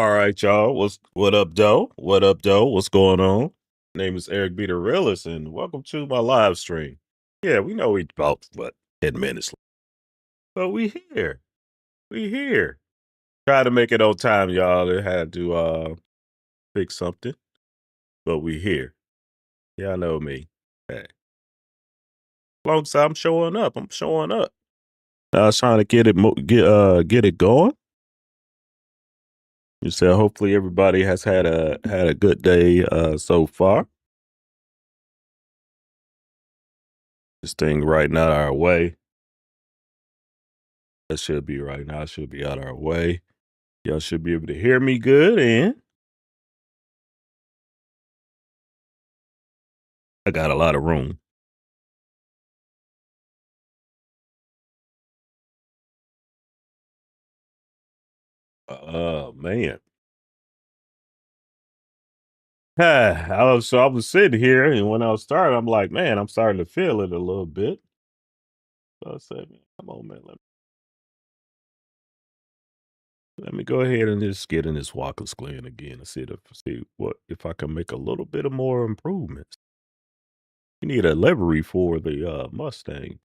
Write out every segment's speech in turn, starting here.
All right, y'all. What up, though? What up, though? What's going on? Name is Eric B. the Realist, and welcome to my live stream. Yeah, we know we about 10 minutes, but we here. We here. Try to make it on time, y'all. It had to fix something, but we here. Y'all know me. Hey, long as I'm showing up. I'm showing up. I was trying to get it going. You said hopefully everybody has had a good day so far. This thing right now our way. That should be right now. It should be out our way. Y'all should be able to hear me good, and I got a lot of room. Oh man. I was sitting here, and when I was starting, I'm like, man, I'm starting to feel it a little bit. So I said, man, come on, man, let me go ahead and just get in this walking screen again and see if I can make a little bit of more improvements. You need a livery for the Mustang.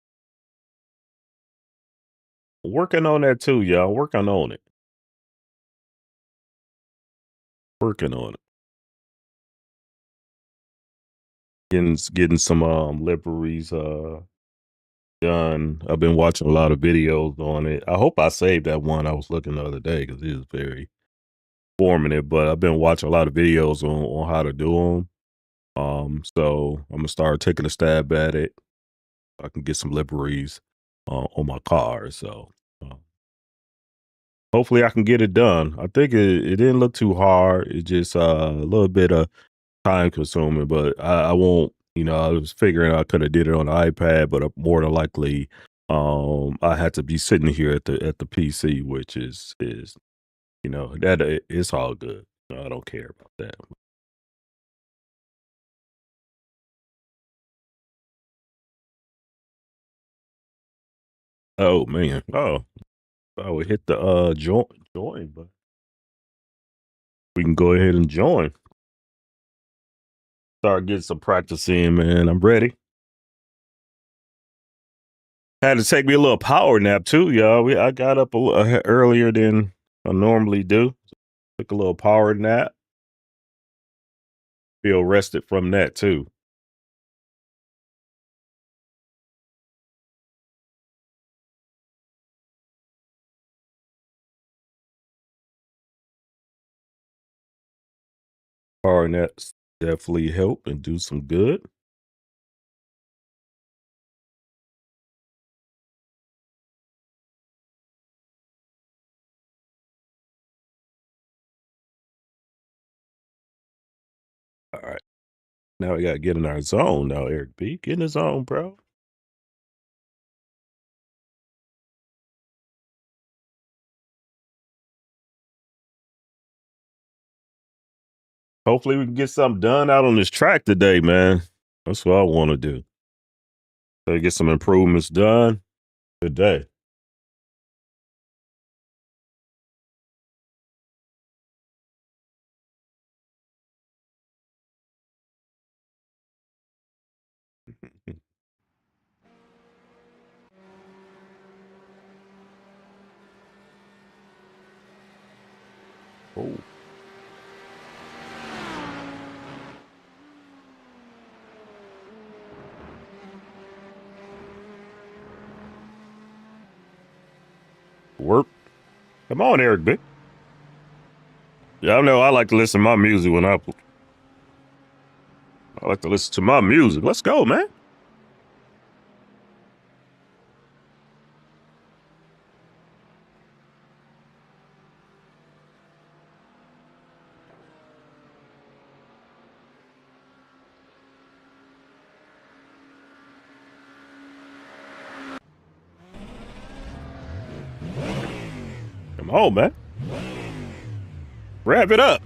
Working on that too, y'all. Working on it. Working on it. Getting some liveries done. I've been watching a lot of videos on it. I hope I saved that one I was looking the other day because it was very informative. But I've been watching a lot of videos on how to do them. So I'm gonna start taking a stab at it. I can get some liveries on my car. So hopefully I can get it done. I think it didn't look too hard. It just a little bit of time consuming, but I won't. You know, I was figuring I could have did it on the iPad, but more than likely, I had to be sitting here at the PC, which is it's all good. I don't care about that. Oh man, I would hit the join, but we can go ahead and join. Start getting some practice in, man. I'm ready. Had to take me a little power nap too, y'all. I got up earlier than I normally do. Took a little power nap. Feel rested from that too. Power naps definitely help and do some good. All right. Now we gotta get in our zone now, Eric B. Get in the zone, bro. Hopefully we can get something done out on this track today, man. That's what I want to do. So get some improvements done today. Oh. Work. Come on, Eric B. Y'all know I like to listen to my music when I like to listen to my music. Let's go, man. Come on, man. Wrap it up.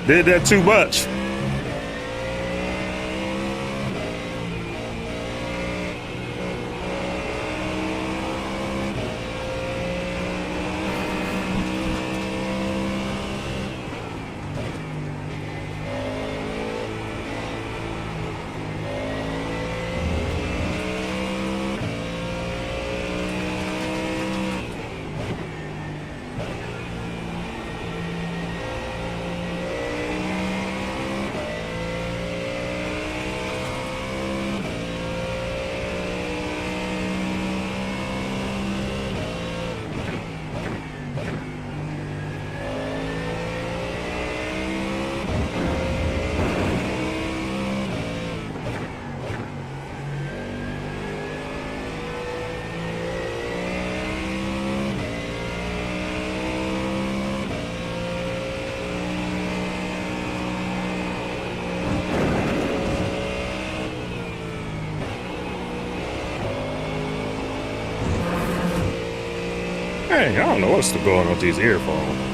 Did that too much. Dang, I don't know what's going on with these earphones.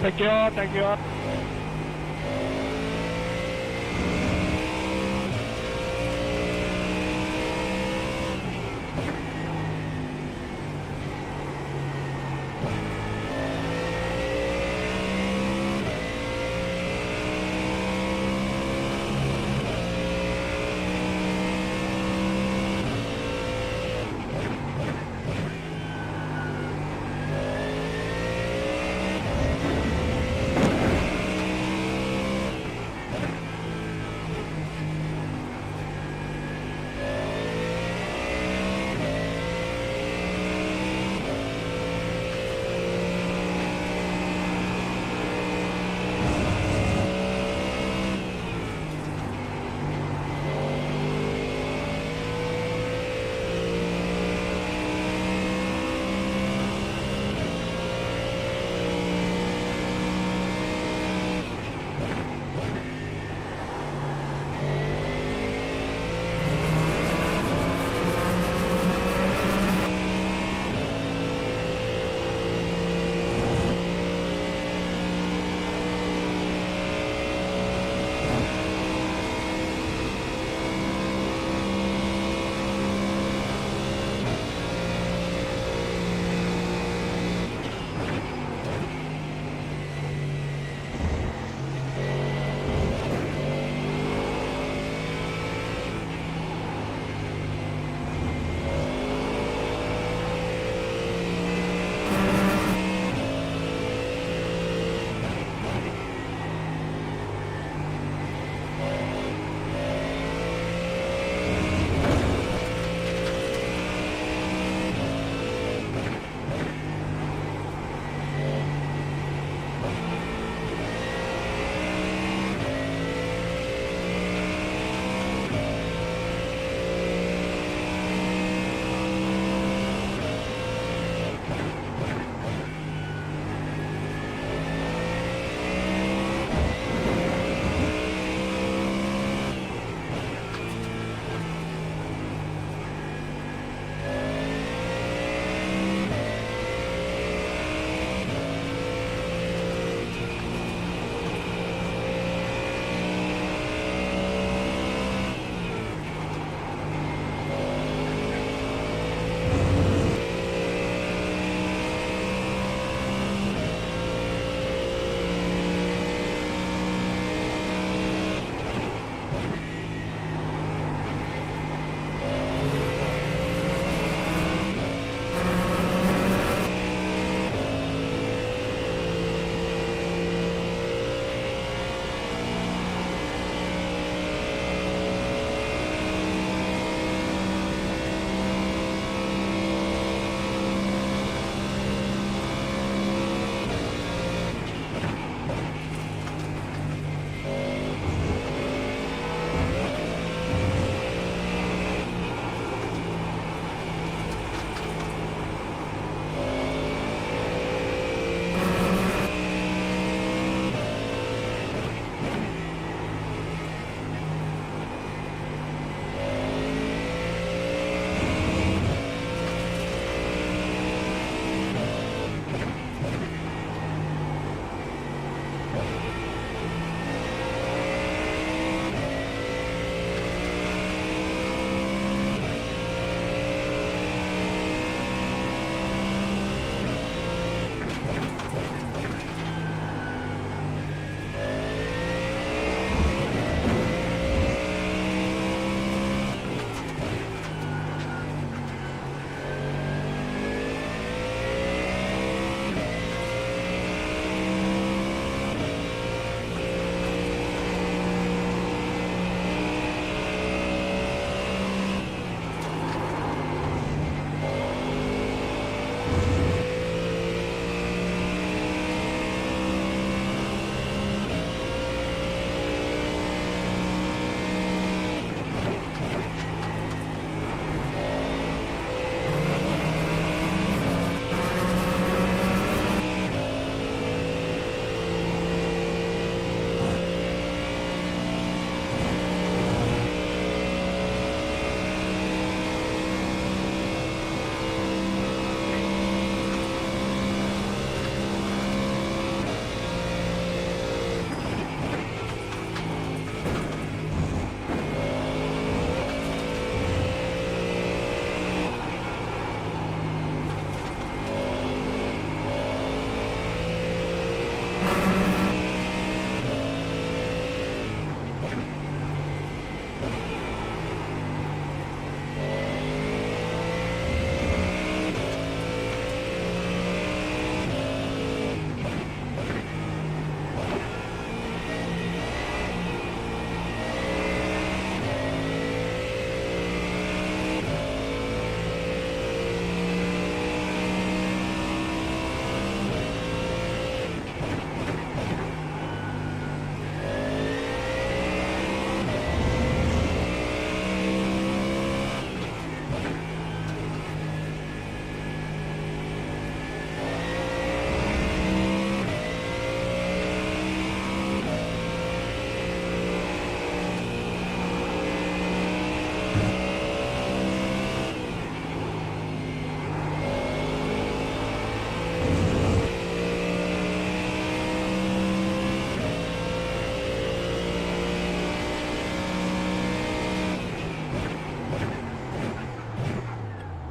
Thank you, thank you.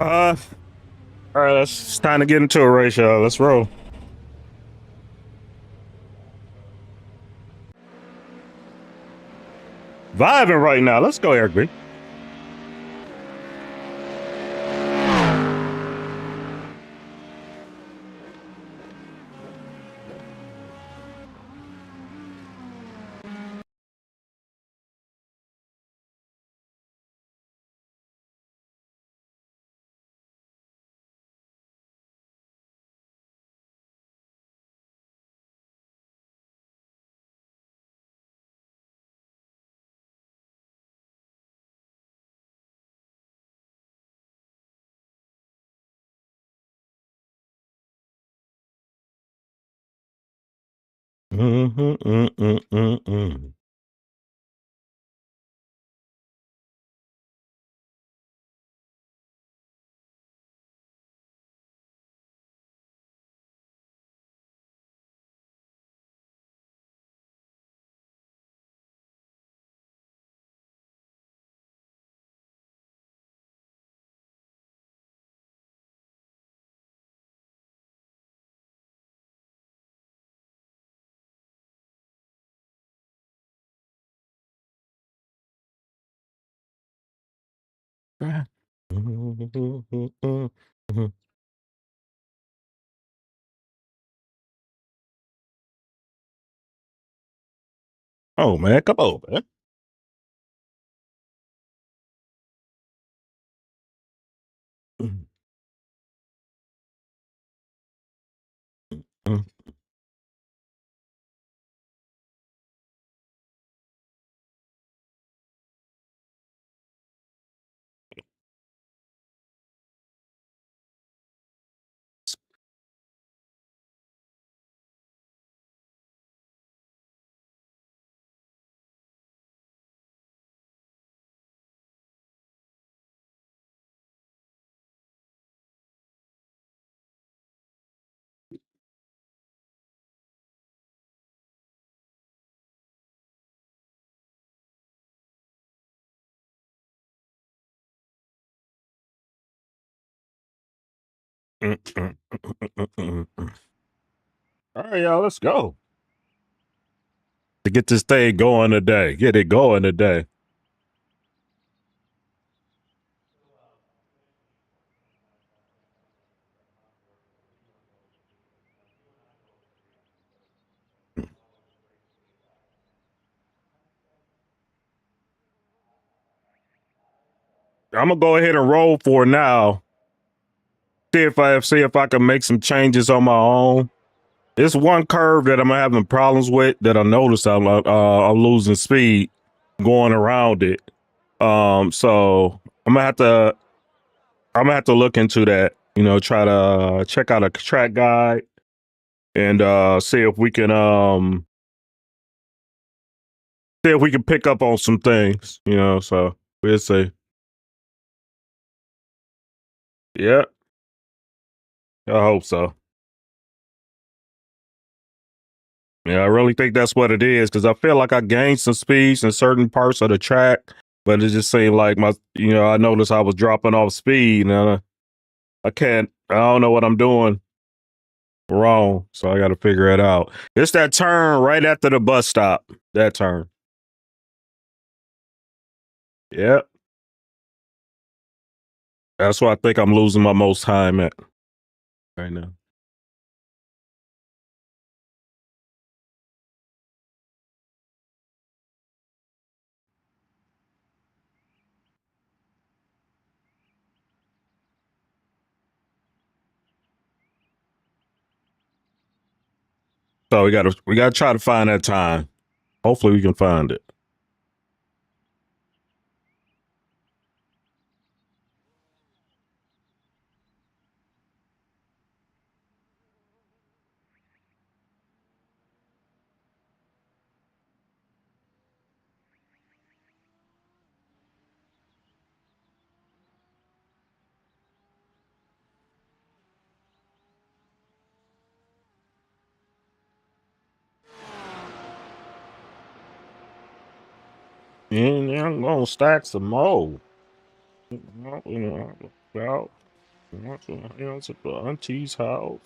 All right, it's time to get into a race, y'all. Let's roll. Vibing right now. Let's go, Eric B. Oh man, come on, man. All right, y'all, let's go. To get this thing going today. Get it going today. I'm gonna go ahead and roll for now. See if I can make some changes on my own. It's one curve that I'm having problems with that I noticed I'm losing speed going around it. So I'm gonna have to look into that. You know, try to check out a track guide and see if we can pick up on some things. You know, so we'll see. Yeah, I hope so. Yeah, I really think that's what it is because I feel like I gained some speeds in certain parts of the track, but it just seemed like I noticed I was dropping off speed and I don't know what I'm doing wrong, so I got to figure it out. It's that turn right after the bus stop, that turn. Yep, that's why I think I'm losing my most time at right now. So we gotta try to find that time. Hopefully we can find it. And I'm gonna stack some more. Well, What's the hell's at the auntie's house?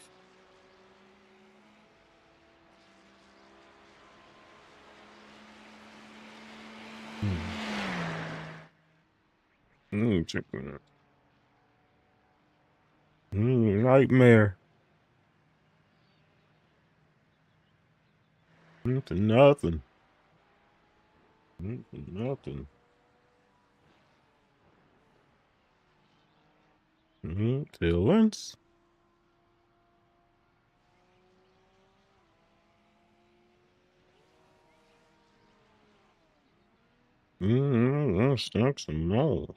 Chicken. Nightmare. Into nothing. Into nothing. Tillins. Stuck some more.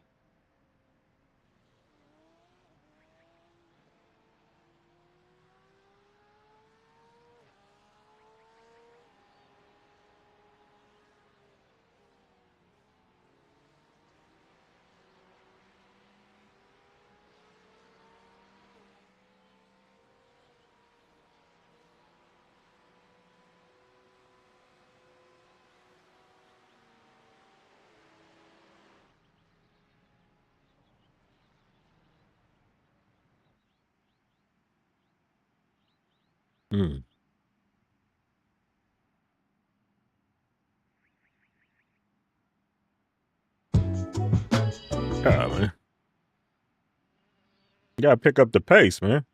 Hmm. God, man. You gotta pick up the pace, man.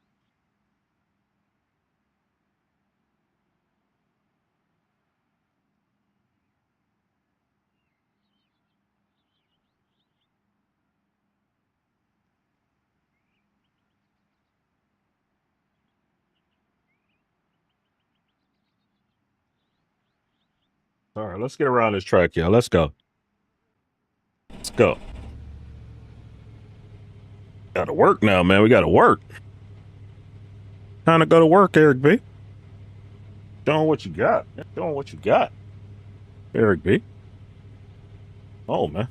All right, let's get around this track, y'all. Let's go. Let's go. Gotta work now, man. We gotta work. Time to go to work, Eric B. Showing what you got. Showing what you got. Eric B. Oh, man.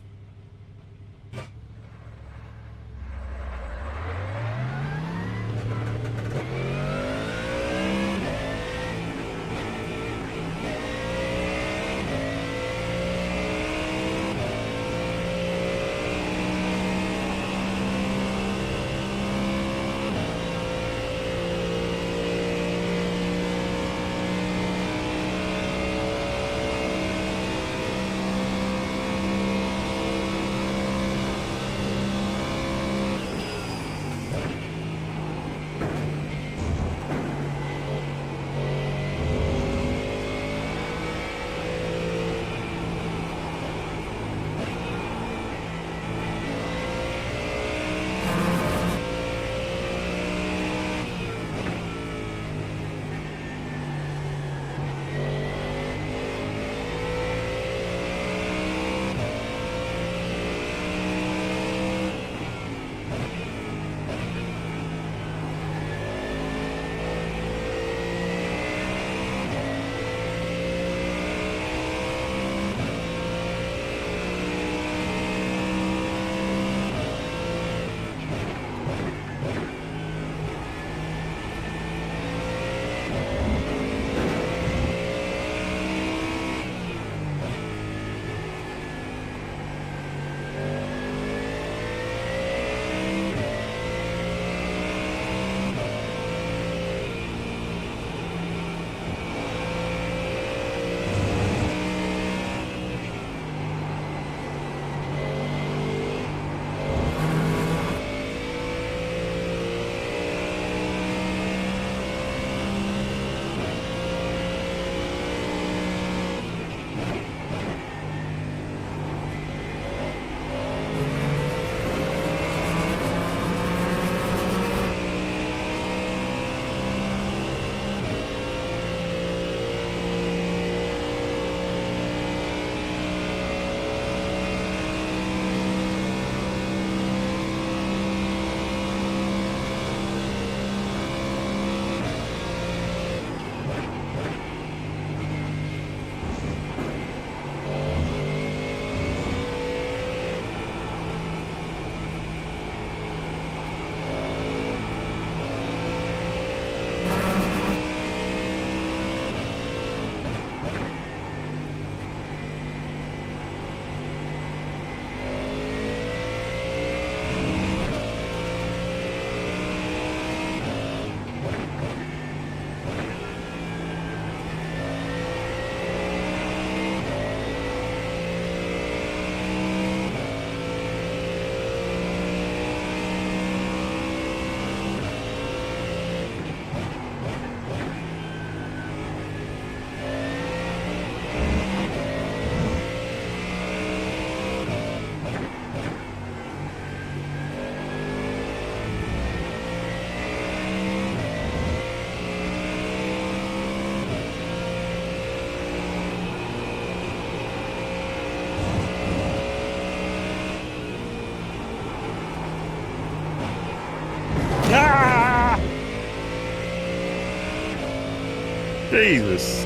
Jesus.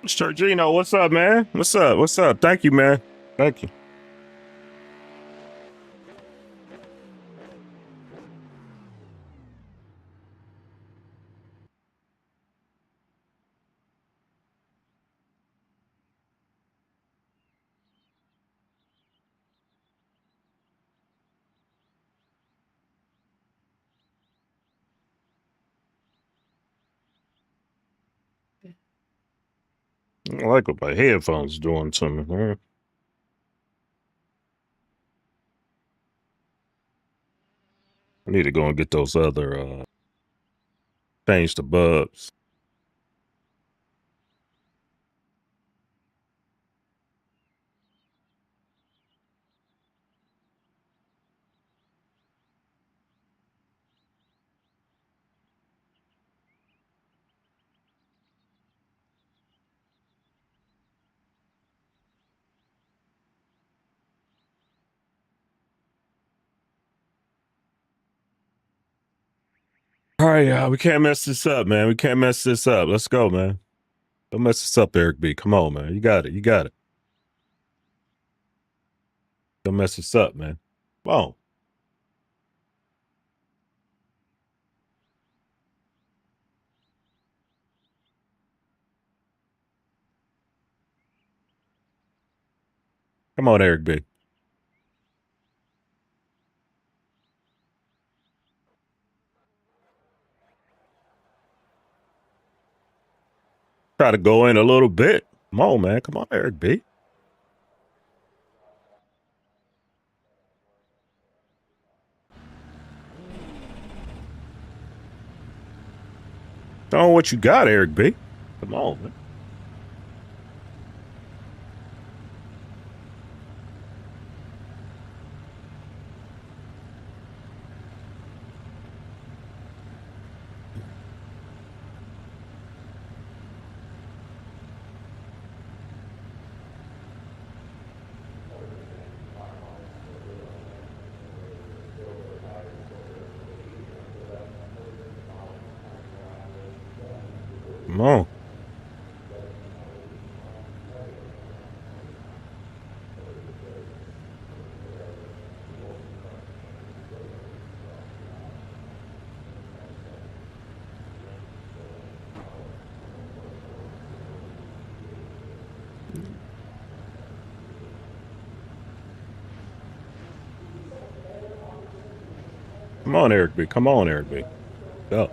Sergino, what's up, man? What's up? What's up? Thank you, man. Thank you. I don't like what my headphones doing to me, man. I need to go and get those other change the bulbs. All right, y'all. We can't mess this up, man. We can't mess this up. Let's go, man. Don't mess this up, Eric B. Come on, man. You got it. You got it. Don't mess this up, man. Come on. Come on, Eric B. Try to go in a little bit. Come on, man. Come on, Eric B. Show 'em what you got, Eric B. Come on, man. Come on. Come on, Eric B. Come on, Eric B. Go.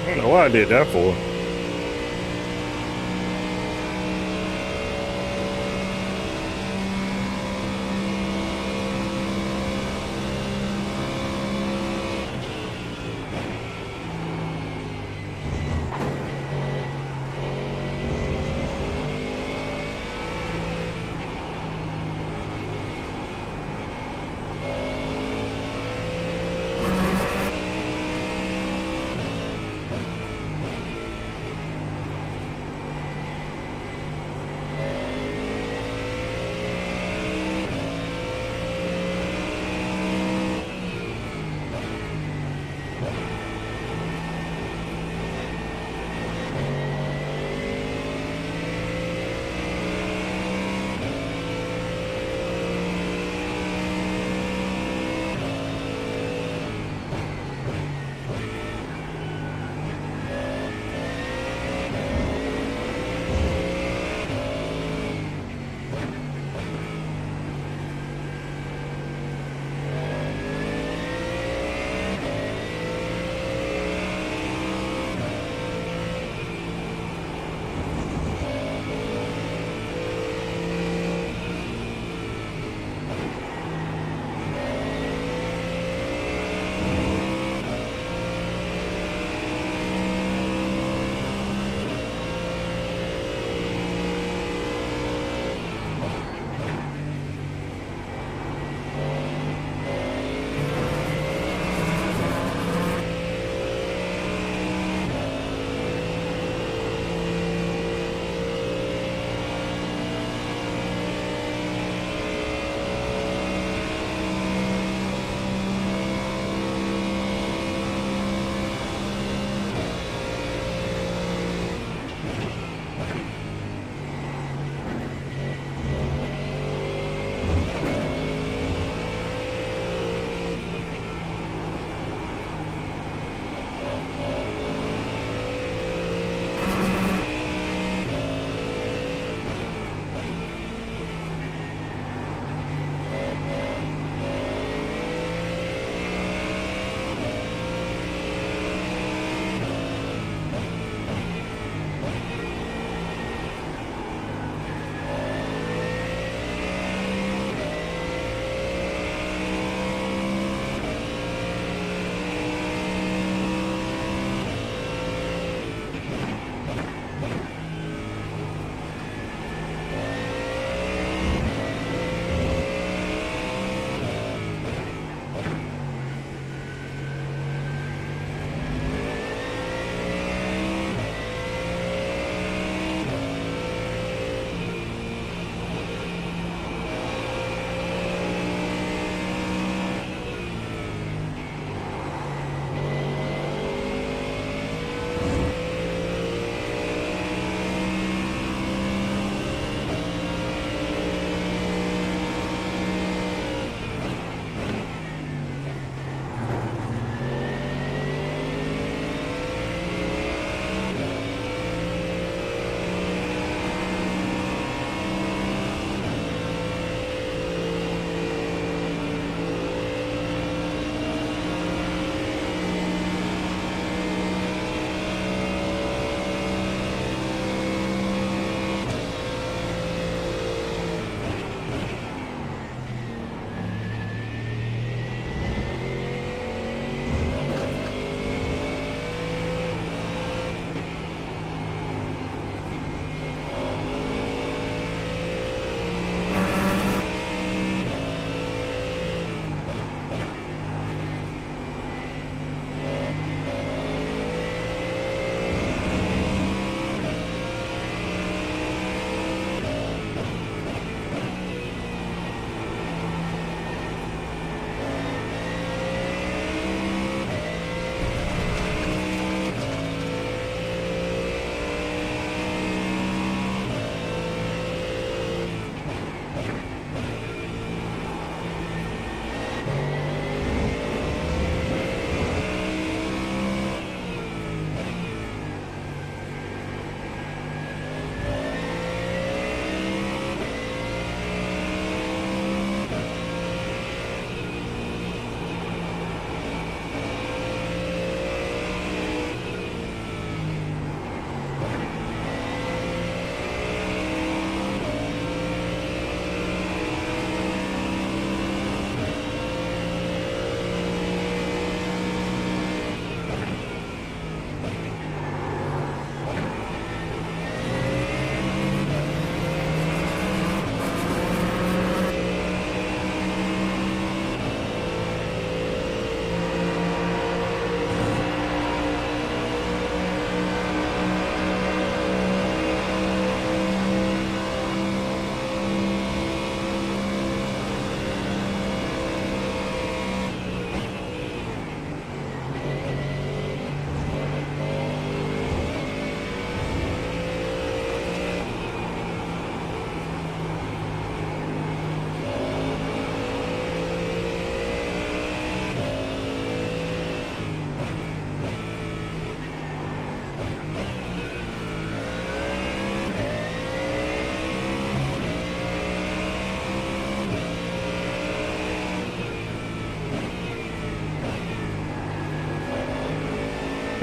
I don't know what I did that for.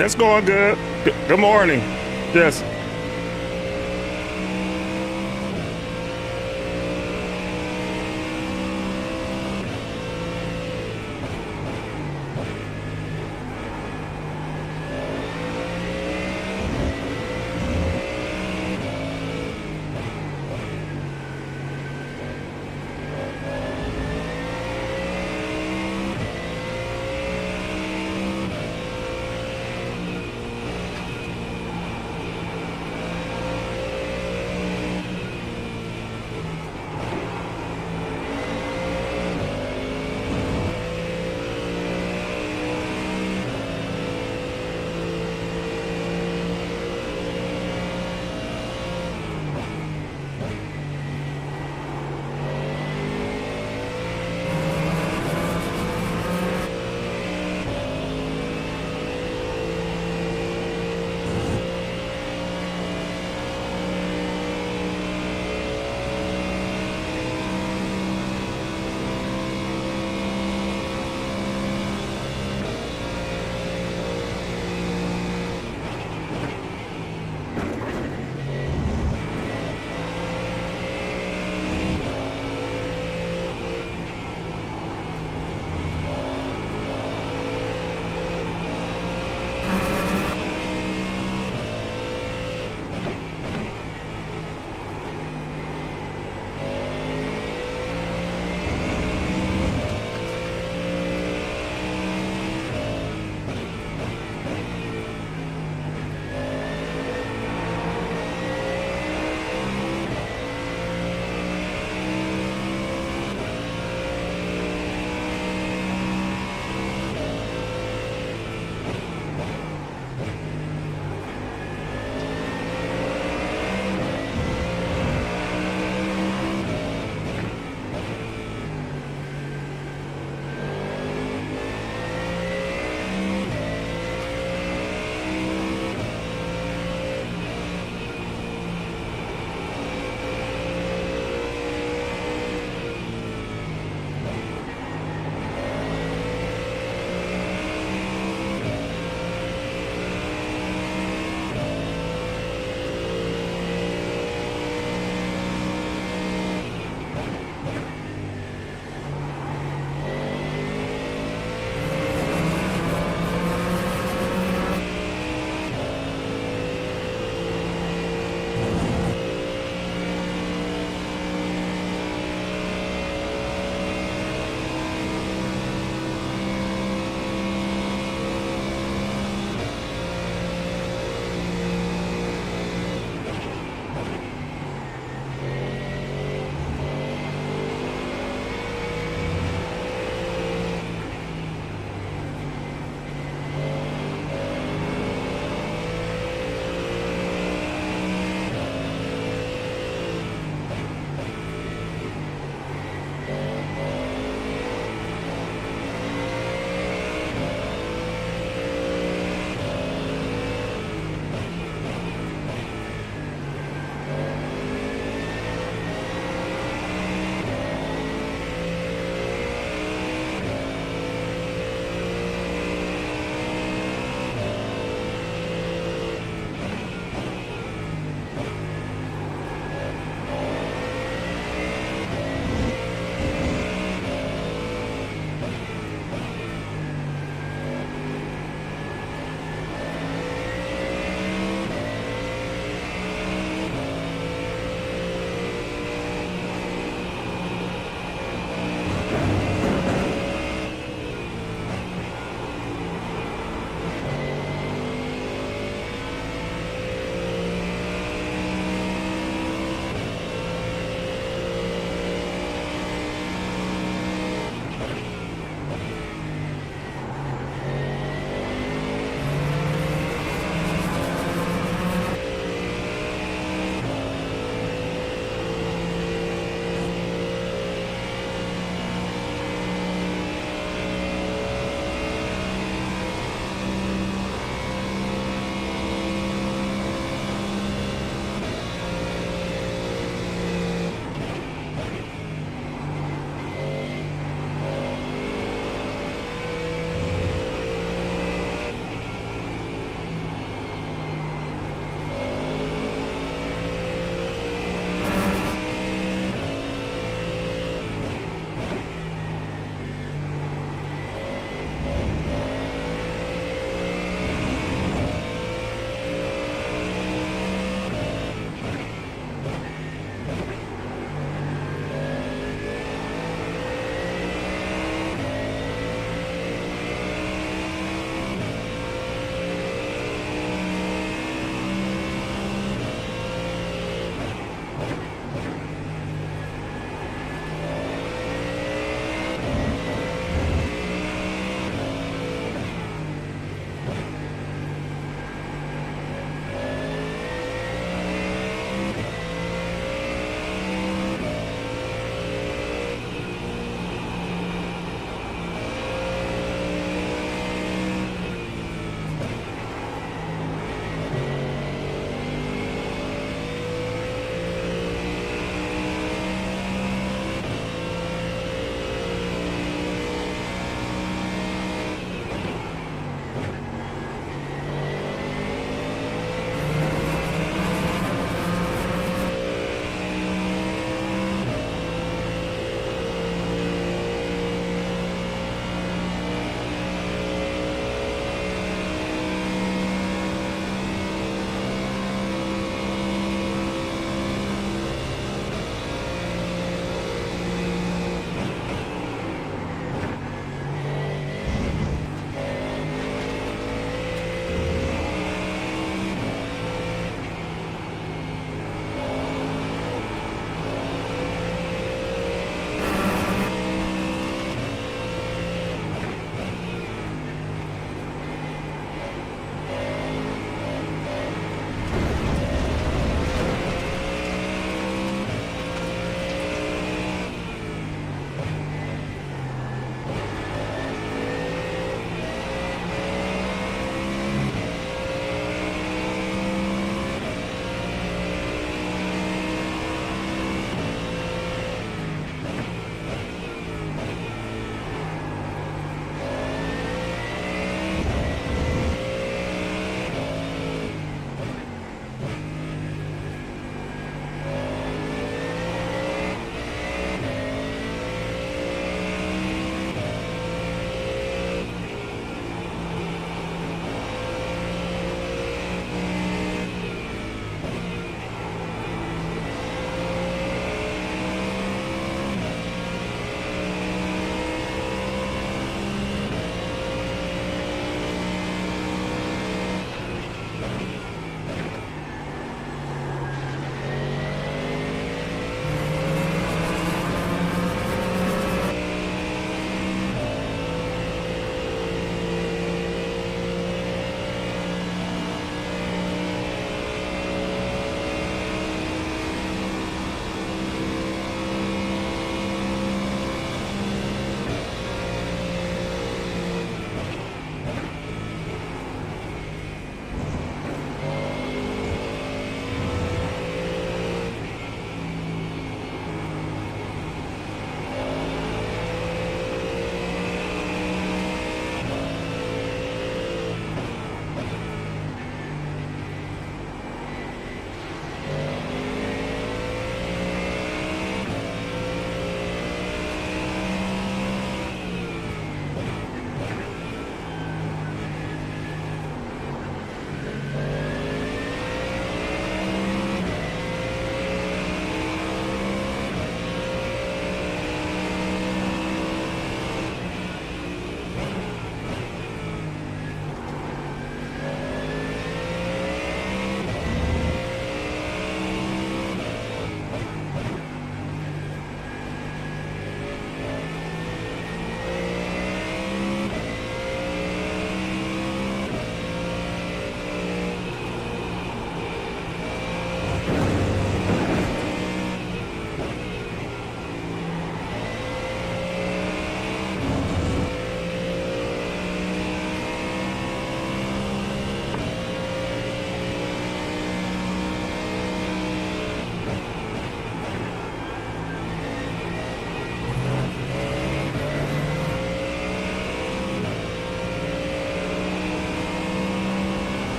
It's going good. Good morning. Yes.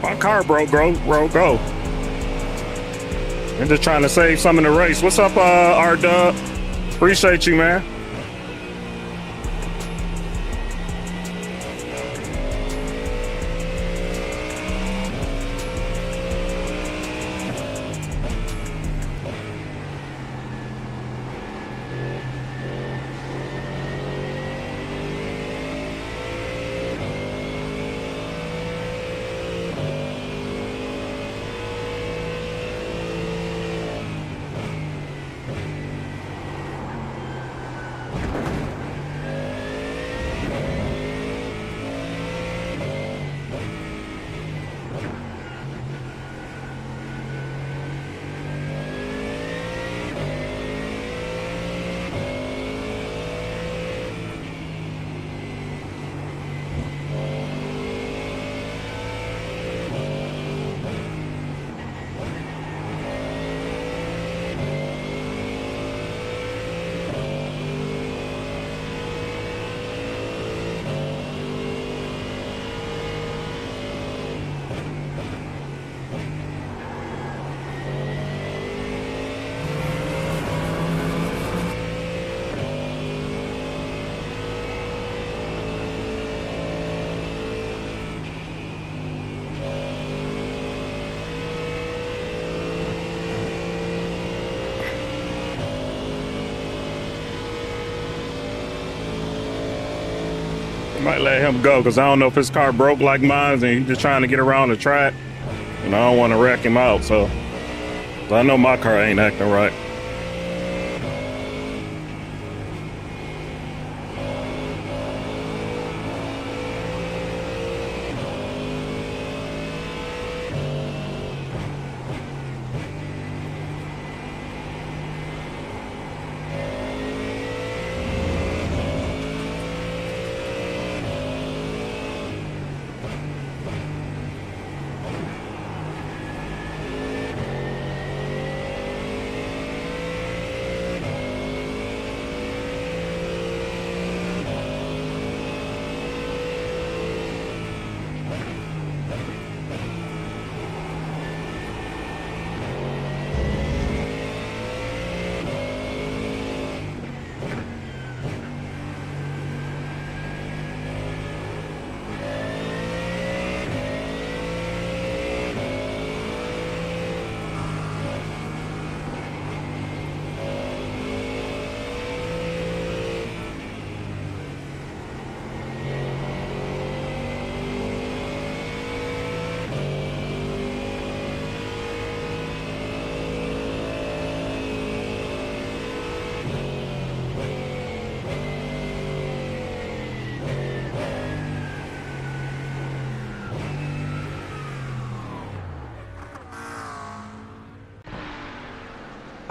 My car broke, bro. Go. I'm just trying to save some in the race. What's up, R-Dub? Appreciate you, man. Might let him go because I don't know if his car broke like mine and he's just trying to get around the track. And I don't want to wreck him out, so I know my car ain't acting right.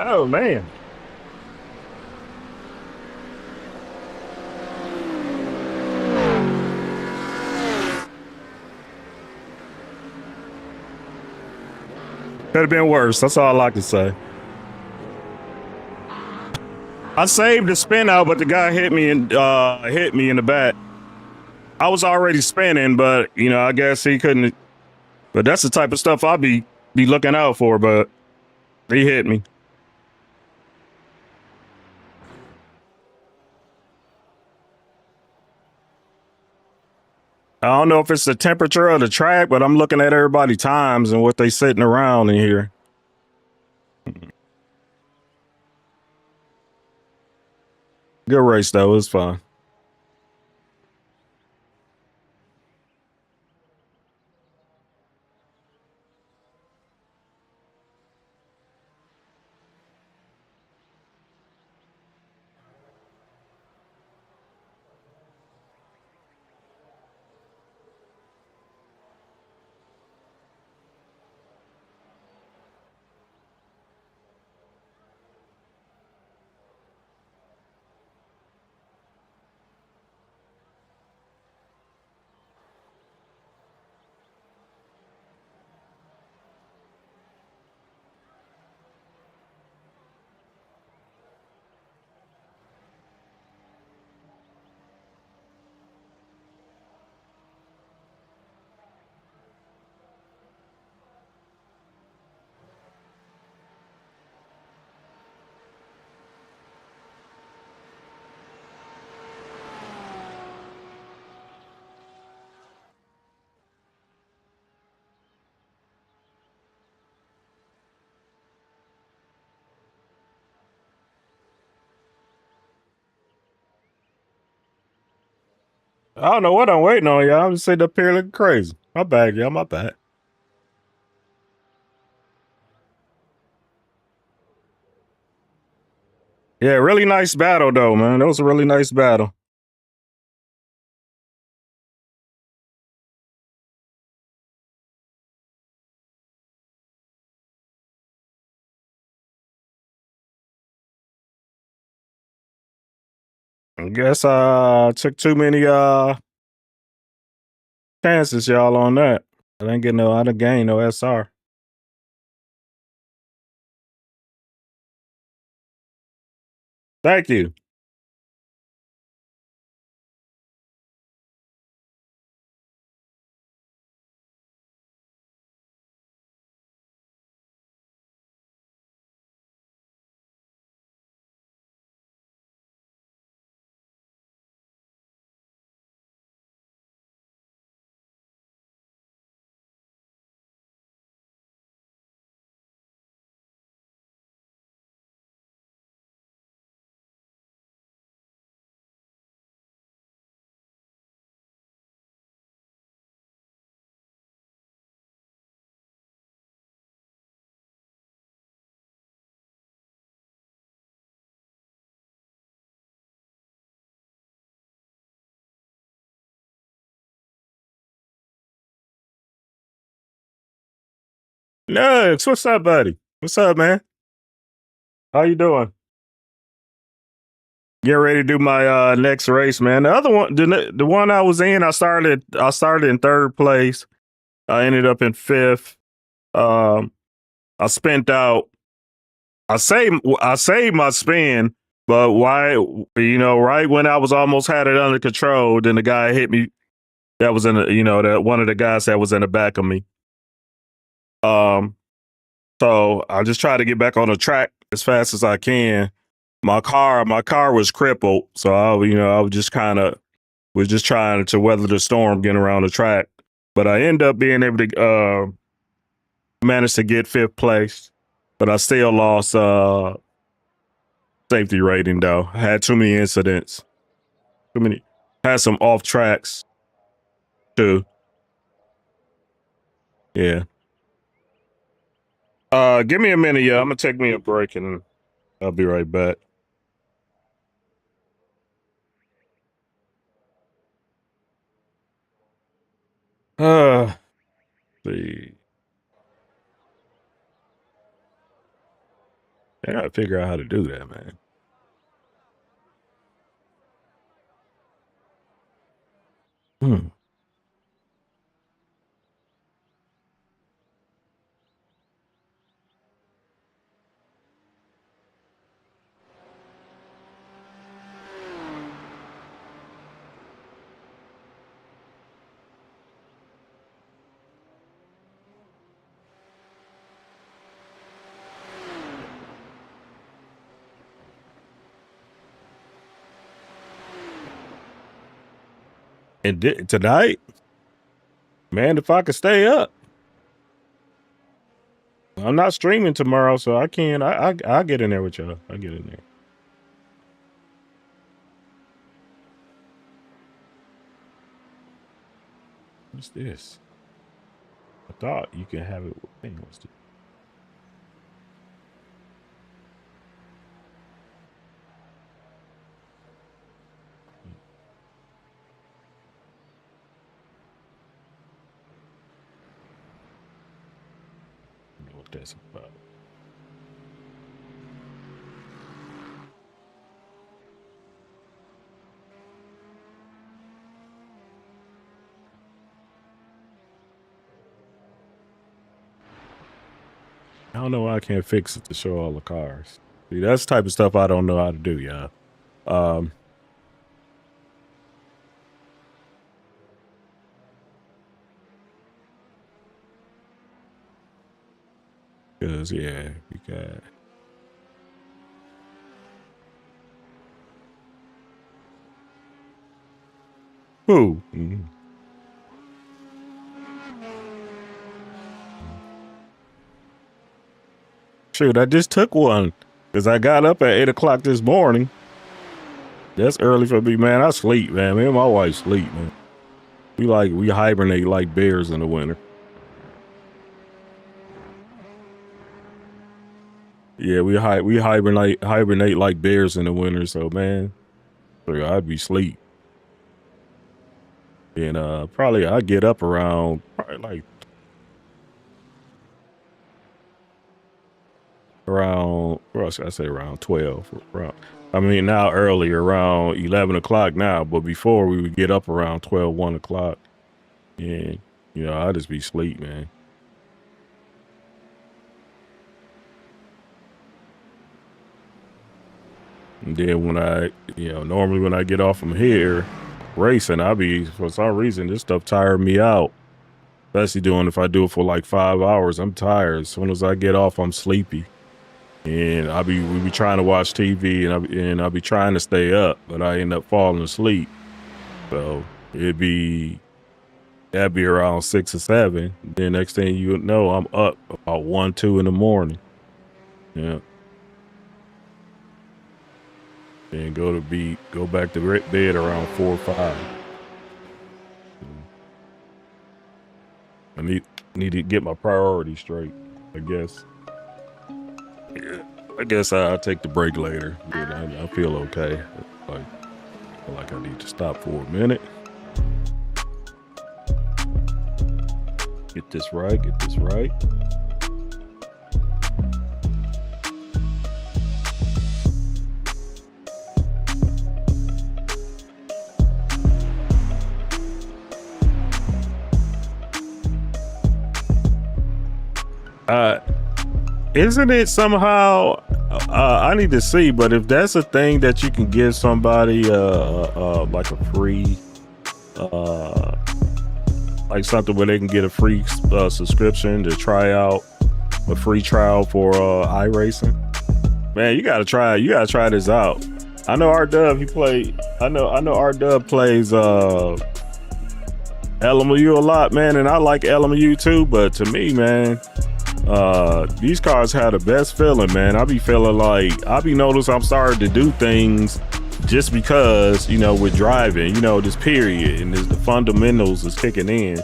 Oh, man. Could have been worse. That's all I can say. I saved the spin out, but the guy hit me in the back. I was already spinning, but you know, I guess he couldn't. But that's the type of stuff I'll be looking out for. But he hit me. I don't know if it's the temperature of the track, but I'm looking at everybody times and what they sitting around in here. Good race though, it was fun. I don't know what I'm waiting on, y'all. I'm just sitting up here looking crazy. My bad, y'all. My bad. Yeah, really nice battle, though, man. That was a really nice battle. I guess I took too many chances, y'all, on that. I didn't gain no SR. Thank you. Nugs, what's up, buddy? What's up, man? How you doing? Getting ready to do my next race, man. The other one, the one I was in, I started in third place. I ended up in fifth. I spent out. I saved my spin, but why? Right when I was almost had it under control, then the guy hit me. That was in that one of the guys that was in the back of me. So I just try to get back on the track as fast as I can. My car was crippled, so I was just trying to weather the storm, getting around the track. But I end up being able to manage to get fifth place, but I still lost safety rating though. I had too many incidents, had some off tracks too. Yeah. Give me a minute, yeah. I'm gonna take me a break and I'll be right back. See. I gotta figure out how to do that, man. Hmm. And tonight, man, if I could stay up. I'm not streaming tomorrow, so I can. I'll get in there with y'all. I'll get in there. What's this? I thought you could have it with things. I don't know what that's about. I don't know why I can't fix it to show all the cars. See, that's the type of stuff I don't know how to do, y'all. Cause yeah, you got. Who? Mm-hmm. Shoot, I just took one because I got up at 8 o'clock this morning. That's early for me, man. I sleep, man. Me and my wife sleep, man. We hibernate like bears in the winter. Yeah, we hibernate like bears in the winter. So, man, I'd be sleep. And probably I get up around probably like around, what should I say, around 12. I mean, now early, around 11 o'clock now, but before we would get up around 12, 1 o'clock. And, you know, I'd just be asleep, man. And then when normally when I get off from here racing, for some reason, this stuff tired me out. Especially if I do it for like 5 hours, I'm tired. As soon as I get off, I'm sleepy. And we be trying to watch TV and I'll be trying to stay up, but I end up falling asleep. So that'd be around 6 or 7. Then next thing you know, I'm up about 1, 2 in the morning. Yeah. And go back to bed around 4 or 5. I need to get my priorities straight, I guess. Yeah, I guess I'll take the break later. But I feel okay. I feel like I need to stop for a minute. Get this right. Isn't it somehow, I need to see, but if that's a thing that you can give somebody like a free, like something where they can get a free subscription to try out a free trial for iRacing, man, you gotta try this out. I know RDub, I know RDub plays LMU a lot, man, and I like LMU too, but to me, man, these cars have the best feeling, man. I be feeling like noticing I'm starting to do things just because, with driving, this period, and the fundamentals is kicking in.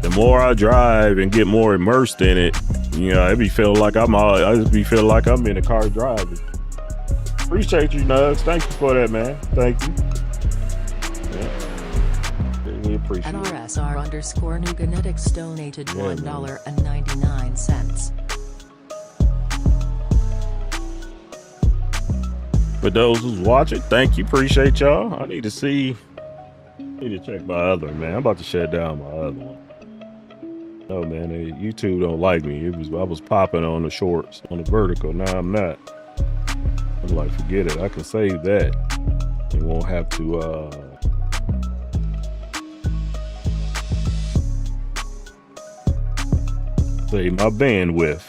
The more I drive and get more immersed in it, it be feeling like I just be feeling like I'm in the car driving. Appreciate you, Nugs. Thank you for that, man. Thank you. Yeah. Really appreciate it. NRSR_Nuganetics donated $1.99. For those who's watching, thank you. Appreciate y'all. I need to check my other one, man. I'm about to shut down my other one. No, man, YouTube don't like me. I was popping on the shorts, on the vertical. Now I'm not. I'm like, forget it. I can save that. You won't have to save my bandwidth.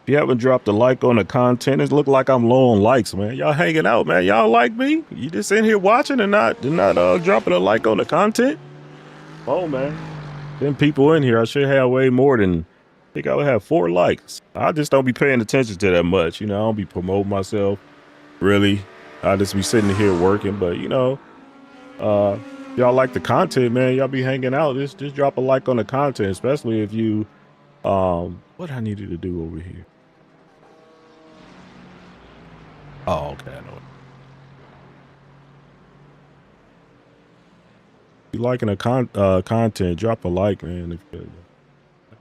If you haven't dropped a like on the content, it look like I'm low on likes, man. Y'all hanging out, man. Y'all like me? You just in here watching and not dropping a like on the content? Oh, man. Them people in here, I should have way more than, I think I would have 4 likes. I just don't be paying attention to that much. I don't be promoting myself, really. I just be sitting here working, but y'all like the content, man. Y'all be hanging out. Just drop a like on the content, especially if you, what I needed to do over here. Oh, okay, I know it. If you liking the content, drop a like, man. If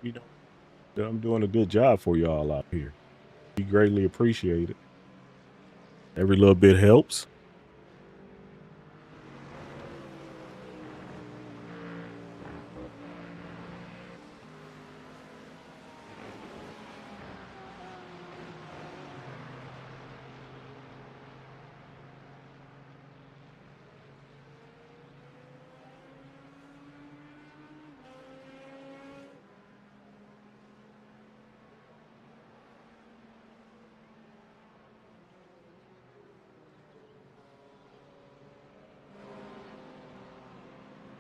you know that I'm doing a good job for y'all out here, be greatly appreciated. Every little bit helps.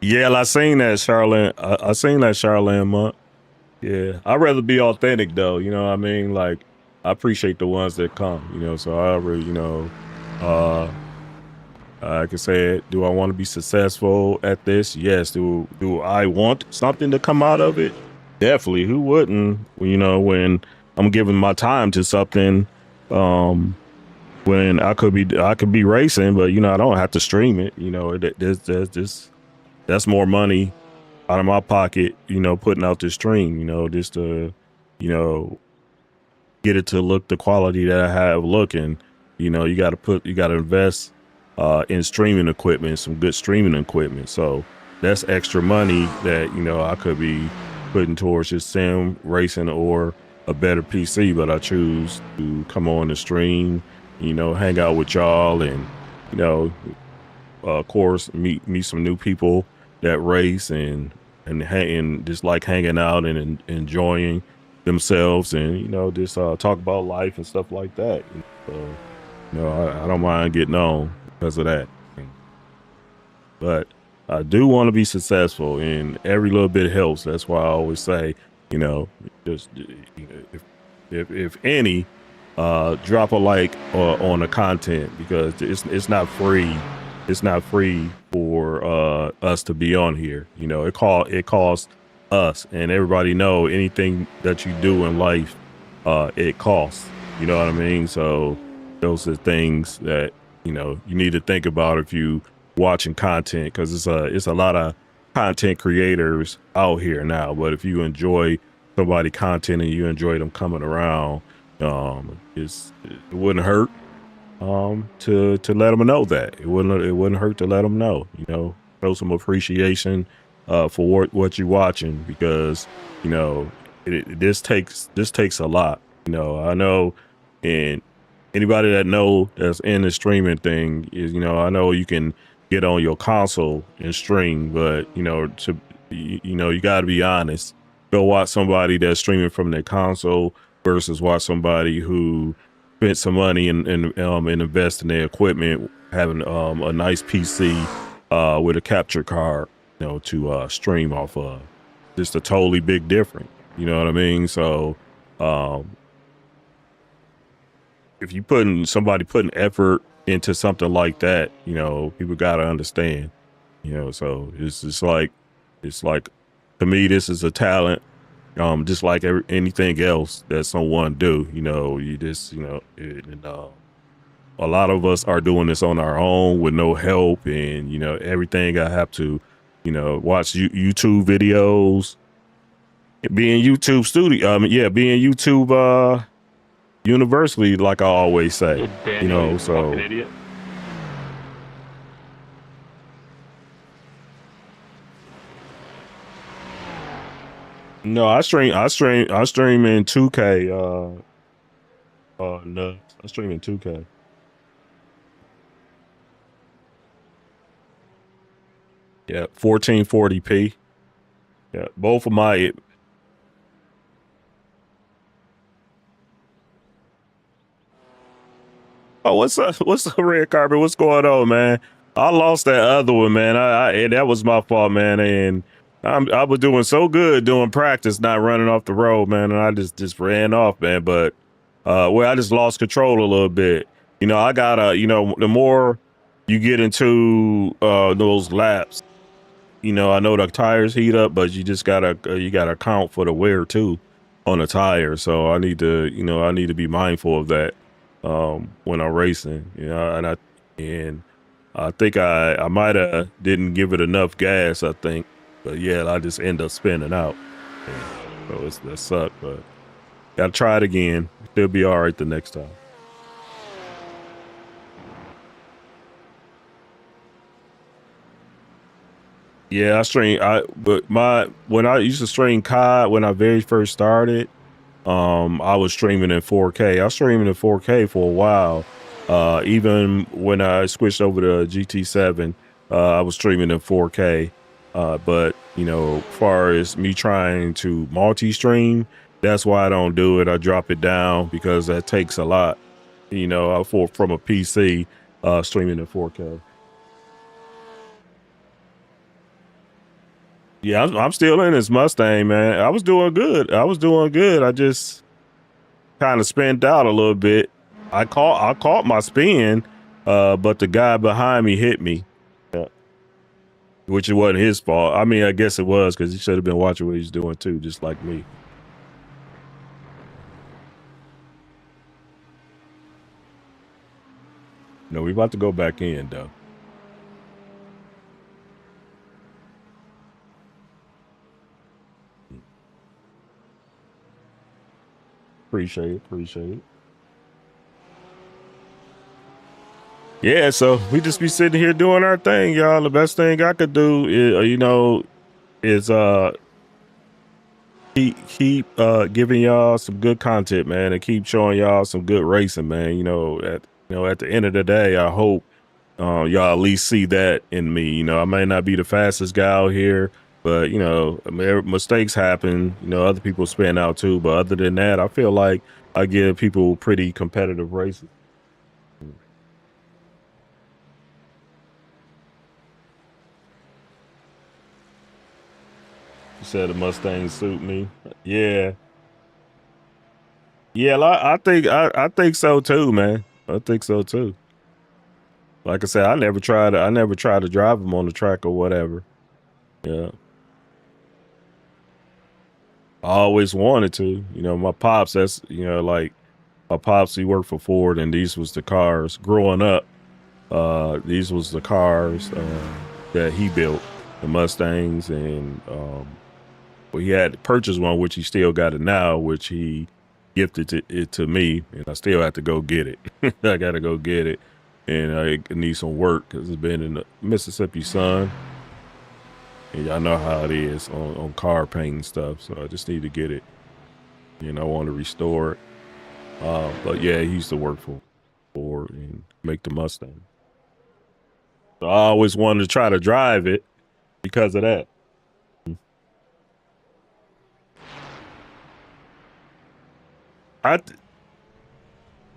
Yeah, I seen that, Charlene. I seen that, Charlene Month. Yeah, I'd rather be authentic though. You know what I mean? Like, I appreciate the ones that come. You know, so I really, like I said, do I want to be successful at this? Yes. Do I want something to come out of it? Definitely. Who wouldn't? You know, when I'm giving my time to something, when I could be racing, but I don't have to stream it. That's more money out of my pocket. Putting out this stream. Just to, you know, get it to look the quality that I have looking. You got to invest in streaming equipment, some good streaming equipment. So that's extra money that I could be putting towards just sim racing or a better PC. But I choose to come on the stream, hang out with y'all, and of course meet some new people that race and just like hanging out and enjoying themselves, and just talk about life and stuff like that. So I don't mind getting on because of that. But I do want to be successful, and every little bit helps. That's why I always say, just if any, drop a like on the content, because it's not free. It's not free for us to be on here. It costs us, and everybody know anything that you do in life, it costs. You know what I mean? So those are things that you need to think about if you watching content, because it's a lot of content creators out here now. But if you enjoy somebody content and you enjoy them coming around, it wouldn't hurt to let them know that. It wouldn't hurt to let them know. Show some appreciation for what you're watching, because this takes a lot. I know, and anybody that know that's in the streaming thing is, I know you can get on your console and stream, but you got to be honest. Go watch somebody that's streaming from their console versus watch somebody who spent some money and invest in their equipment, having a nice PC with a capture card, to stream off of. Just a totally big difference. You know what I mean? So if you somebody putting effort into something like that, people got to understand. So it's like to me, this is a talent. Just like anything else that someone do, you just, a lot of us are doing this on our own with no help, and everything I have to, watch YouTube videos, being YouTube studio, being YouTube university, like I always say, so. Idiot. No, I stream in 2K. No, I stream in 2K. Yeah, 1440p. Yeah, both of my. Oh, what's up? What's up, Red Carpet? What's going on, man? I lost that other one, man. And that was my fault, man. And I was doing so good doing practice, not running off the road, man. And I just ran off, man. But I just lost control a little bit. I gotta, the more you get into those laps, I know the tires heat up, but you just gotta account for the wear too on the tire. So I need to be mindful of that when I'm racing. And I think I might have didn't give it enough gas, I think. But yeah, I just end up spinning out. Yeah, so that sucked, but gotta try it again. It'll be all right the next time. Yeah, when I used to stream COD, when I very first started, I was streaming in 4K. I was streaming in 4K for a while. Even when I switched over to GT7, I was streaming in 4K. But far as me trying to multi-stream, that's why I don't do it. I drop it down because that takes a lot, from a PC, streaming in 4K. Yeah, I'm still in this Mustang, man. I was doing good. I just kind of spent out a little bit. I caught my spin, but the guy behind me hit me, which it wasn't his fault. I mean, I guess it was because he should have been watching what he's doing too, just like me. No, we about to go back in though. Appreciate it. Yeah, so we just be sitting here doing our thing, y'all. The best thing I could do is, is keep giving y'all some good content, man, and keep showing y'all some good racing, man. At the end of the day, I hope y'all at least see that in me. I may not be the fastest guy out here, but mistakes happen. Other people spin out too. But other than that, I feel like I give people pretty competitive races. You said the Mustang suit me. Yeah. Yeah, I think so too, man. I think so too. Like I said, I never tried to drive them on the track or whatever. Yeah. I always wanted to. My pops, that's like my pops, he worked for Ford, and these was the cars growing up. These was the cars that he built, the Mustangs, and well, he had to purchase one, which he still got it now, which he gifted it to me, and I still have to go get it. I got to go get it, and I need some work because it's been in the Mississippi sun, and y'all know how it is on car paint and stuff. So I just need to get it, and I want to restore it. But yeah, he used to work for Ford and make the Mustang. So I always wanted to try to drive it because of that.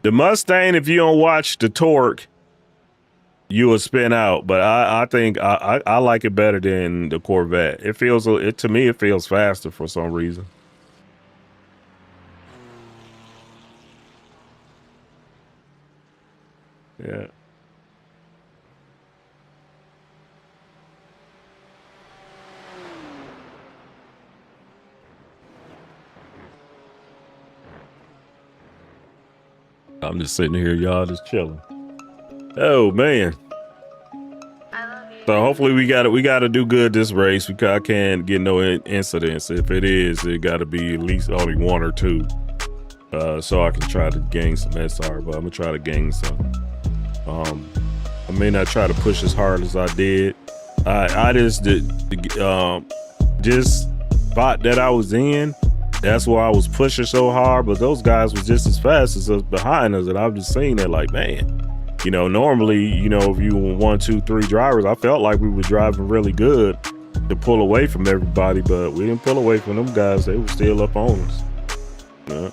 The Mustang, if you don't watch the torque, you will spin out. But I think I like it better than the Corvette. To me, it feels faster for some reason. Yeah. I'm just sitting here, y'all, just chilling. Oh man. So hopefully we got to do good this race. I can't get no incidents. If it is, it got to be at least only one or two, so I can try to gain some SR. But I'm gonna try to gain some. I may not try to push as hard as I did. I just did just spot that I was in. That's why I was pushing so hard, but those guys was just as fast as us behind us, and I've just seen that like, man, normally, if you were 1, 2, 3 drivers, I felt like we were driving really good to pull away from everybody, but we didn't pull away from them guys. They were still up on us. Yeah.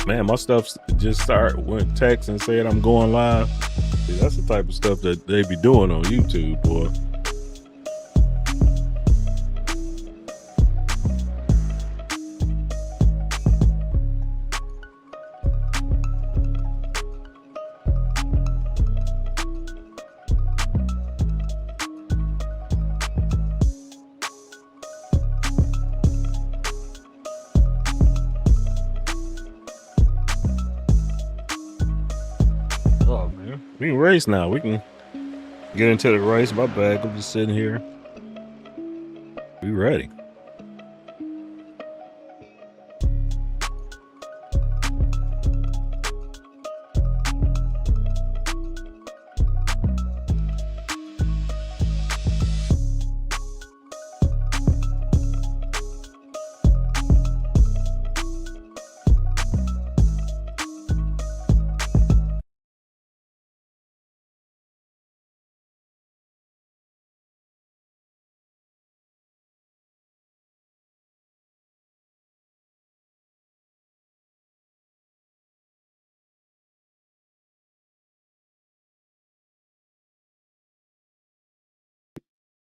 Man, my stuff just went text and said I'm going live. See, that's the type of stuff that they be doing on YouTube, boy. We can race now. We can get into the race. My bag. I'm just sitting here. We ready.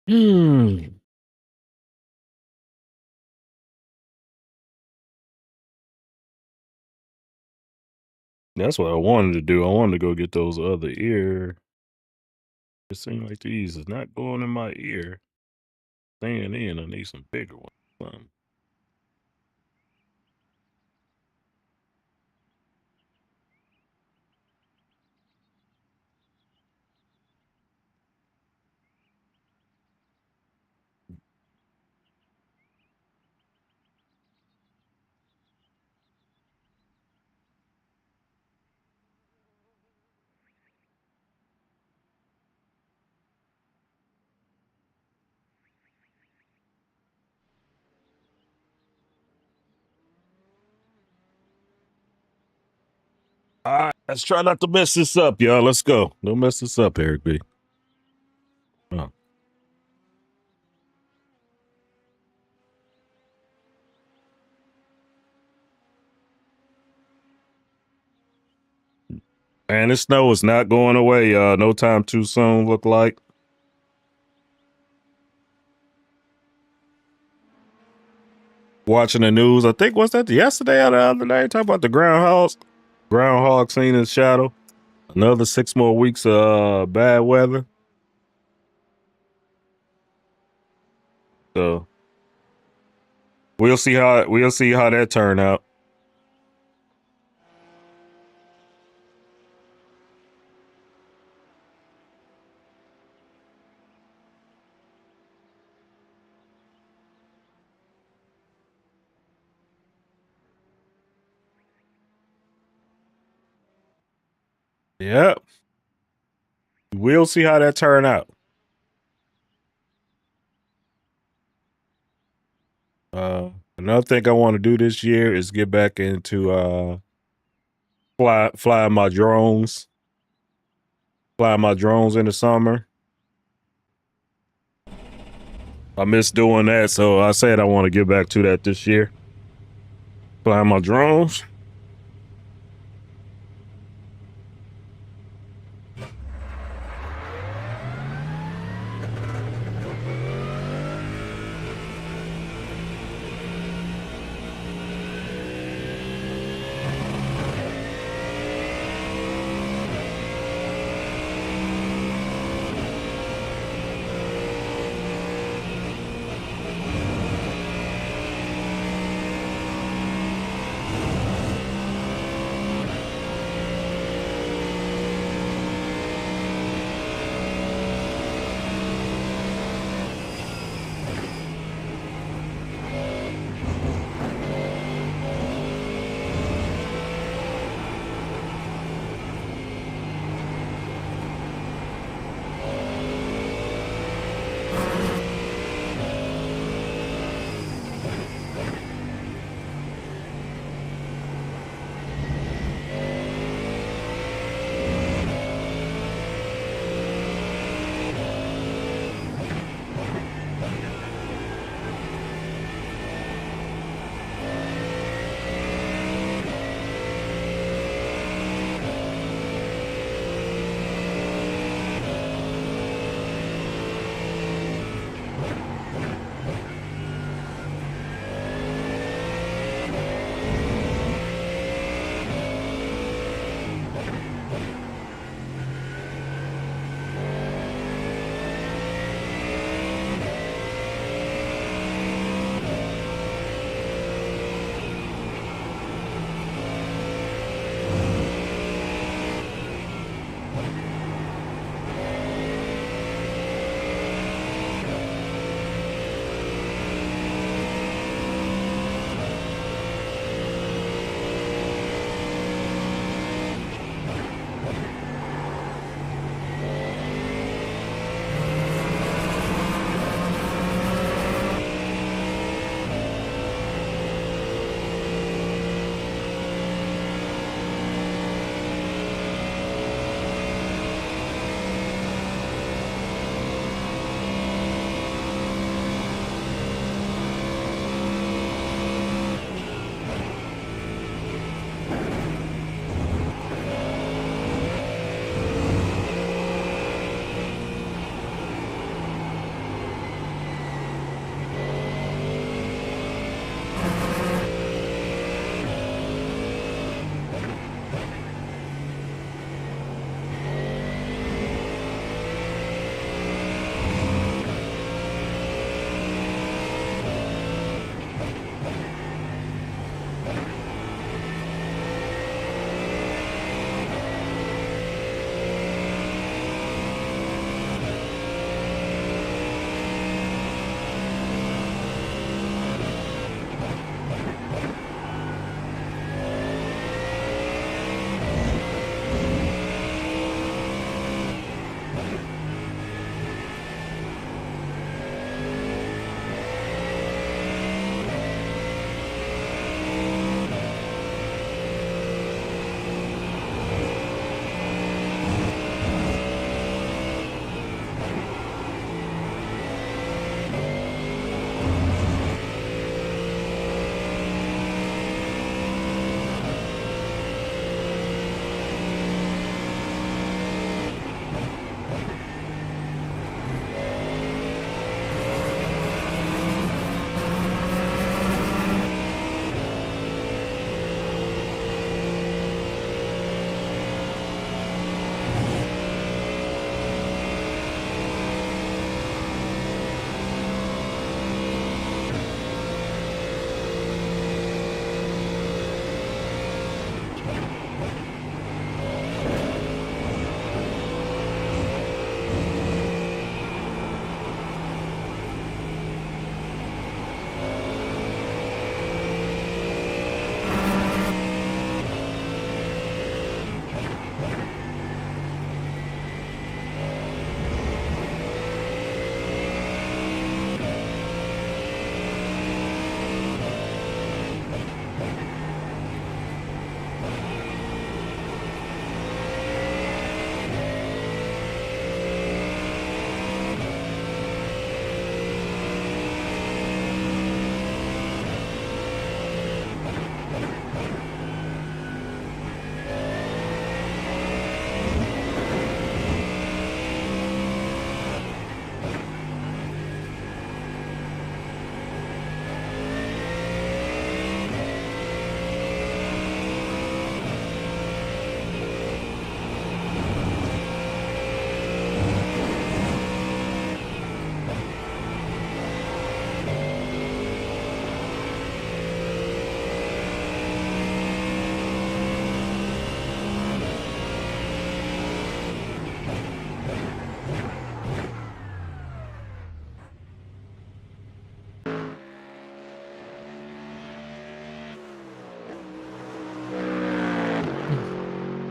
That's what I wanted to do. I wanted to go get those other ear. It seems like these is not going in my ear. Staying in. I need some bigger ones. All right, let's try not to mess this up, y'all. Let's go. Don't mess this up, Eric B. Oh. And the snow is not going away, y'all. No time too soon, look like. Watching the news. I think, what's that, yesterday or the other day? Talking about the groundhogs. Groundhog seen in shadow. Another 6 more weeks of bad weather. So we'll see how that turn out. Yep. We'll see how that turn out. Another thing I want to do this year is get back into flying my drones. Flying my drones in the summer. I miss doing that, so I said I want to get back to that this year. Flying my drones.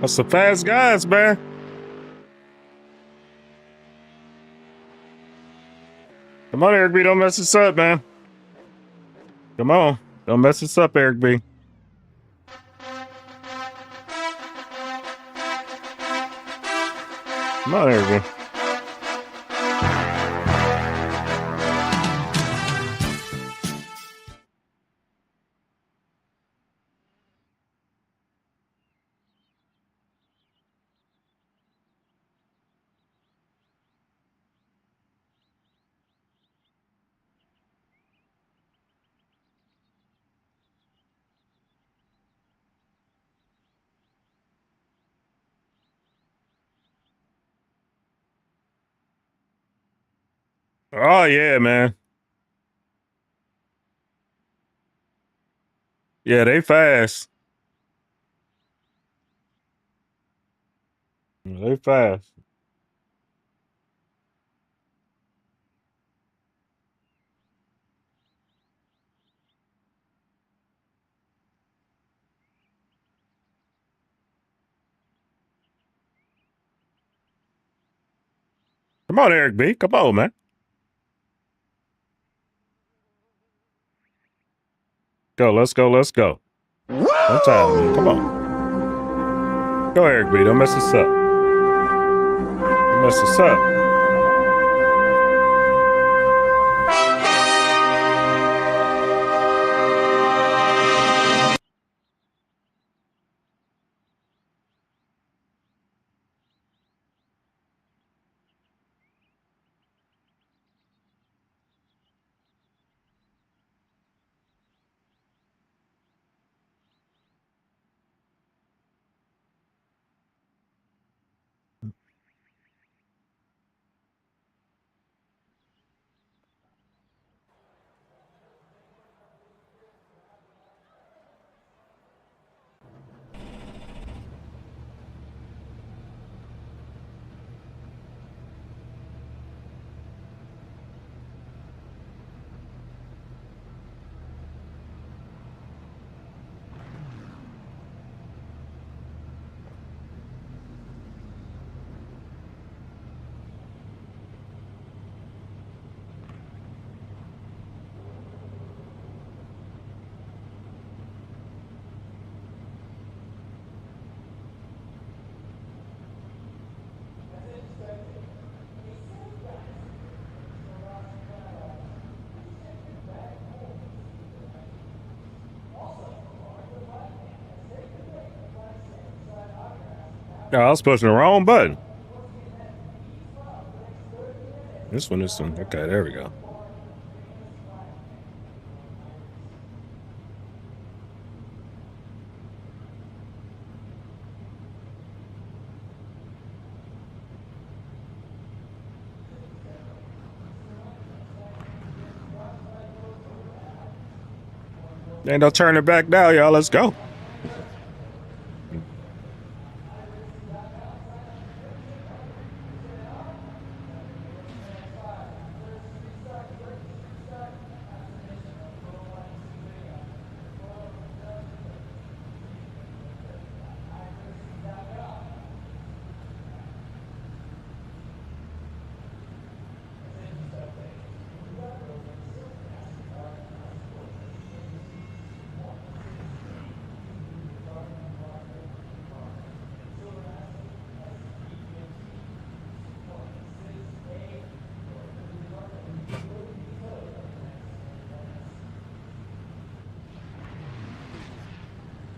That's some fast guys, man. Come on, Eric B. Don't mess this up, man. Come on. Don't mess this up, Eric B. Come on, Eric B. Oh, yeah, man. Yeah, they fast. They fast. Come on, Eric B. Come on, man. Go, let's go, let's go. One time, man. Come on. Go, Eric B. Don't mess this up. Don't mess this up. No, I was pushing the wrong button. This one. Okay, there we go. Ain't no turning back now, y'all. Let's go.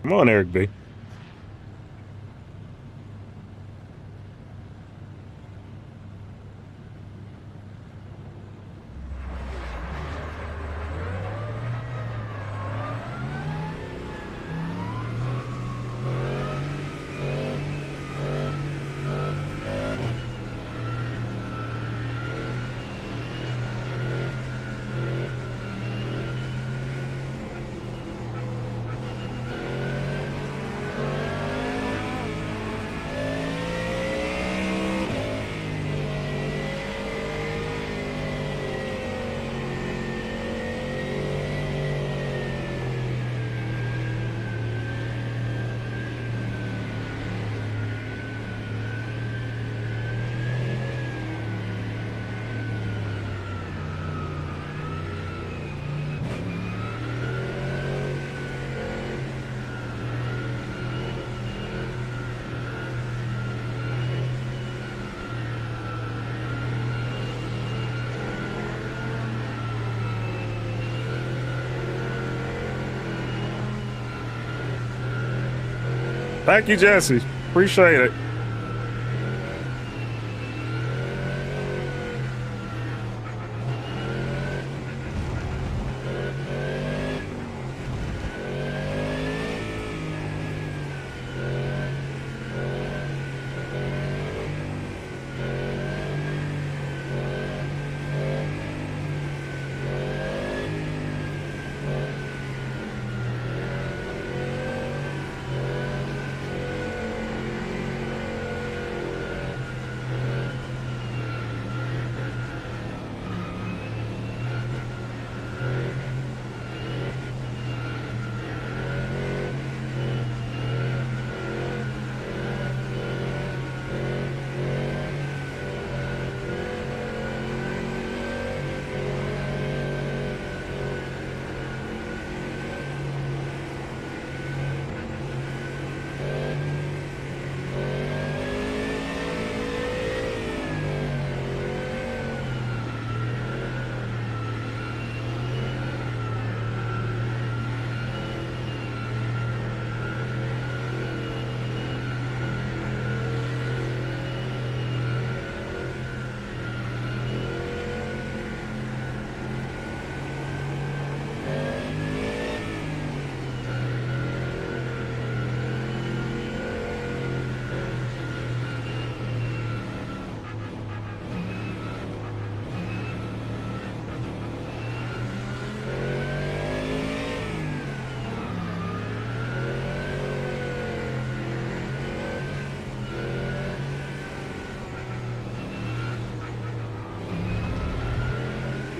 Come on, Eric B. Thank you, Jesse. Appreciate it.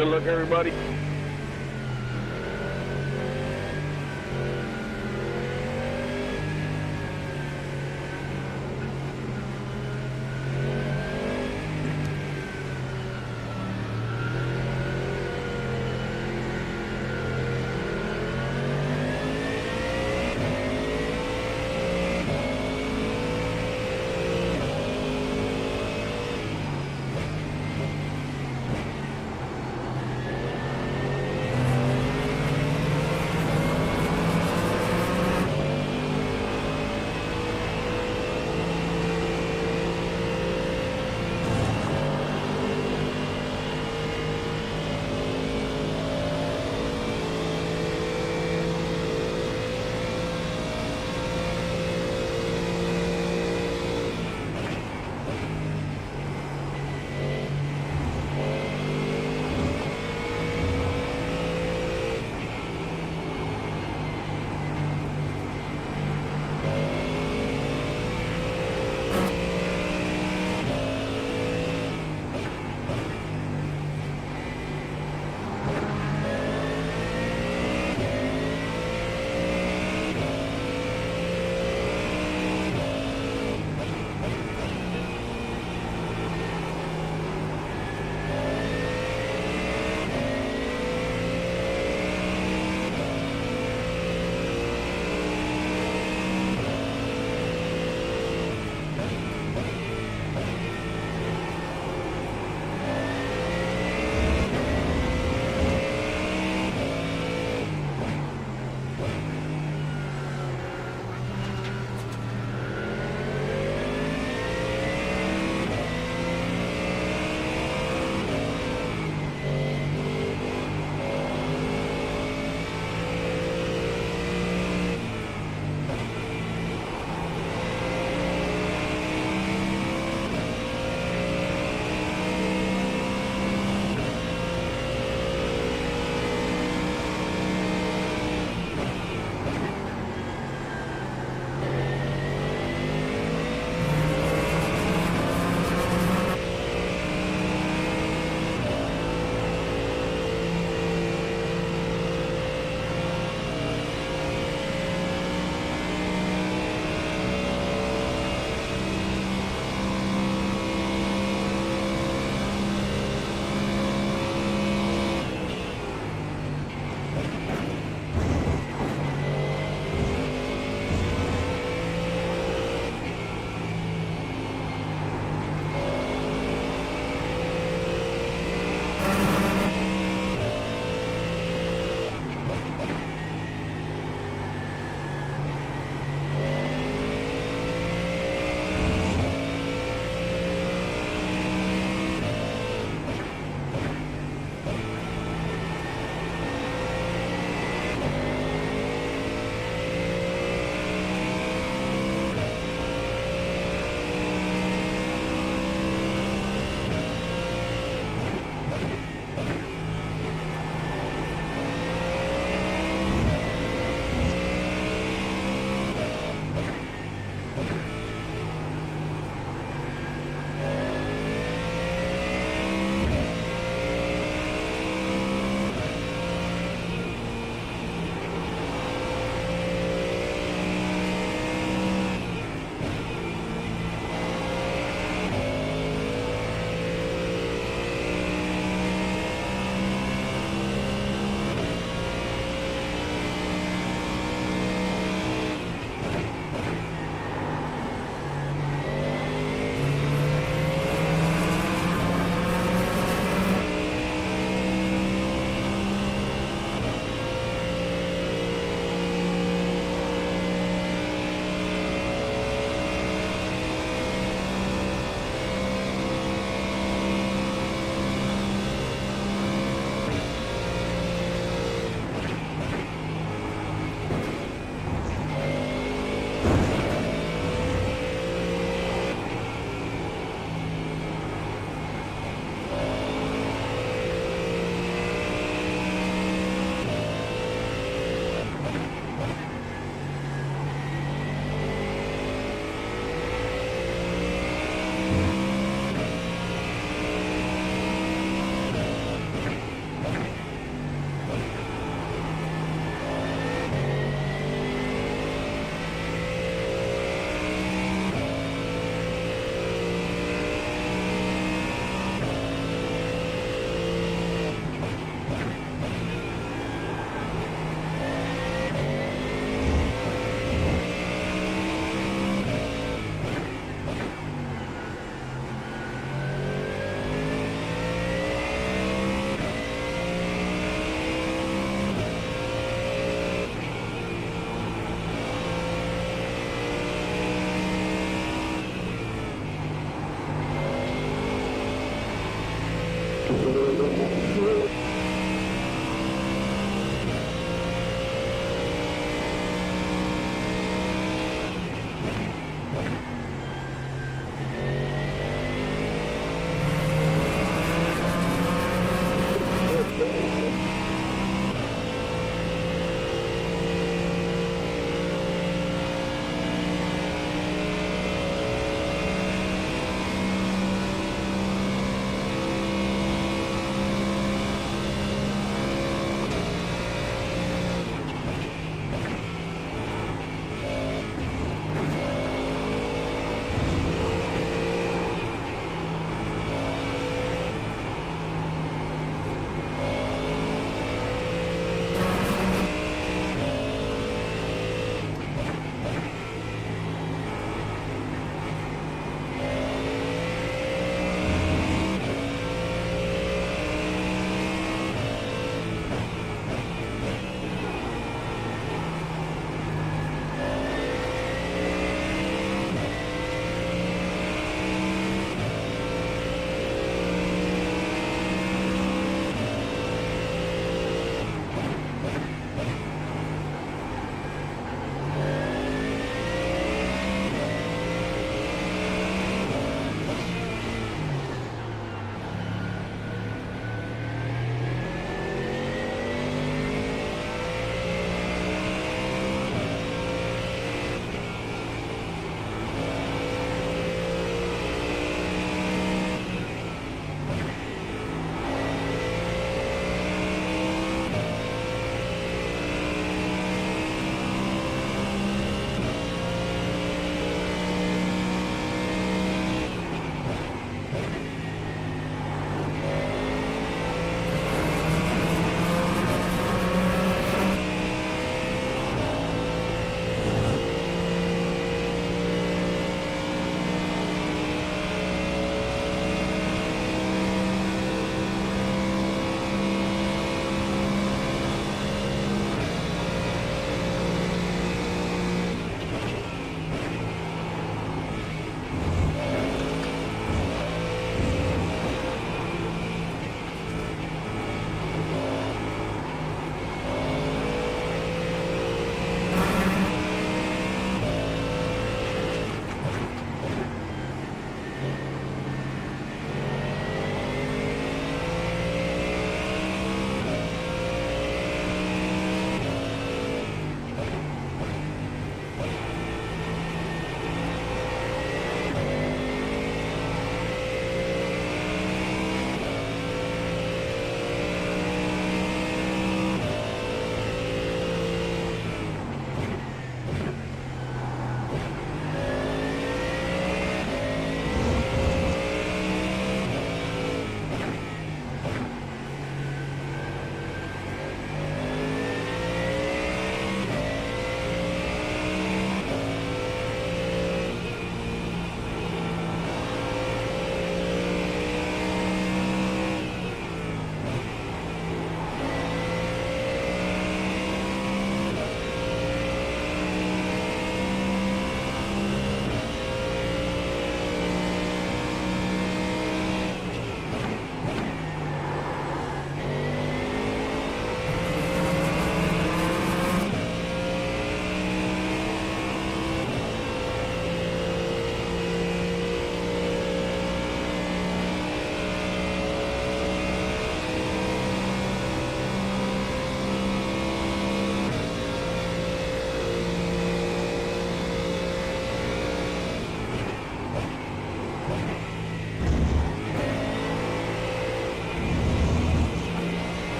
Good luck, everybody.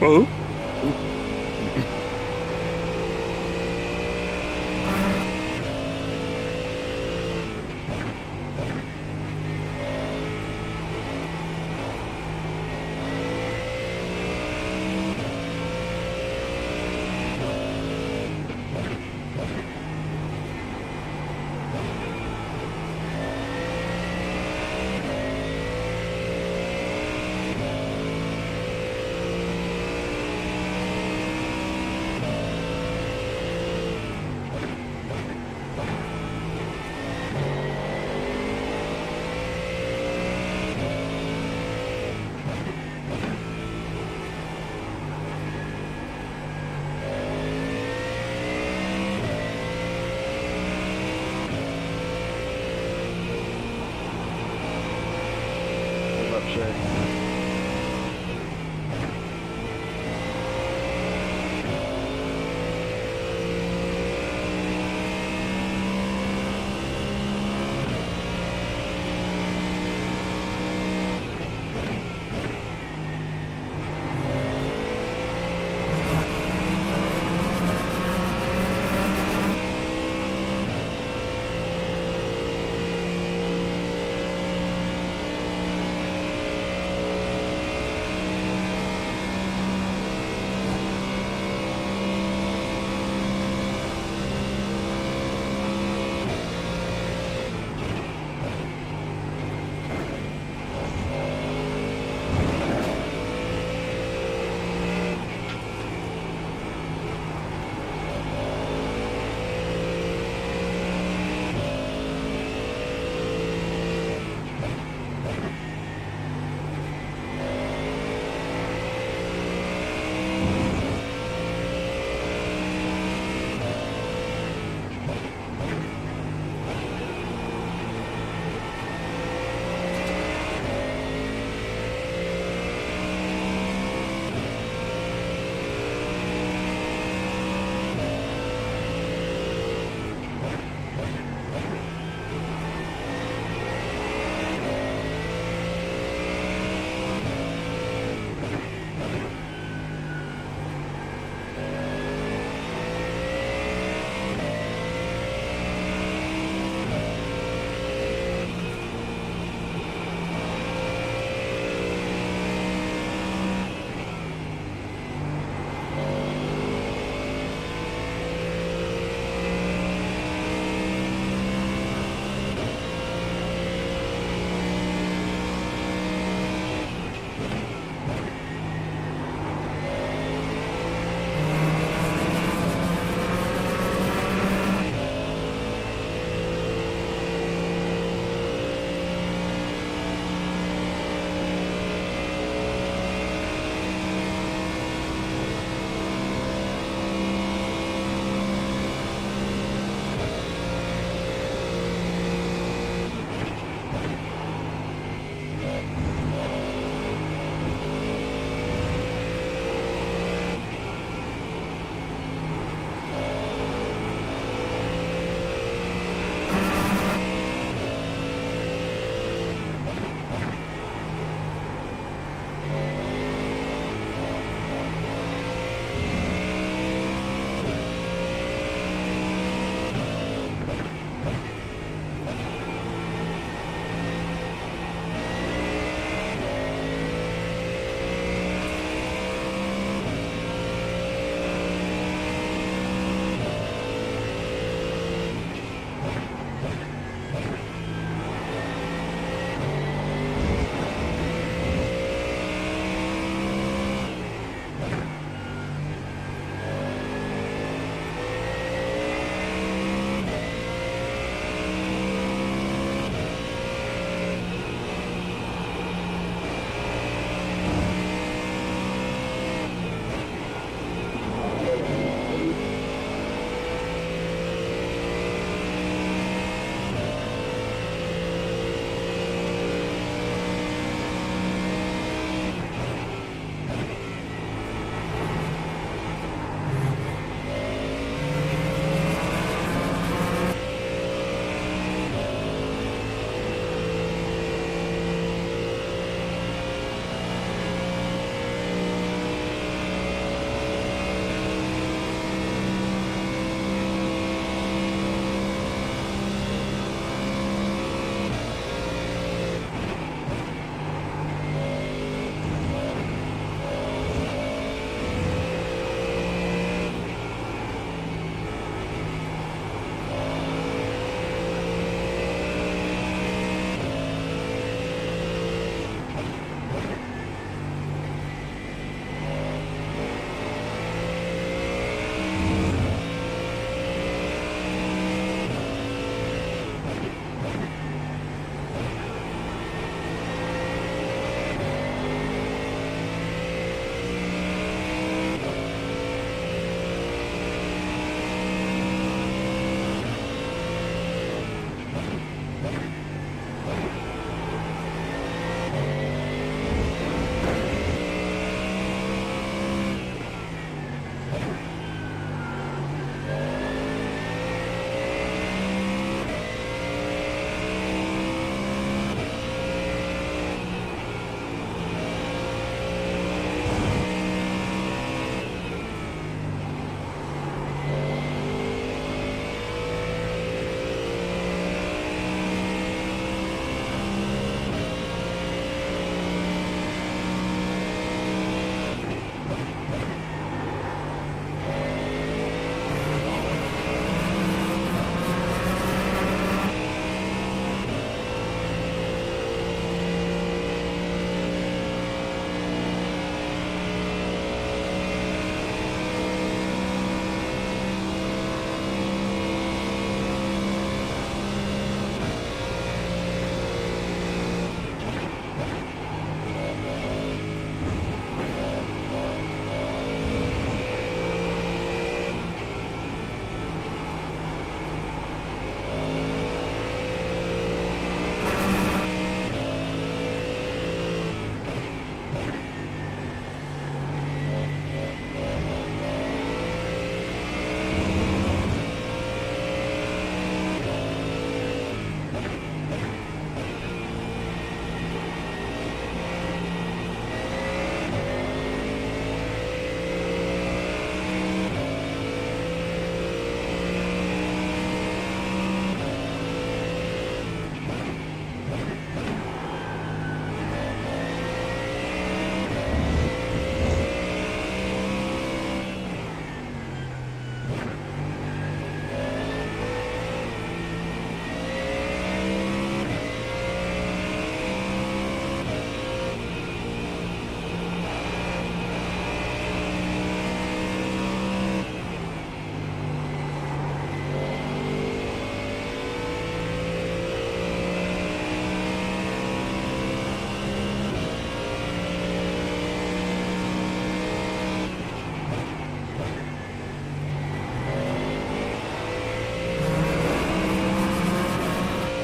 Oh.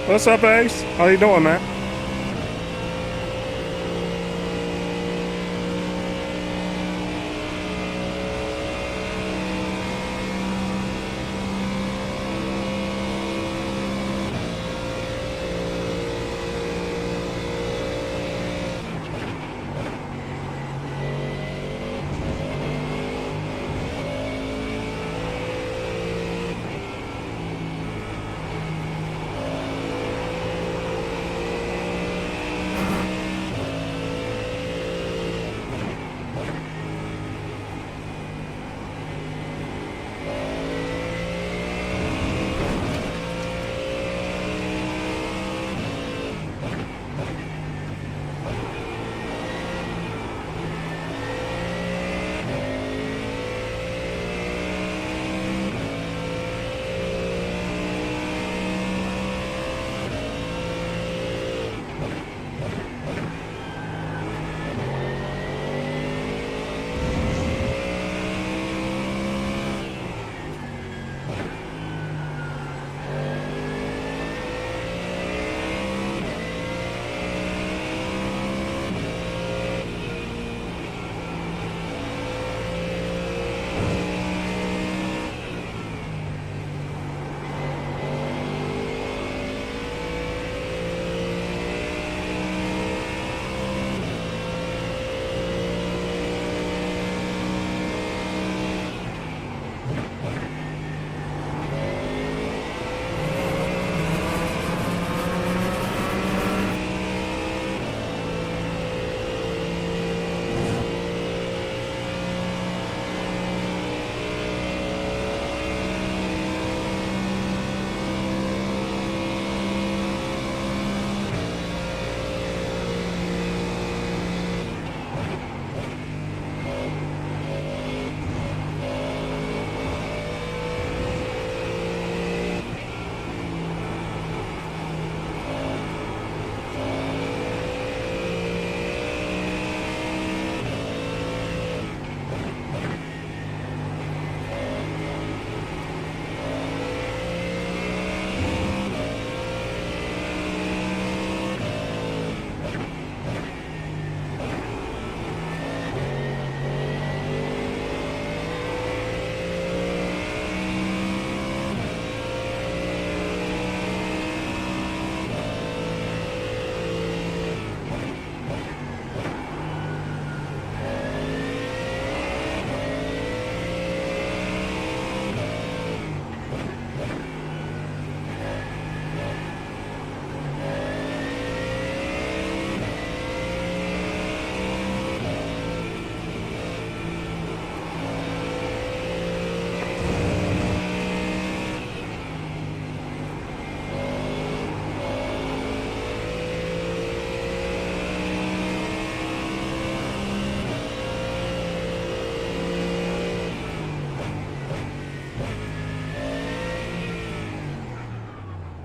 What's up, Ace? How you doing, man?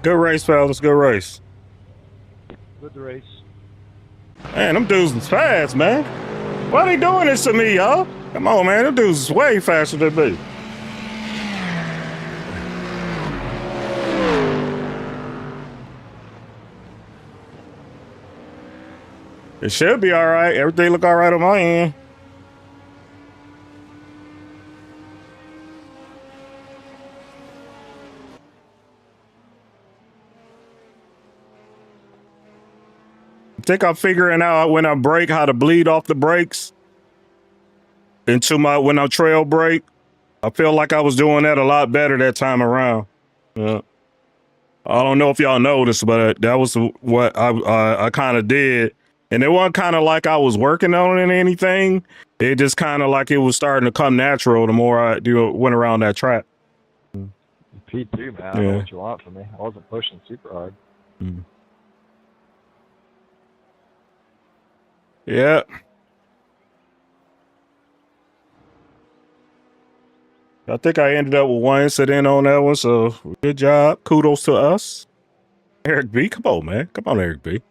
Good race, fellas. Good race. Good race. Man, them dudes is fast, man. Why they doing this to me, y'all? Come on, man. Them dudes is way faster than me. It should be all right. Everything look all right on my end. I think I'm figuring out when I brake how to bleed off the brakes into when I trail brake. I feel like I was doing that a lot better that time around. Yeah. I don't know if y'all noticed, but that was what I kind of did. And it wasn't kind of like I was working on it or anything. It just kind of like it was starting to come natural the more I went around that track. P2, man. I don't know what you want from me. I wasn't pushing super hard. Yeah. I think I ended up with one incident on that one, so good job. Kudos to us. Eric B, come on, man. Come on, Eric B.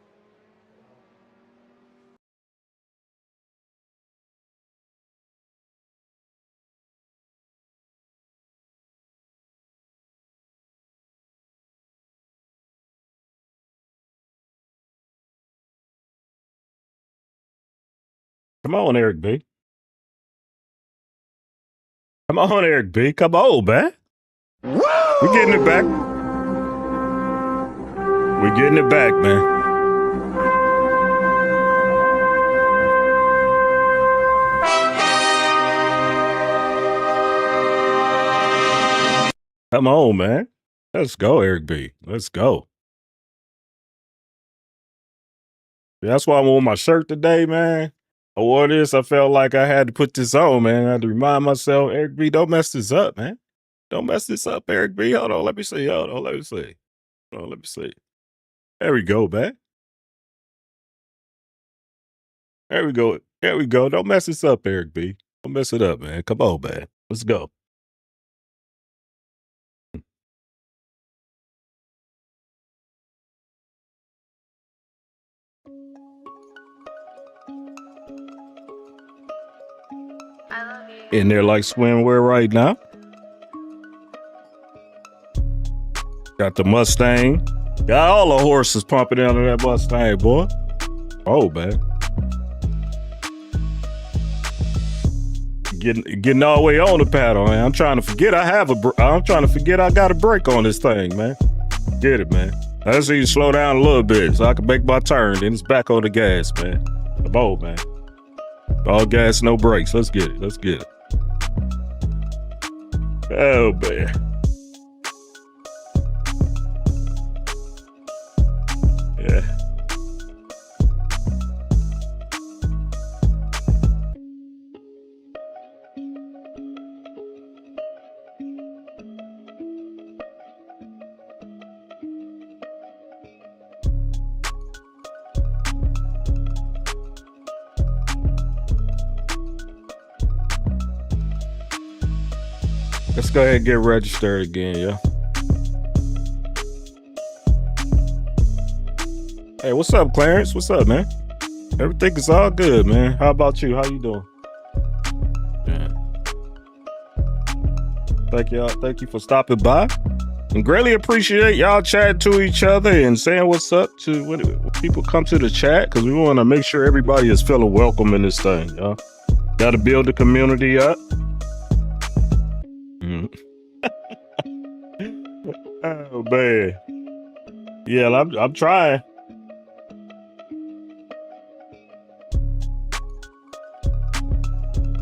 Come on, Eric B. Come on, Eric B. Come on, man. We're getting it back. We're getting it back, man. Come on, man. Let's go, Eric B. Let's go. That's why I'm on my shirt today, man. I wore this. I felt like I had to put this on, man. I had to remind myself, Eric B, don't mess this up, man. Don't mess this up, Eric B. Hold on, let me see. Hold on, let me see. Hold on, let me see. There we go, man. There we go. There we go. Don't mess this up, Eric B. Don't mess it up, man. Come on, man. Let's go. In there like swimwear right now. Got the Mustang. Got all the horses pumping out of that Mustang, boy. Oh, man. Getting all the way on the paddle, man. I'm trying to forget I got a brake on this thing, man. Get it, man. I just need to slow down a little bit so I can make my turn. Then it's back on the gas, man. Come on, man. All gas, no brakes. Let's get it. Let's get it. Oh, man. Yeah. Let's go ahead and get registered again, yeah. Hey, what's up, Clarence? What's up, man? Everything is all good, man. How about you? How you doing? Yeah. Thank you for stopping by. And greatly appreciate y'all chatting to each other and saying what's up to when people come to the chat, because we want to make sure everybody is feeling welcome in this thing, y'all. Got to build the community up. Oh, man. Yeah, I'm trying.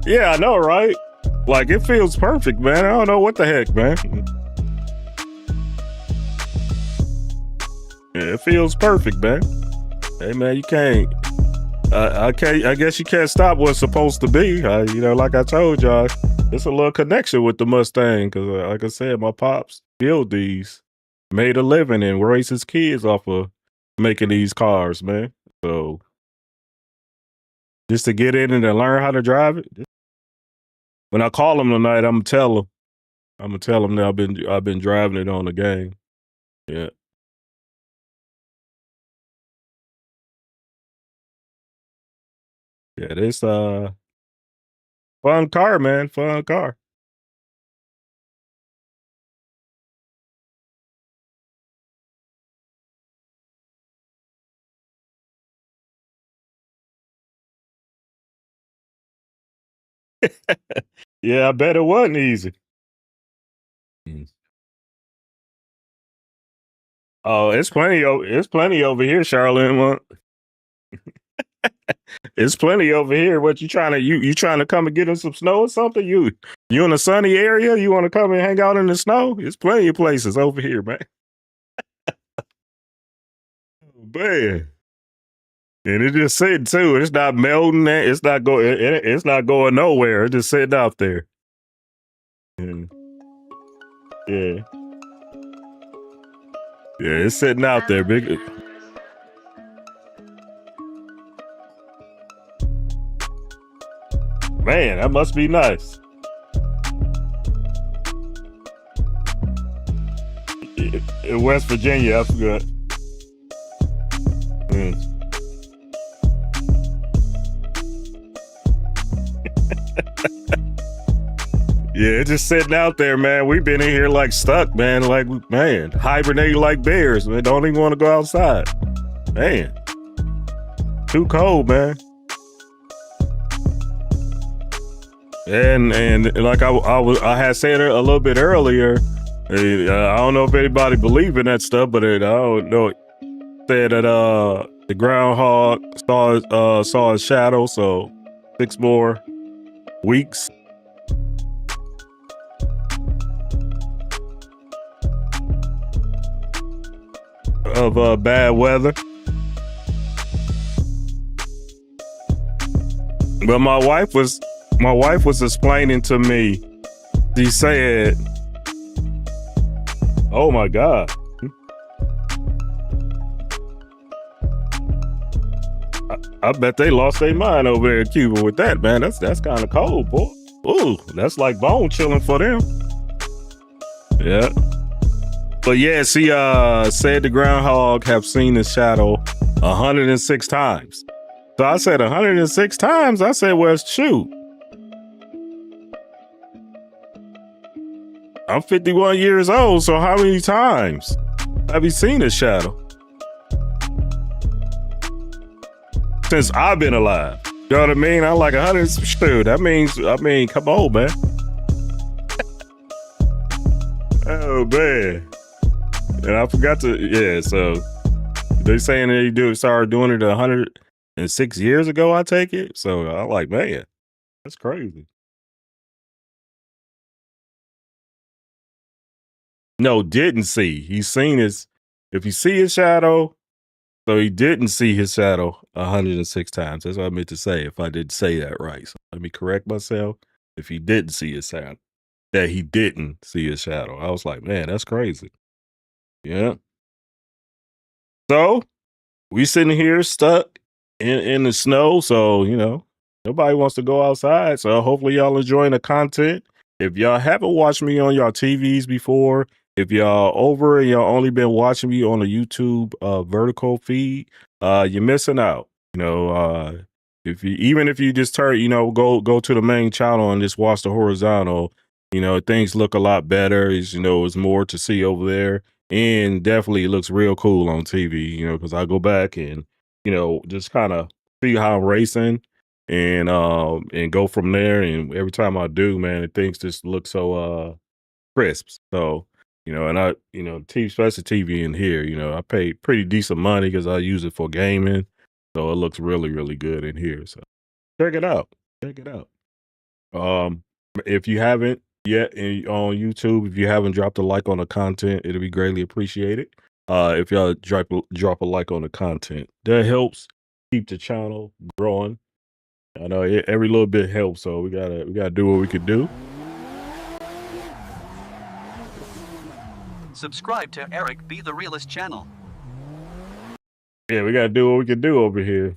Yeah, I know, right? Like, it feels perfect, man. I don't know what the heck, man. Yeah, it feels perfect, man. Hey, man, you can't. I guess you can't stop what's supposed to be. Like I told y'all, it's a little connection with the Mustang because, like I said, my pops build these, made a living and raised his kids off of making these cars, man. So just to get in and to learn how to drive it. When I call him tonight, I'm gonna tell him that I've been driving it on the game. Yeah. Yeah, this fun car, man. Fun car. Yeah, I bet it wasn't easy. Oh, it's plenty over here, Charlene. It's plenty over here. What you trying to come and get in some snow or something? You in a sunny area? You want to come and hang out in the snow? It's plenty of places over here, man. Man. And it just sitting too. It's not melting. It's not going nowhere. It's just sitting out there. Yeah. Yeah, it's sitting out there, big. Man, that must be nice. In West Virginia, I forgot. Yeah, it's just sitting out there, man. We've been in here like stuck, man. Like, man, hibernating like bears. Man, don't even want to go outside. Man, too cold, man. And like I had said a little bit earlier, I don't know if anybody believe in that stuff, but I don't know. Said that the groundhog saw a shadow, so 6 more weeks. Of bad weather. But my wife was explaining to me, she said, oh my God. I bet they lost their mind over there in Cuba with that, man. That's kind of cold, boy. Ooh, that's like bone chilling for them. Yeah. But yeah, she said the groundhog have seen the shadow 106 times. So I said 106 times. I said, well, shoot. I'm 51 years old, so how many times have you seen a shadow? Since I've been alive. You know what I mean? I'm like 100. Shoot, that means, come on, man. Oh, man. And I forgot to, yeah, so they saying they started doing it 106 years ago, I take it. So I'm like, man, that's crazy. No, didn't see. He's seen his, if you see his shadow, so he didn't see his shadow 106 times. That's what I meant to say, if I didn't say that right. So let me correct myself. If he didn't see his shadow, that he didn't see his shadow. I was like, man, that's crazy. Yeah. So we sitting here stuck in the snow. So, you know, nobody wants to go outside. So hopefully y'all enjoying the content. If y'all haven't watched me on y'all TVs before, if y'all over and y'all only been watching me on a YouTube vertical feed, you're missing out. You know, if you just turn, you know, go to the main channel and just watch the horizontal, you know, things look a lot better. It's, you know, it's more to see over there. And definitely it looks real cool on TV, you know, because I go back and, you know, just kind of see how I'm racing and go from there. And every time I do, man, things just look so crisp. So, you know, and I, you know, especially TV in here, you know, I pay pretty decent money because I use it for gaming. So it looks really, really good in here. So check it out. Check it out. If you haven't yet on YouTube, if you haven't dropped a like on the content, it'll be greatly appreciated. If y'all drop a like on the content, that helps keep the channel growing. I know every little bit helps, so we gotta do what we could do. Subscribe to Eric Be The Realist channel. Yeah, we gotta do what we can do over here.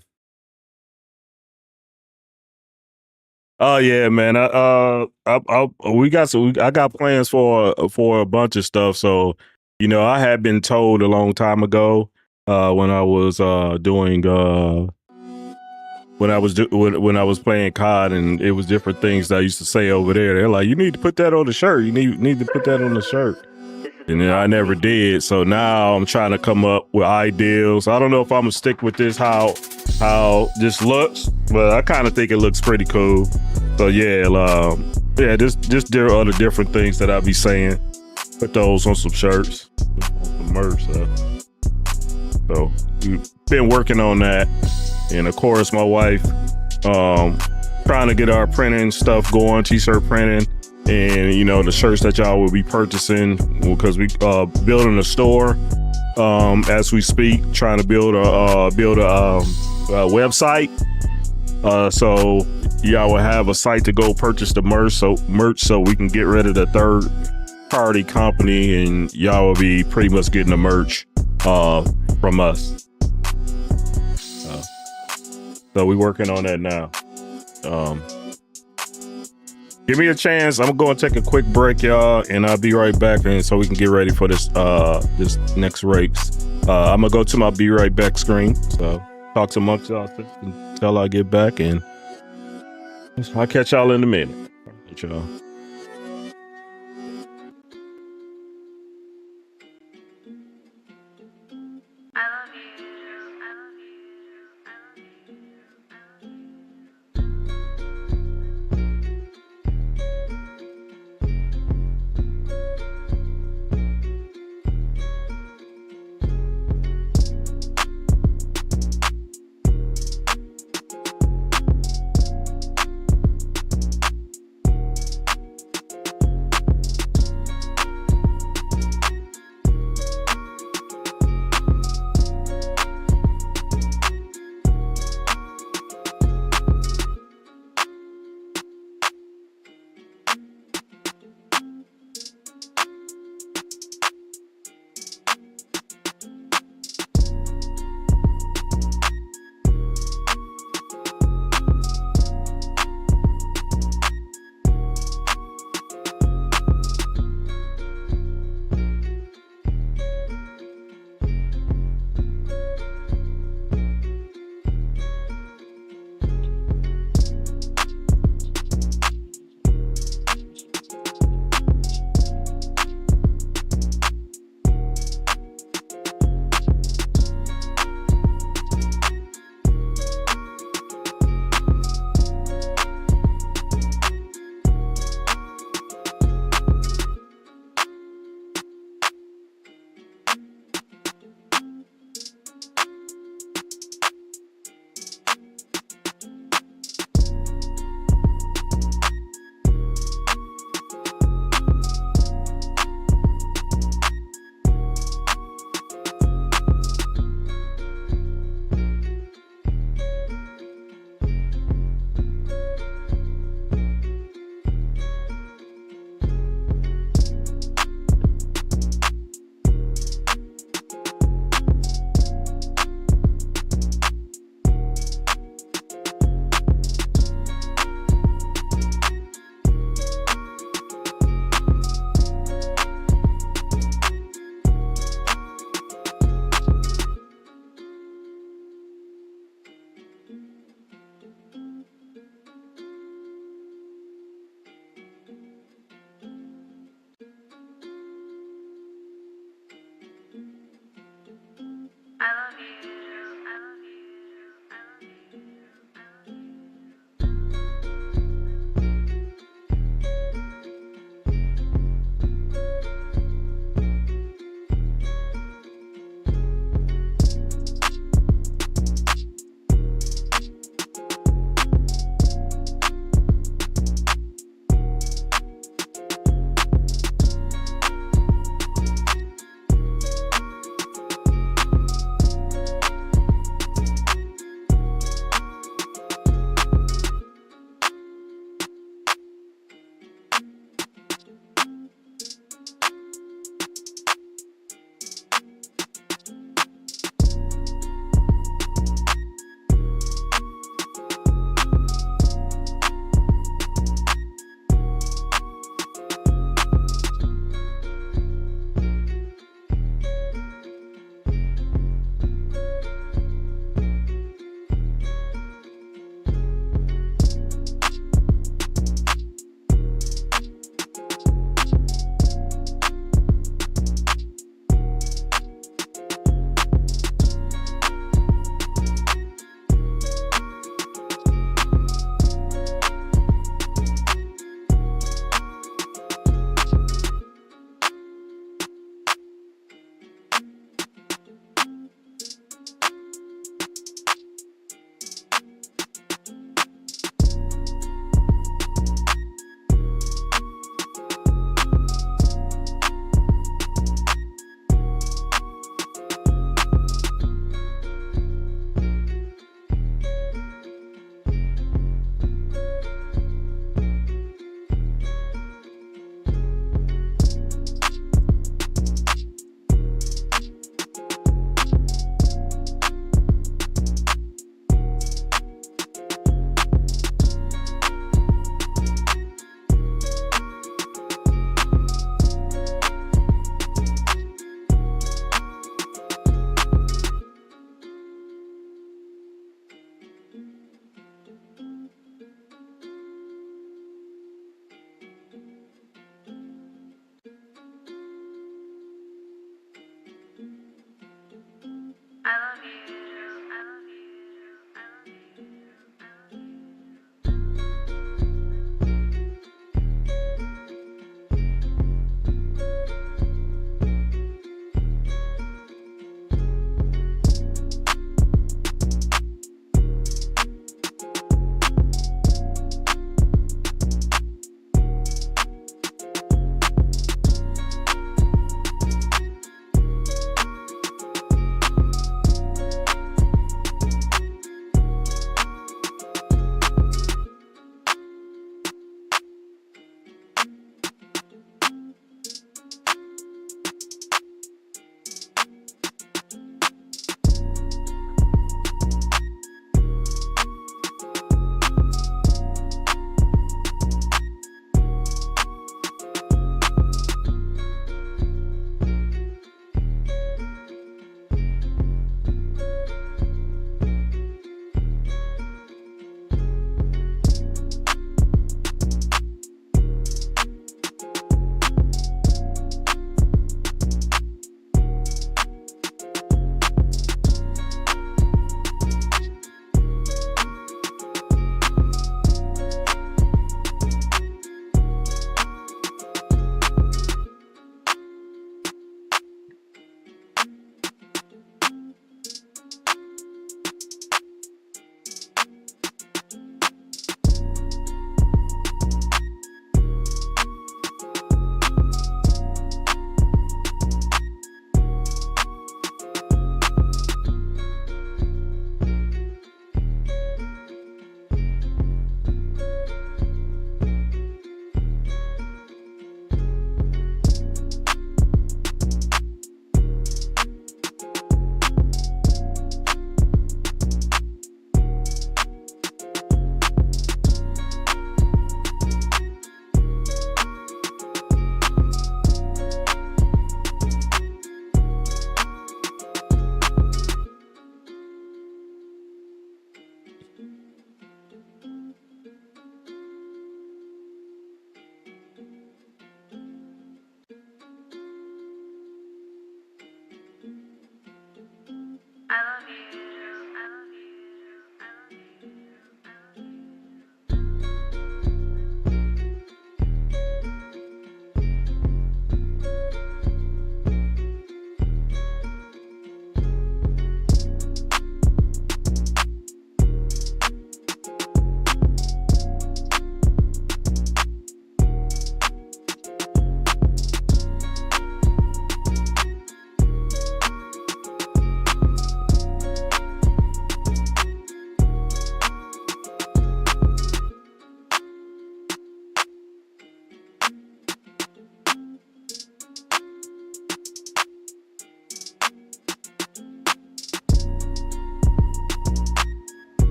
Oh yeah, man. I got plans for a bunch of stuff. So, you know, I had been told a long time ago when I was when I was playing COD, and it was different things that I used to say over there. They're like, you need to put that on the shirt. You need to put that on the shirt. And then I never did. So now I'm trying to come up with ideals. I don't know if I'm gonna stick with this how this looks, but I kind of think it looks pretty cool. So yeah, just other different things that I'll be saying. Put those on some shirts, on some merch. So we've been working on that, and of course my wife trying to get our printing stuff going, t-shirt printing. And, you know, the shirts that y'all will be purchasing, because we building a store as we speak, trying to build a website. So y'all will have a site to go purchase the merch so we can get rid of the third party company, and y'all will be pretty much getting the merch from us. So we're working on that now. Give me a chance. I'm gonna take a quick break, y'all, and I'll be right back, and so we can get ready for this this next race. I'm gonna go to my be right back screen. So talk to amongst y'all until I get back, and I'll catch y'all in a minute. All right, y'all.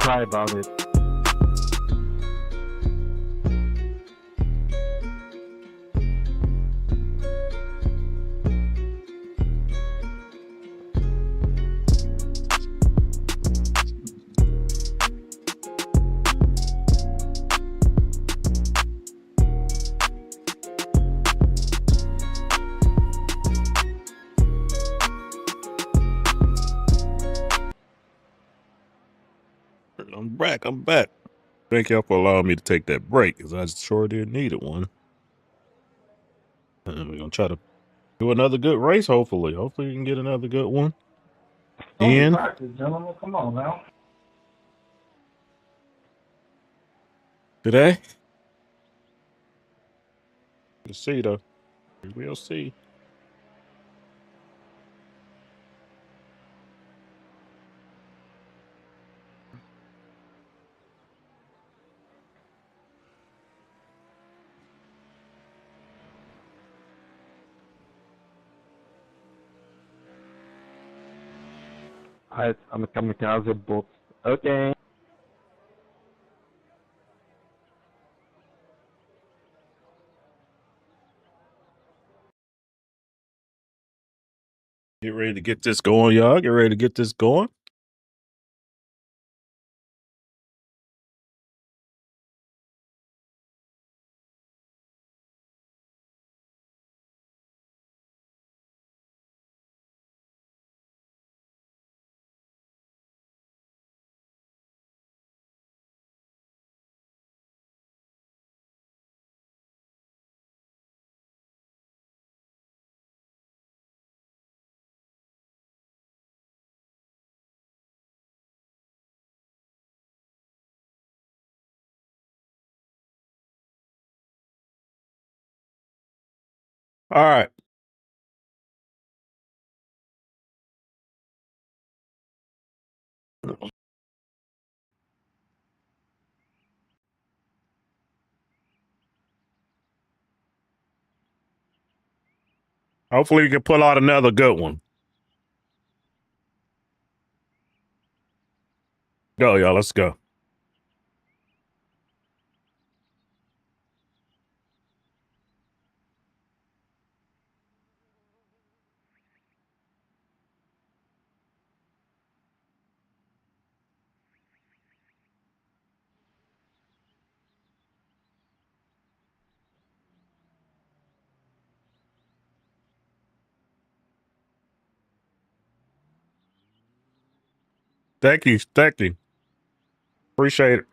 cry about it. I'm back. Thank y'all for allowing me to take that break, because I sure did need it one. And we're gonna try to do another good race, hopefully. Hopefully we can get another good one. Only And practice, gentlemen. Come on now. today, we'll see though. We'll see. I'm a kamikaze book. Okay. Get ready to get this going, y'all. Get ready to get this going. All right. Hopefully we can pull out another good one. Go, y'all. Let's go. Thank you. Thank you. Appreciate it.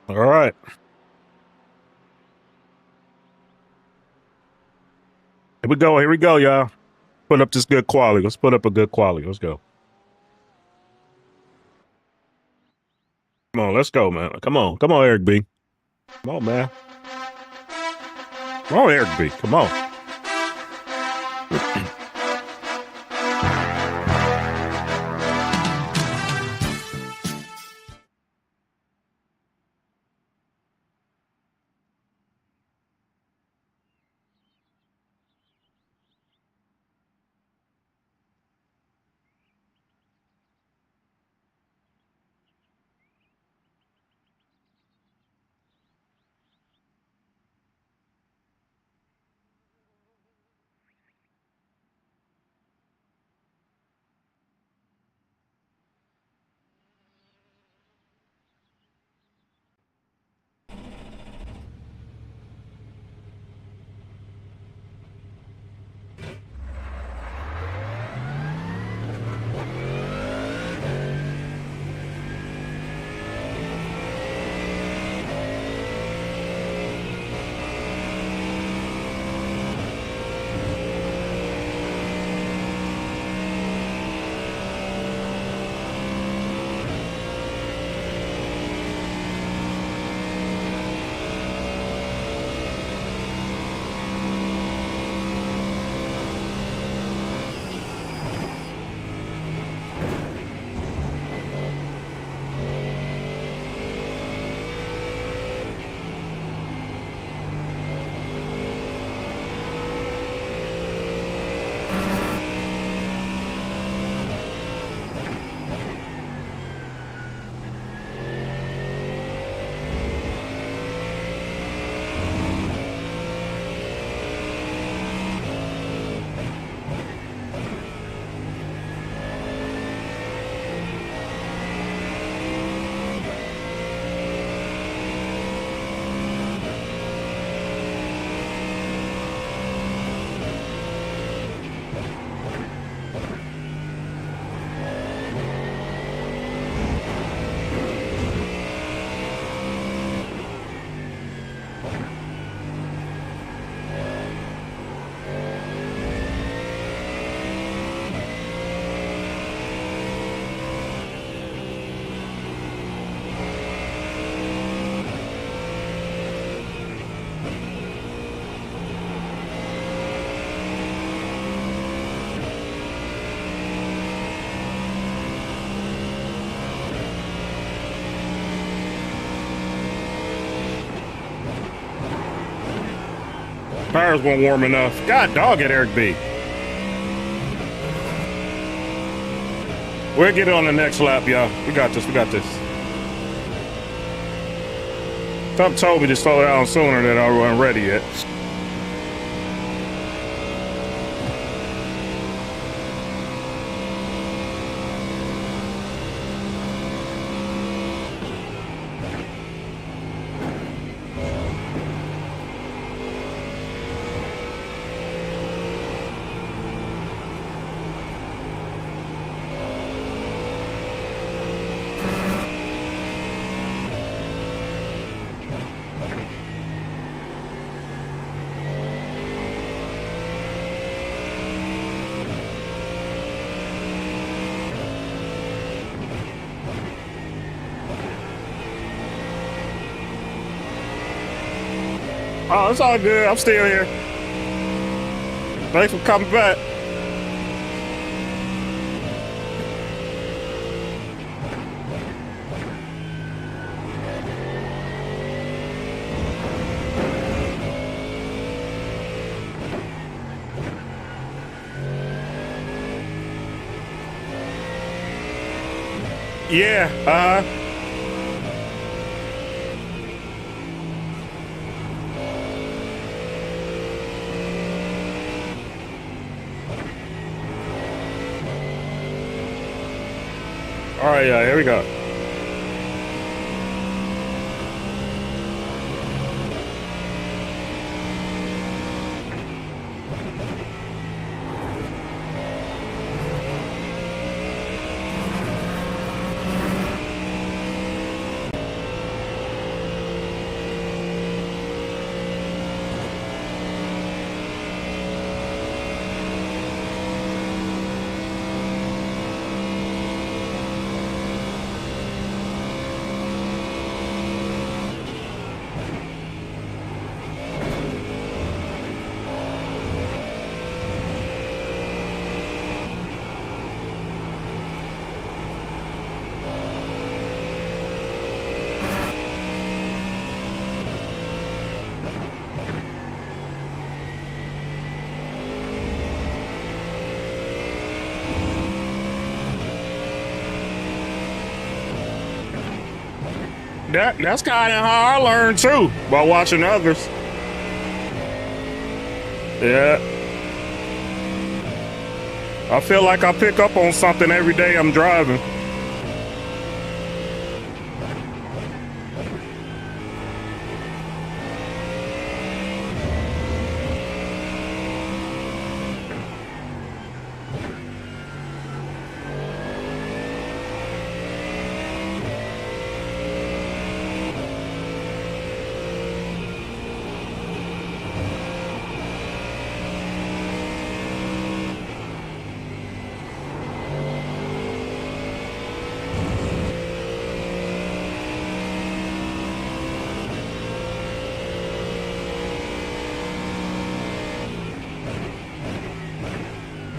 All right. Here we go. Here we go, y'all. Put up this good quality. Let's put up a good quality. Let's go. Come on. Let's go, man. Come on. Come on, Eric B. Come on, man. Come on, Eric B. Come on. Tires weren't warm enough. God dog it, Eric B. We'll get it on the next lap, y'all. We got this. We got this. Something told me to slow down sooner than I wasn't ready yet. Oh, it's all good. I'm still here. Thanks for coming back. Yeah, all right, yeah, here we go. That's kind of how I learned too, by watching others. Yeah. I feel like I pick up on something every day I'm driving.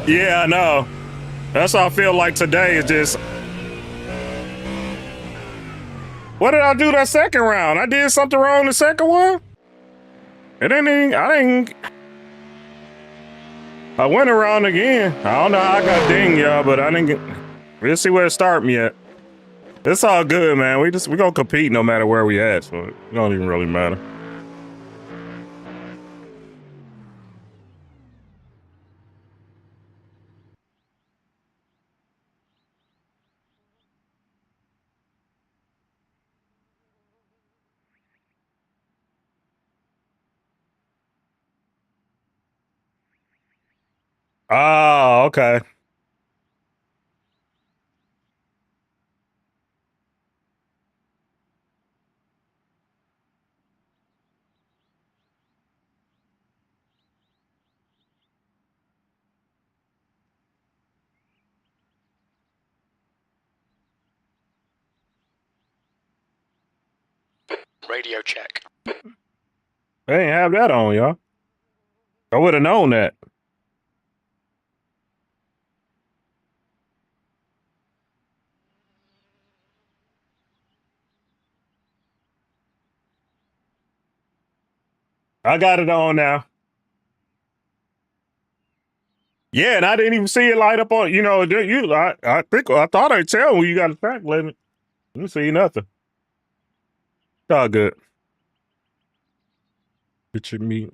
Yeah, I know. That's how I feel like today is just... What did I do that second round? I did something wrong the second one? It didn't, I didn't... I went around again. I don't know how I got dinged, y'all, but I didn't get... We'll see where it start me at. It's all good, man. We gonna compete no matter where we at, so it don't even really matter. Oh, okay. Radio check. They ain't have that on, y'all. I would have known that. I got it on now. Yeah, and I didn't even see it light up on. You know, I thought I'd tell when you got a track limit. I didn't see nothing. It's all good. Get your meat.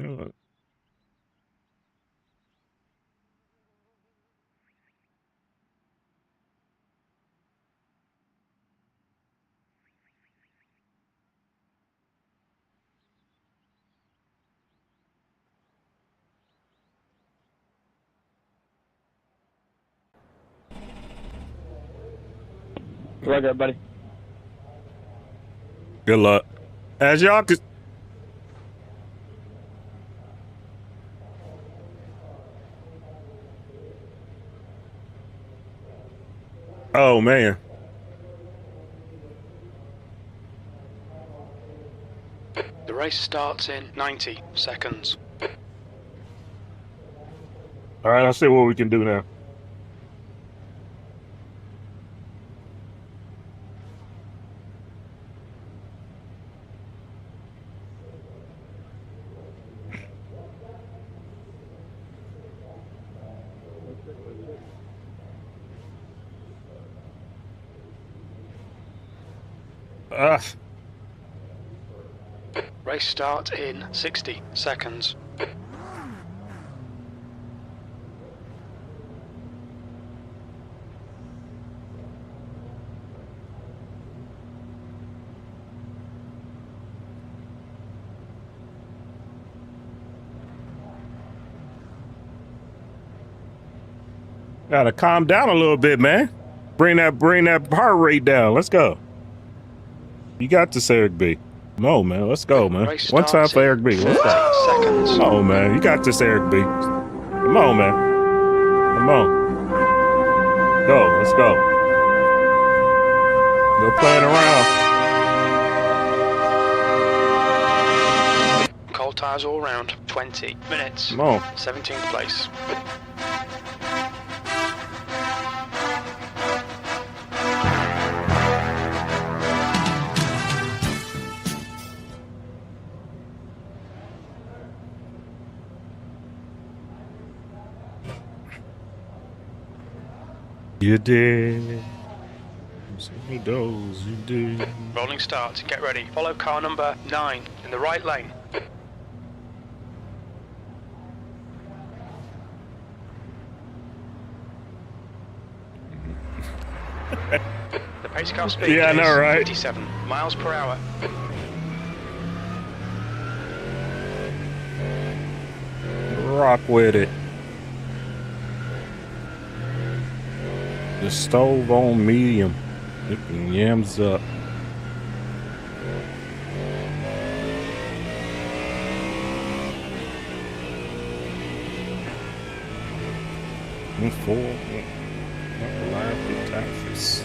Good luck, everybody. Good luck. As y'all could. Oh man. The race starts in 90 seconds. All right, I'll see what we can do now. Race start in 60 seconds. Gotta calm down a little bit, man. Bring that heart rate down. Let's go. You got this, Eric B. Come on, man. Let's go, man. One time for Eric B. Let's go. Seconds. Come on, man. You got this, Eric B. Come on, man. Come on. Go. Let's go. No playing around. Cold tires all round. 20 minutes. Come on. 17th place. You did. So many those you did. Rolling start. Get ready. Follow car number 9 in the right lane. The pace car speed Yeah, I know, is right? 57 miles per hour. Rock with it. The stove on medium. It yams up. And four. Reliable taxes.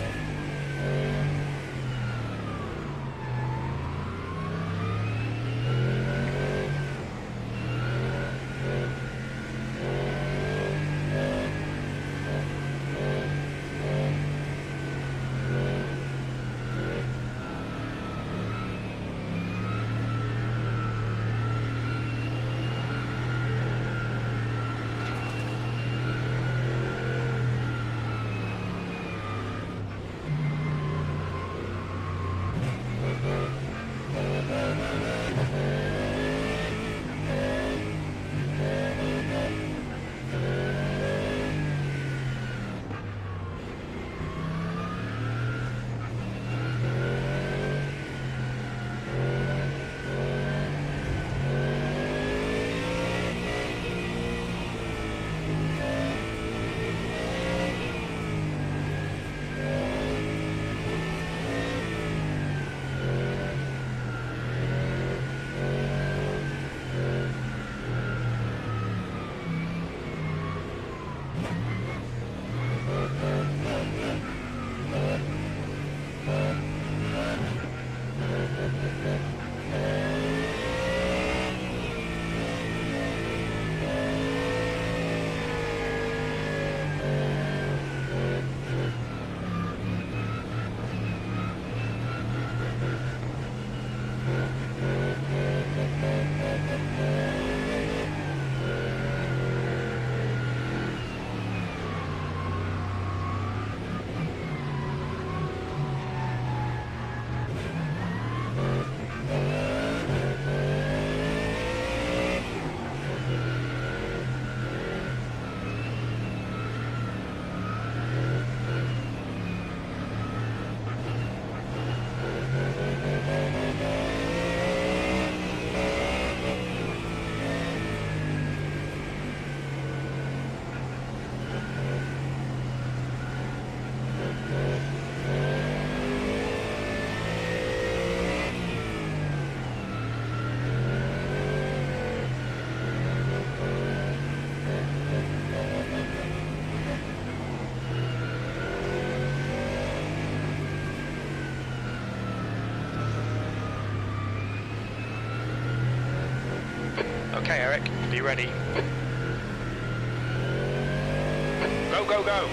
you ready? Go, go, go!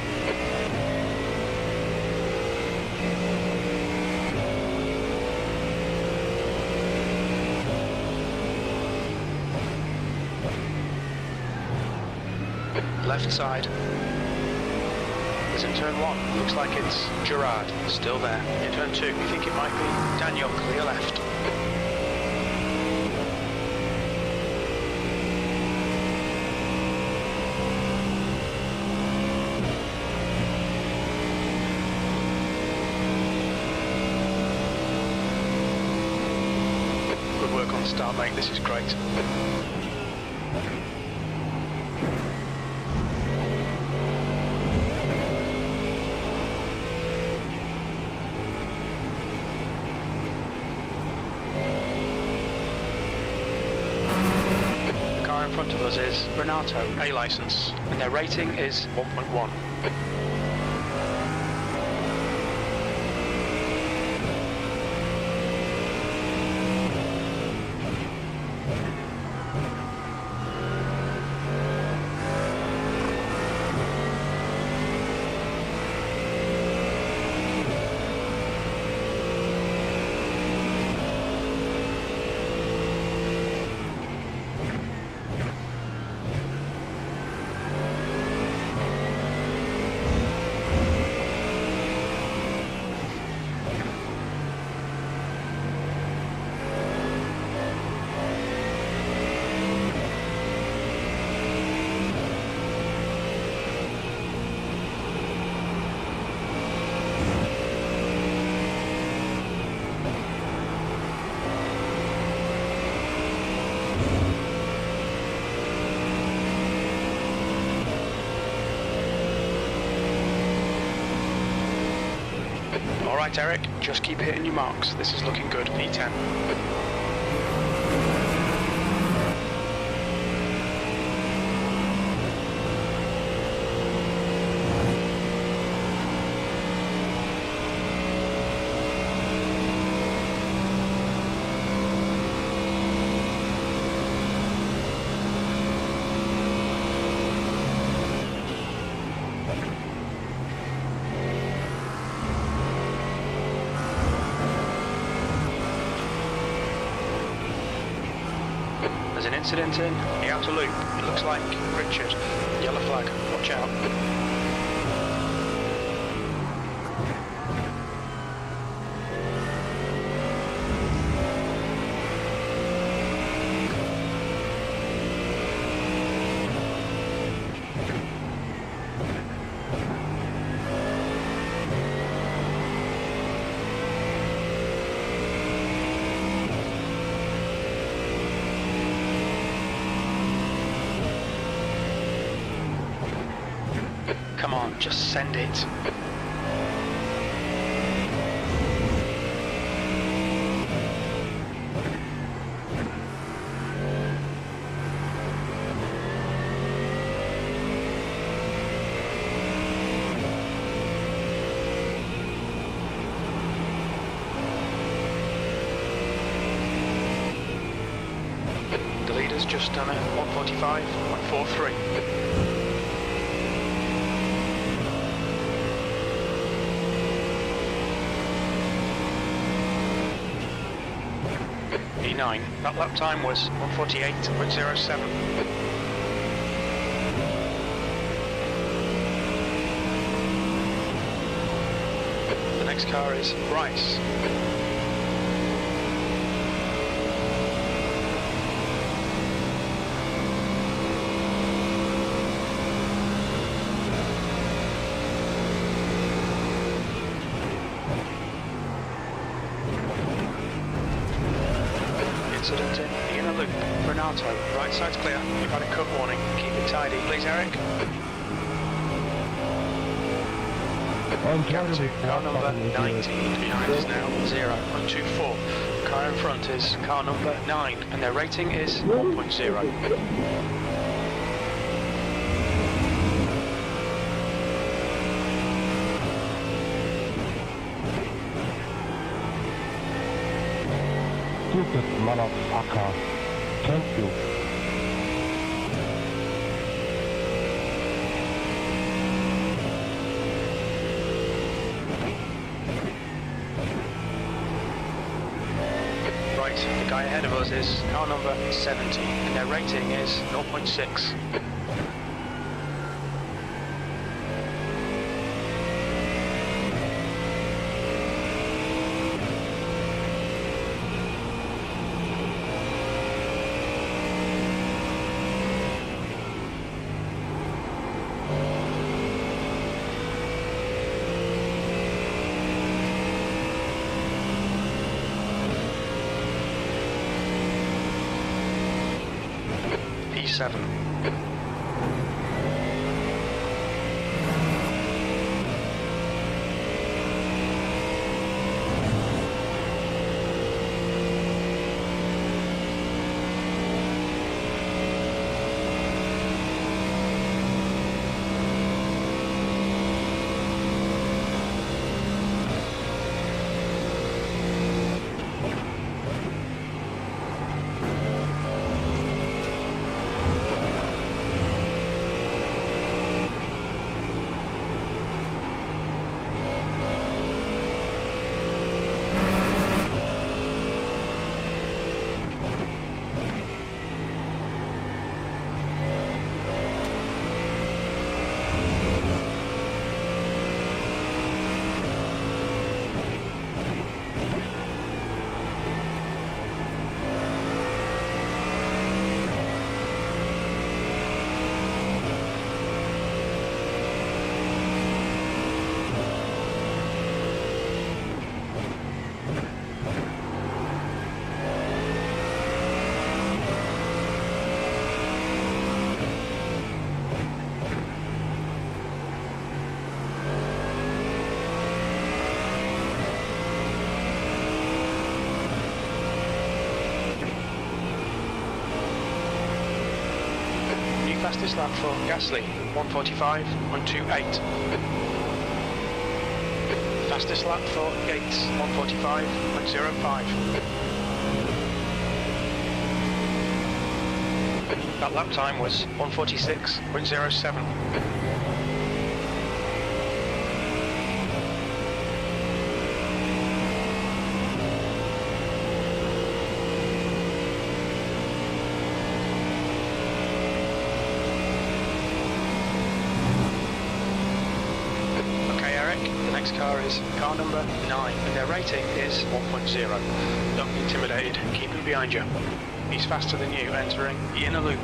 Left side. It's in turn 1. Looks like it's Gerard. Still there. In turn 2, we think it might be Daniel. Clear left. Good work on start, mate. This is great. In front of us is Renato, A license, and their rating is 1.1. Alright Eric, just keep hitting your marks. This is looking good. E10. There's an incident in the outer loop. It looks like Richard. Yellow flag. Watch out. Come on, just send it. The leader's just done it, 145.43. E9. That lap time was 148.07. The next car is Bryce. Incident in the inner loop. Renato, right side's clear. You've had a cut warning. Keep it tidy, please, Eric. Gap to car number 19. Behind is now 0.24. Car in front is car number 9, and their rating is 1.0. Stupid motherfucker. Thank you. The guy ahead of us is car number 70, and their rating is 0.6. P7. Fastest lap for Gasly, 1:45.28. Fastest lap for Gates, 1:45.05. That lap time was 1:46.07. Car is car number 9 and their rating is 1.0. Don't be intimidated, keep him behind you. He's faster than you, entering the inner loop.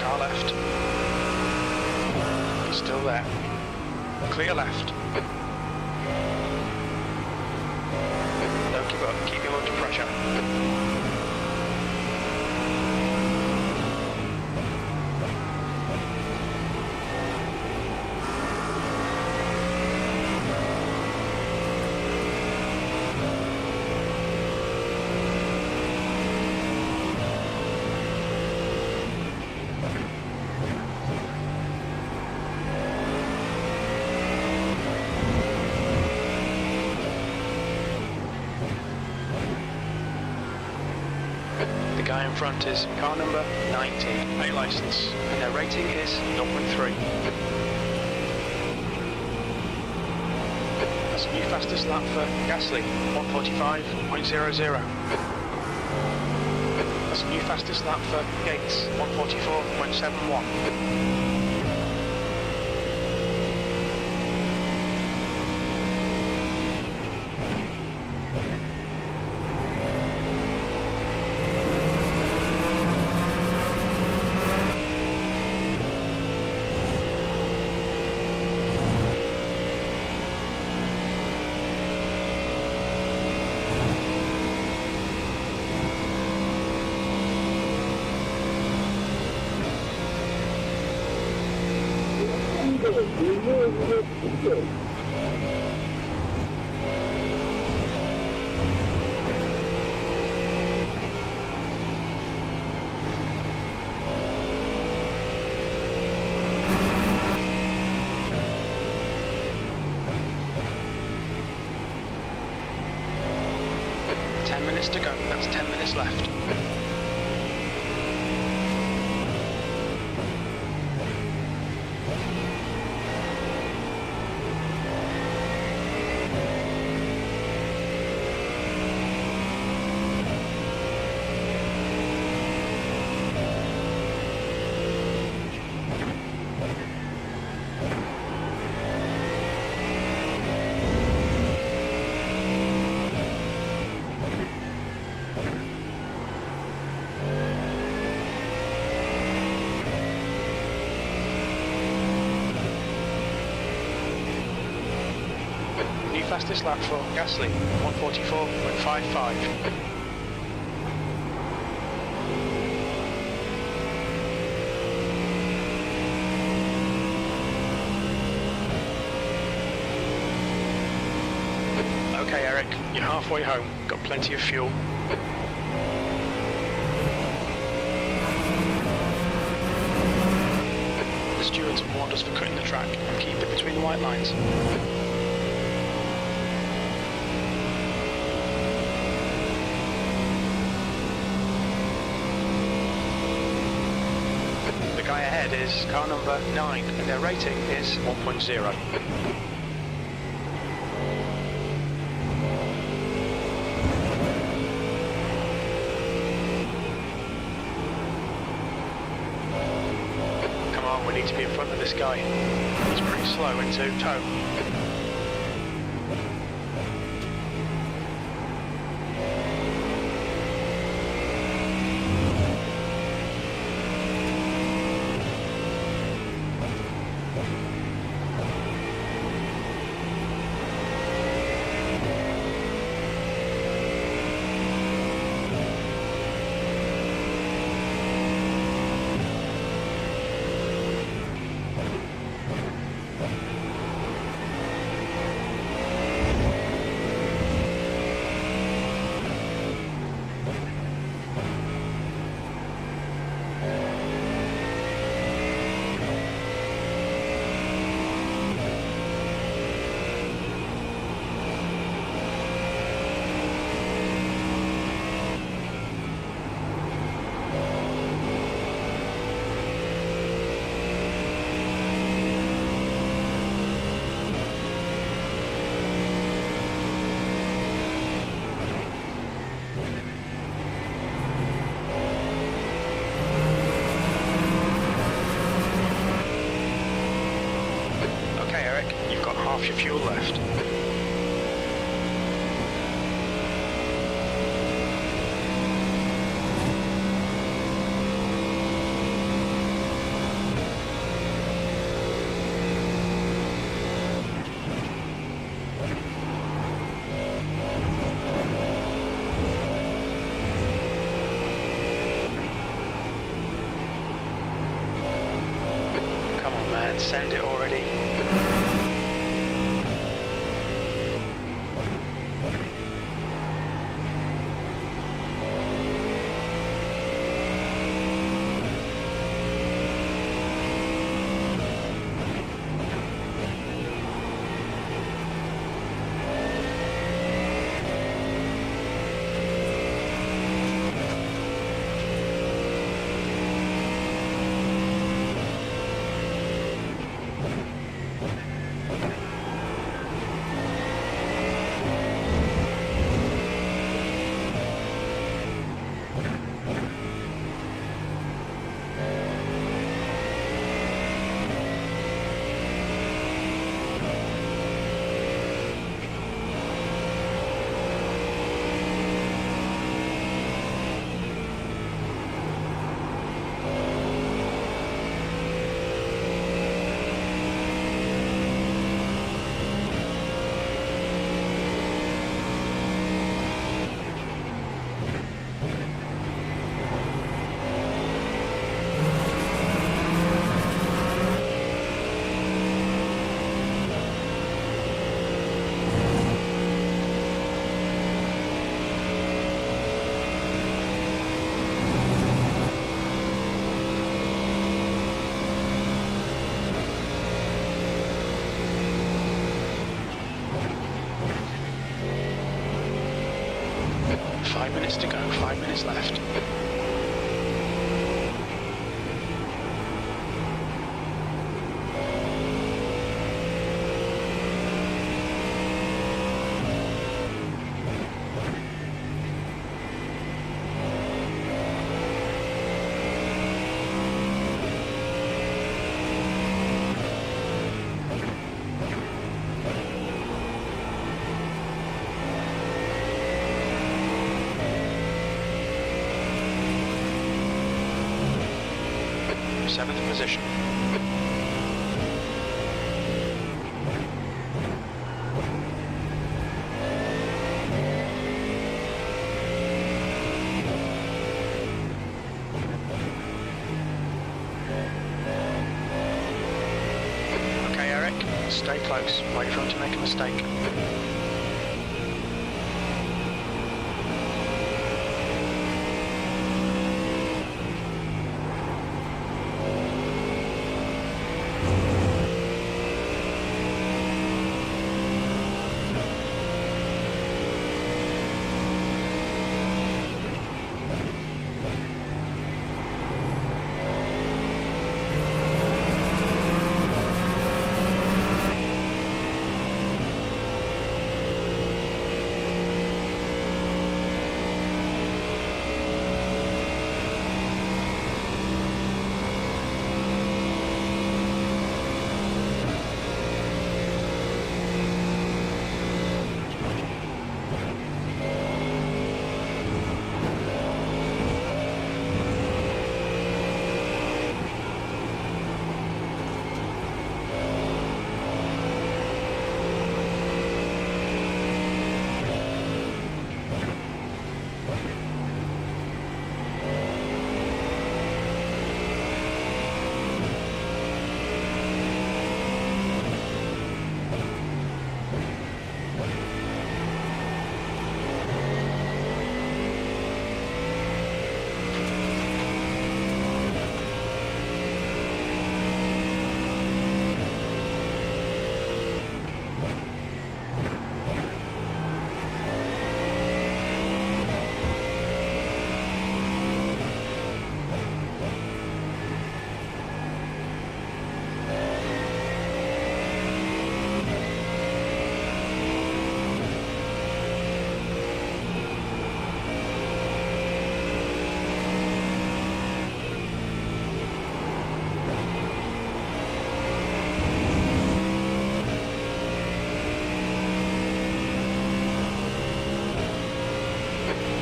Car left. He's still there. Clear left. Don't give up, keep him under pressure. The guy in front is car number 90, A license, and their rating is 0.3. That's the new fastest lap for Gasly, 1:45.00. That's the new fastest lap for Gates, 1:44.71. To go, that's 10 minutes left. Fastest lap for Gasly, 144.55. Okay, Eric, you're halfway home. Got plenty of fuel. The stewards have warned us for cutting the track and keep it between the white lines. The guy ahead is car number 9 and their rating is 1.0. We need to be in front of this guy. He's pretty slow into tow. Half your fuel left. Come on, man, send it already. To go, 5 minutes left. Seventh position. Stay close. Wait for him to make a mistake.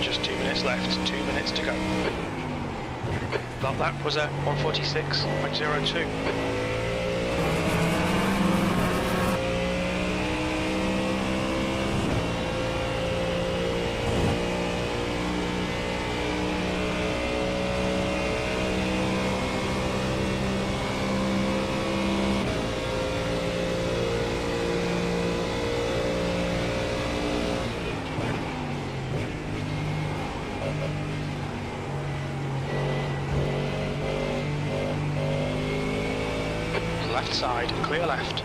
Just 2 minutes left, 2 minutes to go. That lap was at 146.02. Left side, clear left.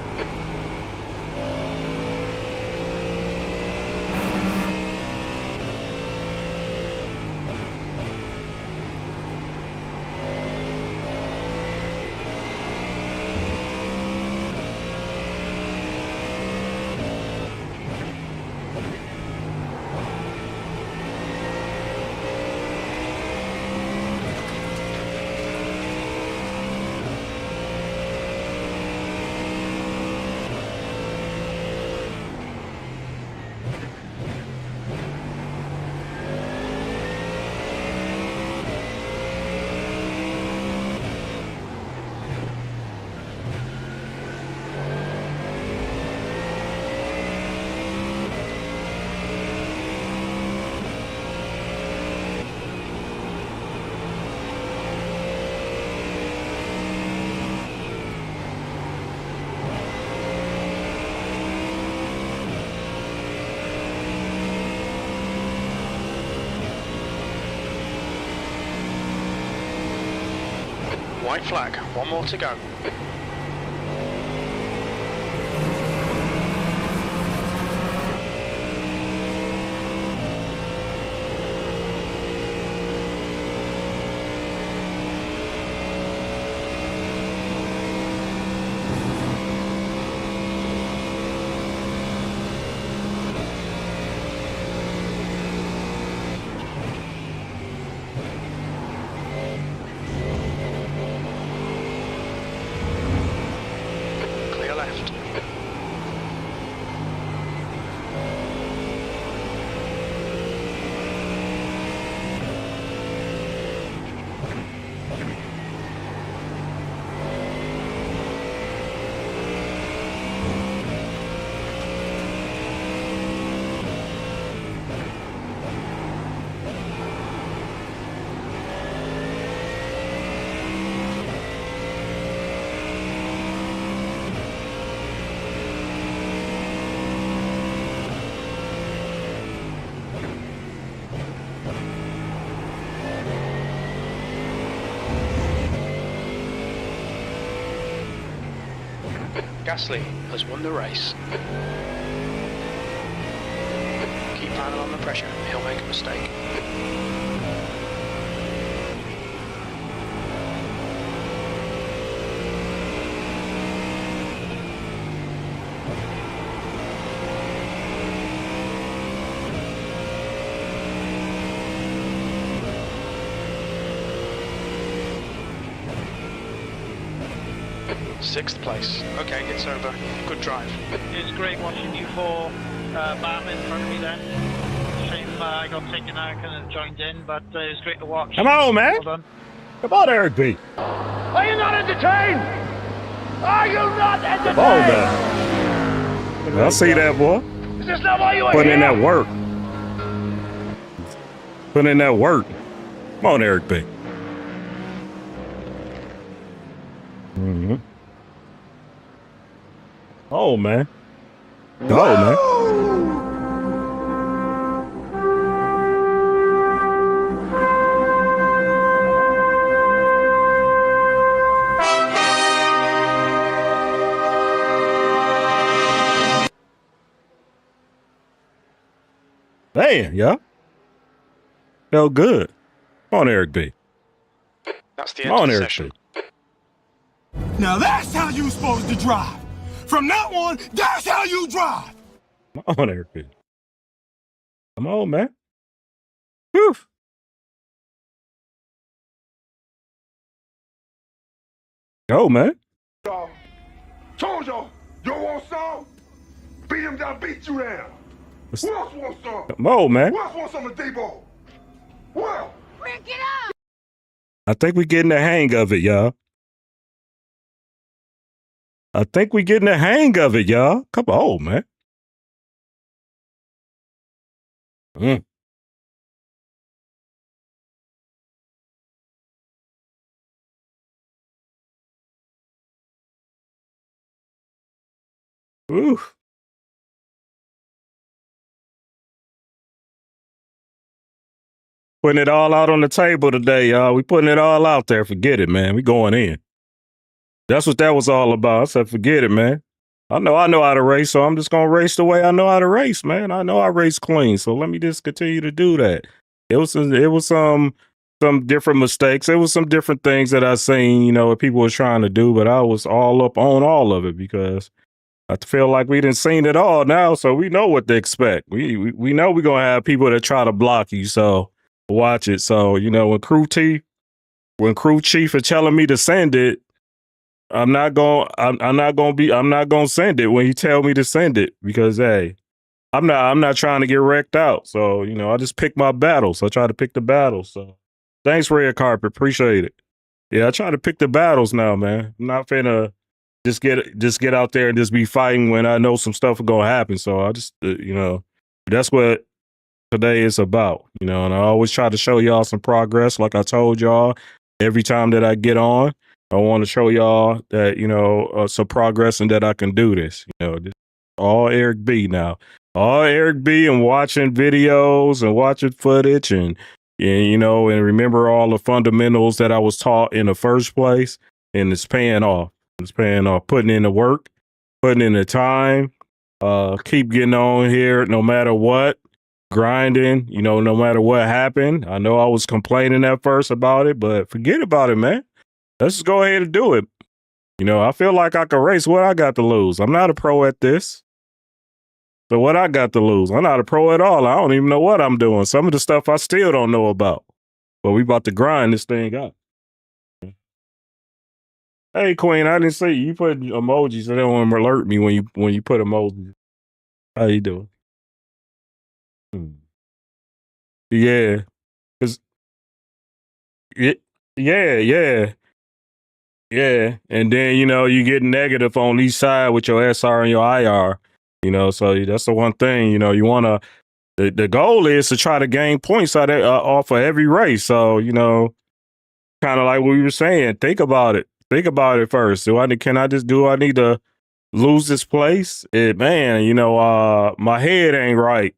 White flag, one more to go. Gasly has won the race. Keep handling on the pressure, he'll make a mistake. Sixth place. Okay, it's over. Good drive. It's great watching you four battle in front of me then. Shame I got taken out, kind of joined in, but it was great to watch. Come on, man. Well done. Come on, Eric B. Are you not entertained? Are you not entertained? Come on, man. I see that, boy. Is this not why you are Put here? in that work. Put in that work. Come on, Eric B. Mm-hmm. Oh, man. Oh, man. Damn, yeah. Felt good. Come on, Eric B. That's the Come end on, of the Eric session. B. Now that's how you supposed to drive. From now on, that's how you drive. Come on, Eric B. Come on, man. Whew. Go, man. Told y'all, you want some? Beat him down, beat you down. Who else wants some? Come on, man. Who else wants some of D-ball? Well, I think we're getting the hang of it, y'all. I think we're getting the hang of it, y'all. Come on, man. Ooh. Putting it all out on the table today, y'all. We putting it all out there. Forget it, man. We going in. That's what that was all about. I said, forget it, man. I know how to race, so I'm just gonna race the way I know how to race, man. I know I race clean, so let me just continue to do that. It was some different mistakes. It was some different things that I seen, you know, what people were trying to do, but I was all up on all of it because I feel like we didn't seen it all now, so we know what to expect. We know we're gonna have people that try to block you, so watch it. So, you know, when crew chief are telling me to send it, I'm not gonna send it when you tell me to send it because hey, I'm not trying to get wrecked out. So, you know, I just pick my battles. I try to pick the battles. So thanks, Red Carpet. Appreciate it. Yeah, I try to pick the battles now, man. I'm not finna just get out there and just be fighting when I know some stuff is gonna happen. So I just you know, that's what today is about, you know, and I always try to show y'all some progress. Like I told y'all, every time that I get on, I want to show y'all that, you know, some progress and that I can do this, you know, all Eric B now, all Eric B and watching videos and watching footage and, you know, and remember all the fundamentals that I was taught in the first place. And it's paying off. It's paying off, putting in the work, putting in the time, keep getting on here no matter what. Grinding, you know, no matter what happened. I know I was complaining at first about it, but forget about it, man. Let's just go ahead and do it. You know, I feel like I can race. What I got to lose? I'm not a pro at this. So what I got to lose? I'm not a pro at all. I don't even know what I'm doing. Some of the stuff I still don't know about. But we about to grind this thing up. Hey, Queen, I didn't see you put emojis. They don't alert me when you put emojis. How you doing? Yeah, cause yeah, yeah. And then, you know, you get negative on each side with your SR and your IR, you know, so that's the one thing, you know, you want to, the goal is to try to gain points out of, off of every race. So, you know, kind of like what we were saying, think about it first. Do I need to lose this place? Man, you know, my head ain't right.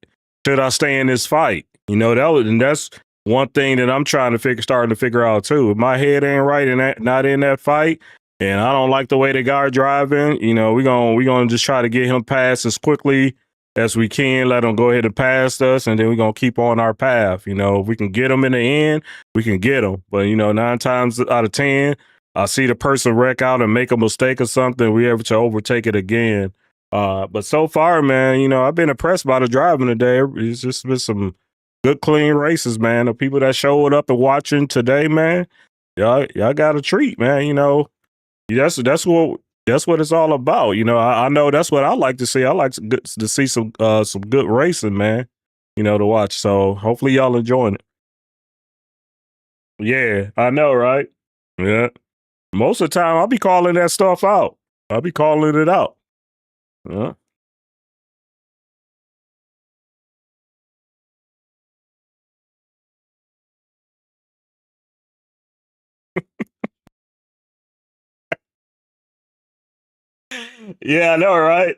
Should I stay in this fight? You know, that's one thing that I'm starting to figure out too. If my head ain't right and not in that fight, And I don't like the way the guy driving. You know, we're gonna just try to get him past as quickly as we can. Let him go ahead and pass us, and then we're gonna keep on our path. You know, if we can get him in the end, we can get him. But you know, 9 times out of 10, I see the person wreck out and make a mistake or something, we able to overtake it again. But so far, man, you know, I've been impressed by the driving today. It's just been some good, clean races, man. The people that showed up and watching today, man, y'all got a treat, man. You know, that's what it's all about. You know, I know that's what I like to see. I like to see some good racing, man. You know, to watch. So hopefully y'all enjoying it. Yeah, I know, right? Yeah. Most of the time, I'll be calling that stuff out. I'll be calling it out. Yeah. Yeah, I know, right?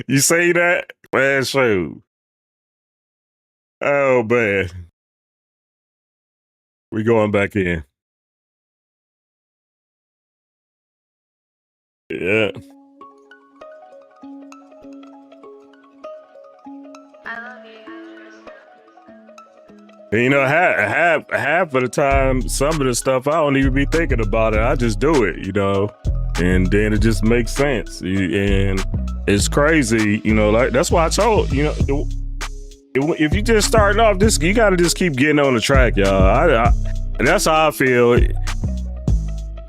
You say that? Man, shoot. Oh, man. We going back in. Yeah. And, you know, half of the time, some of the stuff I don't even be thinking about it. I just do it, you know, and then it just makes sense. And it's crazy, you know. Like that's why I told you know, if you just starting off, you got to just keep getting on the track, y'all. And that's how I feel.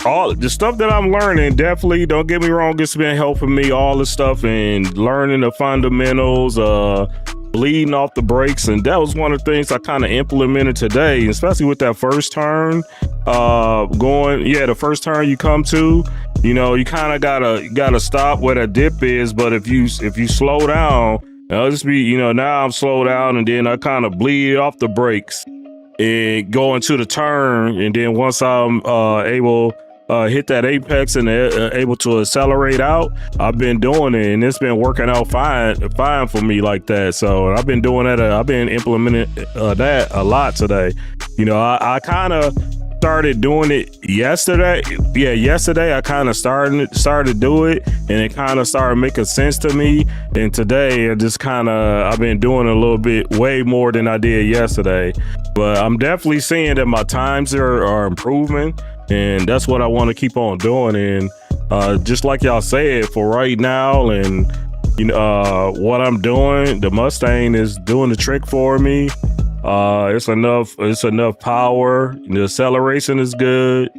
All the stuff that I'm learning, definitely, don't get me wrong, it's been helping me, all the stuff and learning the fundamentals, bleeding off the brakes. And that was one of the things I kind of implemented today, especially with that first turn, the first turn you come to, you know, you kind of gotta stop where that dip is. But if you slow down, I'll just be, you know, now I'm slowed down and then I kind of bleed off the brakes and go into the turn. And then once I'm able hit that apex and able to accelerate out, I've been doing it and it's been working out fine for me like that. So I've been doing that. I've been implementing that a lot today. You know, I kind of started doing it yesterday. Yeah, yesterday I kind of started to do it and it kind of started making sense to me. And today I've been doing a little bit way more than I did yesterday. But I'm definitely seeing that my times are improving. And that's what I want to keep on doing. And just like y'all said, for right now, and you know what I'm doing, the Mustang is doing the trick for me. It's enough power. The acceleration is good.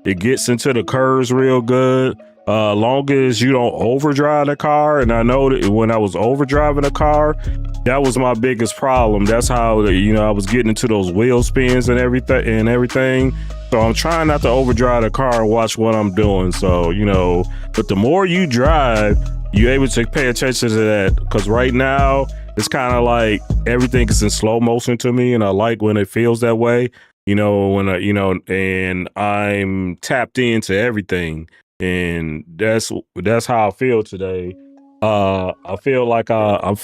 It gets into the curves real good. Long as you don't overdrive the car. And I know that when I was overdriving the car, that was my biggest problem. That's how, you know, I was getting into those wheel spins and everything. So I'm trying not to overdrive the car and watch what I'm doing. So, you know, but the more you drive, you're able to pay attention to that. Because right now, it's kind of like everything is in slow motion to me. And I like when it feels that way, you know, and I'm tapped into everything. And that's how I feel today. I feel like I'm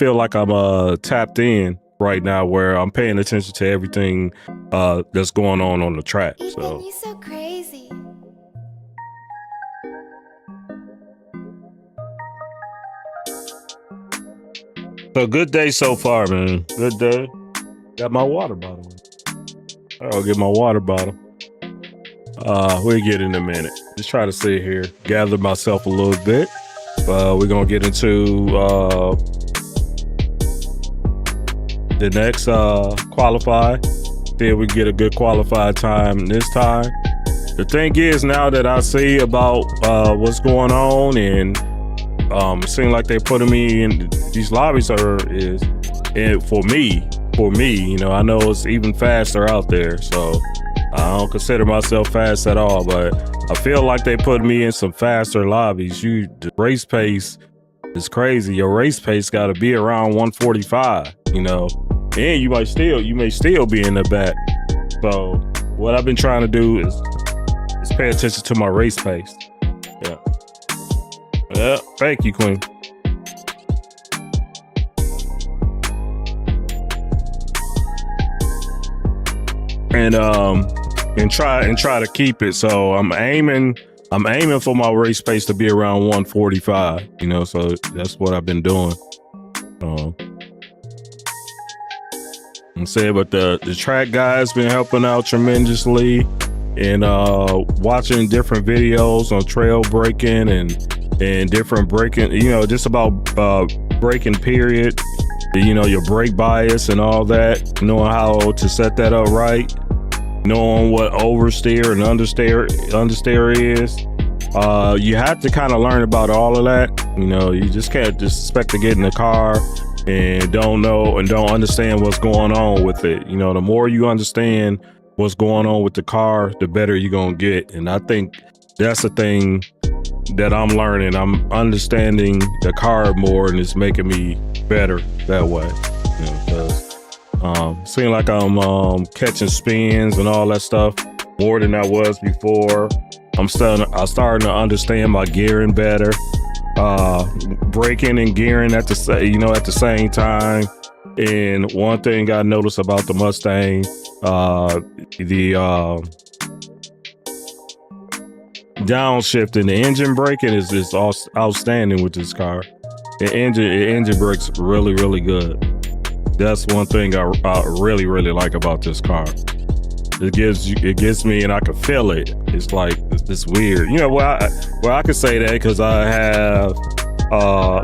tapped in right now, where I'm paying attention to everything that's going on the track. So You're so crazy. So good day so far, man. Good day. Got my water bottle. I'll get my water bottle. We'll get in a minute. Just try to sit here, gather myself a little bit. We're gonna get into the next qualify. See if we get a good qualified time this time. The thing is, now that I see about what's going on, and it seems like they're putting me in these lobbies and for me, you know, I know it's even faster out there, so I don't consider myself fast at all, but I feel like they put me in some faster lobbies. The race pace is crazy. Your race pace got to be around 145, you know, and you may still be in the back. So what I've been trying to do is pay attention to my race pace. Yeah, thank you, Queen. And try to keep it. So I'm aiming I'm aiming for my race pace to be around 145, you know, so that's what I've been doing. I'm saying, but the track guy's been helping out tremendously, and watching different videos on trail braking and different braking, you know, just about braking period, you know, your brake bias and all that, knowing how to set that up right, knowing what oversteer and understeer is. You have to kind of learn about all of that. You know, you just can't just expect to get in the car and don't know and don't understand what's going on with it. You know, the more you understand what's going on with the car, the better you're gonna get. And I think that's the thing that I'm learning. I'm understanding the car more, and it's making me better that way. You know, because seem like I'm catching spins and all that stuff more than I was before. I'm starting to understand my gearing better, braking and gearing at the same time. And one thing I noticed about the Mustang, the downshifting, the engine braking is outstanding with this car. The engine brakes really, really good. That's one thing I really, really like about this car. It gives me, and I can feel it. It's like, it's weird. You know, well, I can say that because I have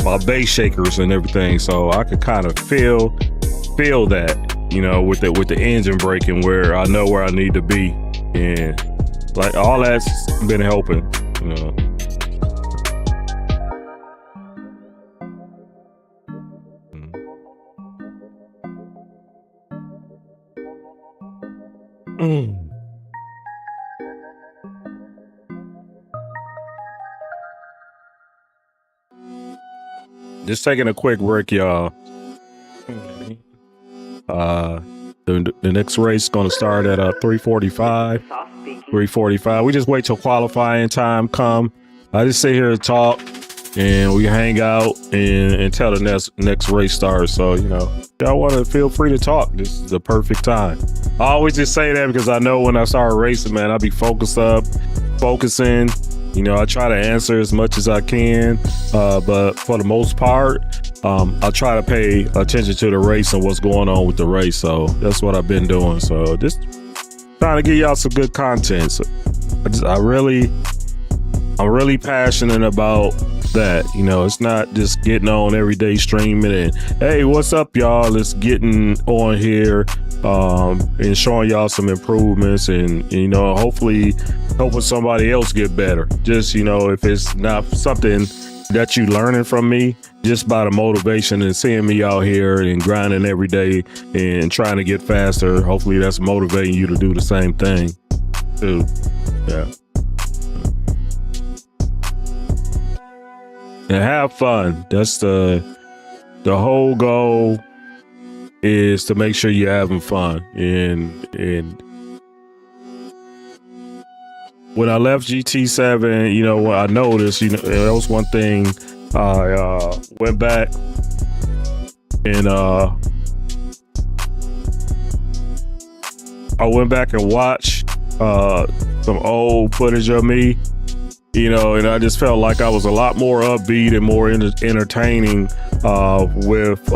my bass shakers and everything, so I could kind of feel that, you know, with the engine braking, where I know where I need to be, and like all that's been helping, you know. Just taking a quick break, y'all. The next race is going to start at 3:45. 3:45. We just wait till qualifying time come. I just sit here and talk, and we hang out until the next race starts. So, you know, y'all want to feel free to talk. This is the perfect time. I always just say that because I know when I start racing, man, I'll be focusing. You know, I try to answer as much as I can, but for the most part, I try to pay attention to the race and what's going on with the race. So that's what I've been doing. So just trying to give y'all some good content. So I'm really passionate about that. You know, it's not just getting on every day streaming and, hey, what's up, y'all? It's getting on here and showing y'all some improvements, and you know, hopefully helping somebody else get better. Just, you know, if it's not something that you learning from me, just by the motivation and seeing me out here and grinding every day and trying to get faster, hopefully that's motivating you to do the same thing too. Yeah. And have fun. That's the whole goal, is to make sure you're having fun. And when I left GT7, you know, what I noticed, you know, that was one thing. I went back and watched some old footage of me, you know, and I just felt like I was a lot more upbeat and more entertaining with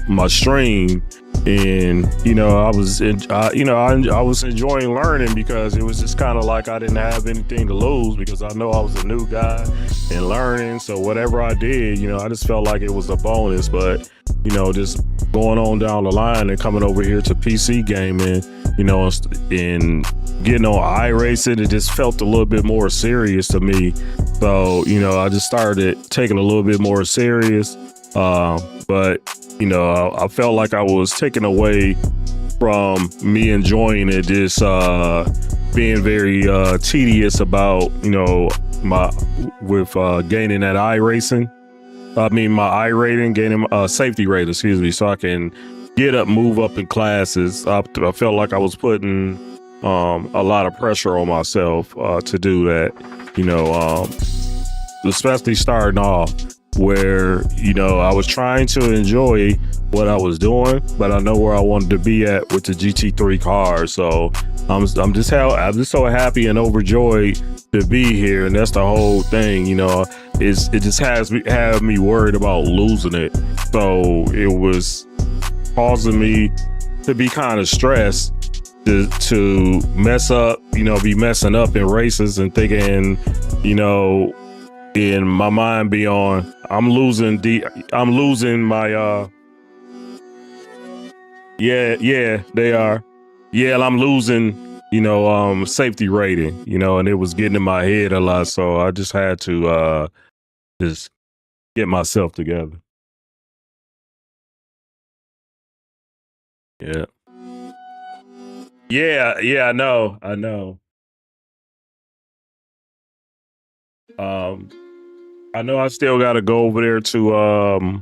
my stream. And you know, I was enjoying learning, because it was just kind of like I didn't have anything to lose, because I know I was a new guy and learning. So whatever I did, you know, I just felt like it was a bonus. But you know, just going on down the line and coming over here to PC gaming, you know, and getting on iRacing, it just felt a little bit more serious to me. So you know, I just started taking a little bit more serious. But you know, I felt like I was taken away from me enjoying it, just being very tedious about, you know, gaining that iRacing. I mean, my I rating, gaining safety rating, excuse me, so I can move up in classes. I felt like I was putting a lot of pressure on myself to do that, you know, especially starting off. where, you know, I was trying to enjoy what I was doing, but I know where I wanted to be at with the GT3 car. So I'm just so happy and overjoyed to be here, and that's the whole thing. You know, it just have me worried about losing it, so it was causing me to be kind of stressed to mess up, you know, be messing up in races and thinking, you know, in my mind be on, I'm losing my yeah, they are. Yeah, I'm losing, you know, safety rating, you know, and it was getting in my head a lot. So I just had to just get myself together. Yeah. Yeah, I know. I know I still gotta go over there to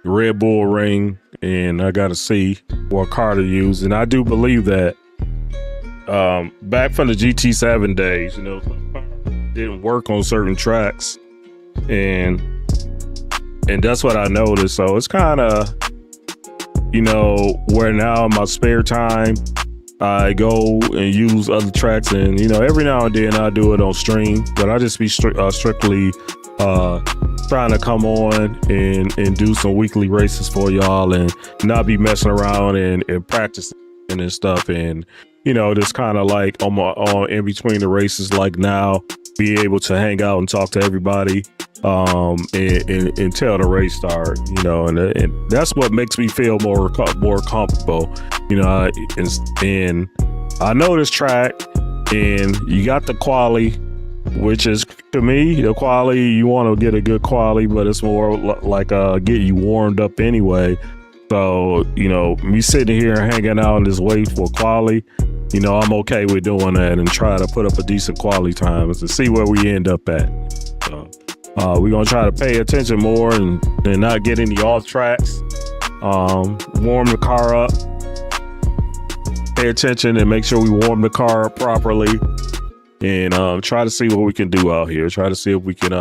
Red Bull Ring, and I gotta see what car to use. And I do believe that back from the GT7 days, you know, didn't work on certain tracks, and that's what I noticed. So it's kind of, you know, where now in my spare time I go and use other tracks, and you know, every now and then I do it on stream, but I just be strictly trying to come on and do some weekly races for y'all, and not be messing around and practicing and stuff, and you know, just kind of like on in between the races, like now, be able to hang out and talk to everybody until the race start, you know, and that's what makes me feel more comfortable, you know. And I know this track, and you got the quali, which is, to me, the quali, you want to get a good quali, but it's more like get you warmed up anyway. So, you know, me sitting here and hanging out and just waiting for quali, you know, I'm okay with doing that and try to put up a decent quali time to see where we end up at. So we're gonna try to pay attention more and not get any off tracks. Warm the car up, pay attention, and make sure we warm the car up properly, and try to see what we can do out here. Try to see if we can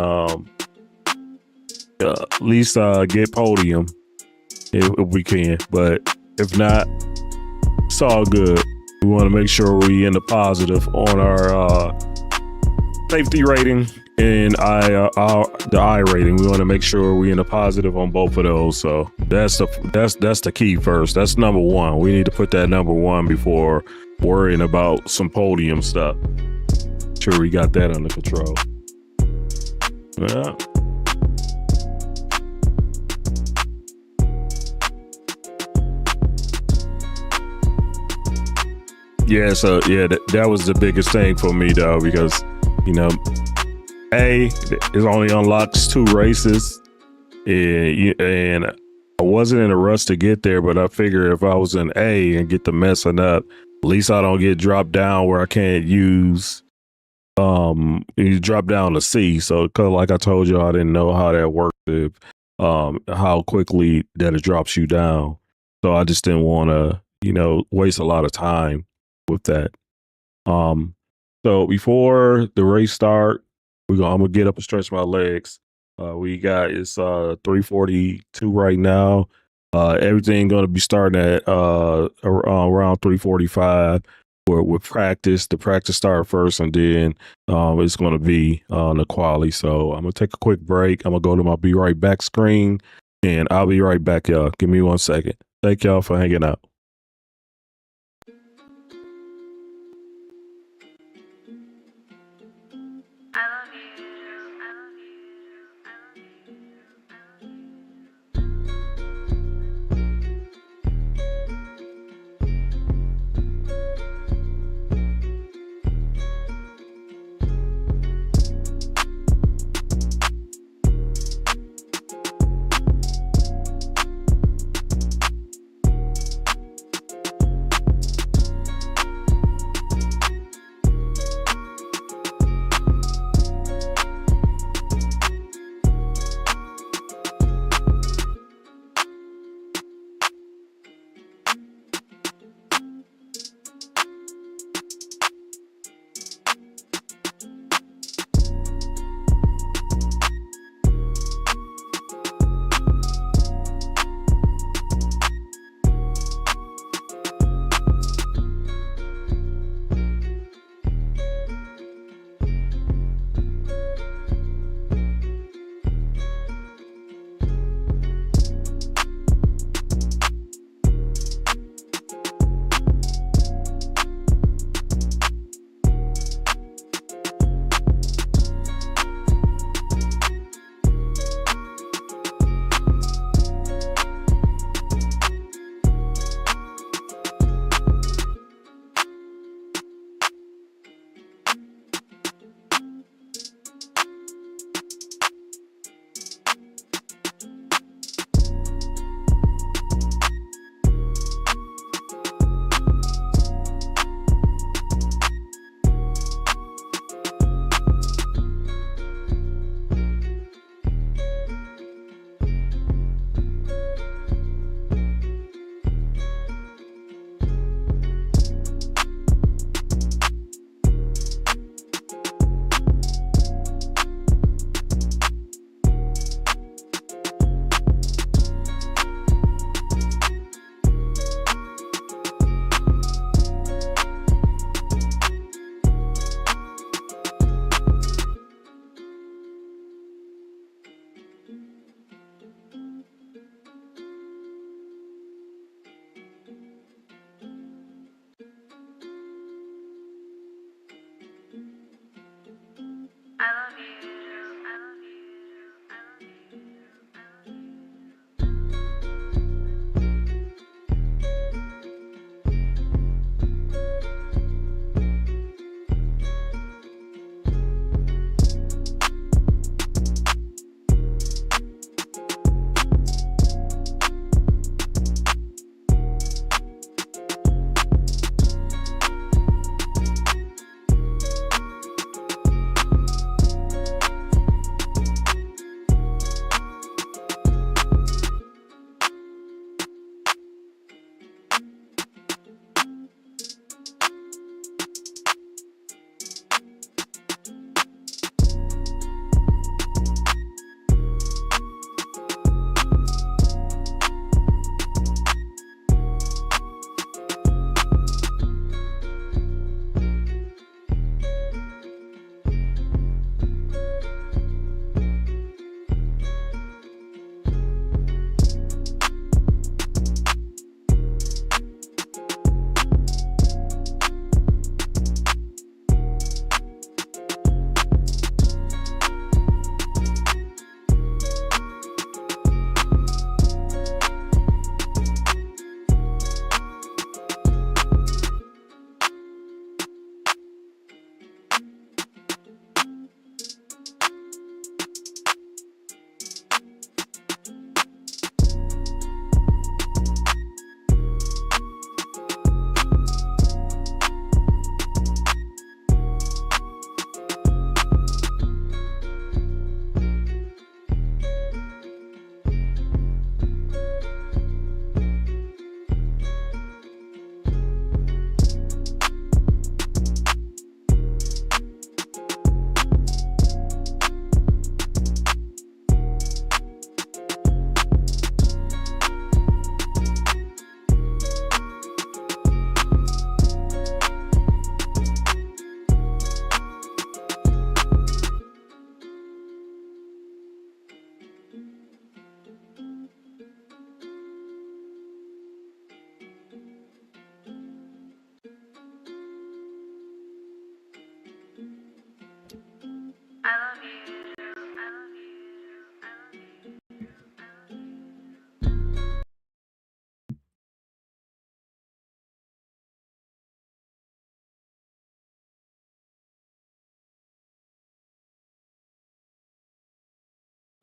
at least get podium if we can, but if not, it's all good. We want to make sure we in the positive on our safety rating and the I rating. We want to make sure we in the positive on both of those. So that's the key first. That's number one. We need to put that number one before worrying about some podium stuff. Sure, we got that under control. Yeah. Yeah, so yeah, that was the biggest thing for me though, because, you know, it only unlocks 2 races, and I wasn't in a rush to get there, but I figured if I was in A and get to messing up, at least I don't get dropped down where I can't use, you drop down to C. So, cause like I told you, I didn't know how that worked, if, how quickly that it drops you down. So I just didn't want to, you know, waste a lot of time with that. So before the race start, I'm gonna get up and stretch my legs. We got, it's 3:42 right now. Everything gonna be starting at around 3:45 with practice. The practice start first, and then it's gonna be on the quali. So I'm gonna take a quick break. I'm gonna go to my be right back screen, and I'll be right back, y'all. Give me 1 second. Thank y'all for hanging out.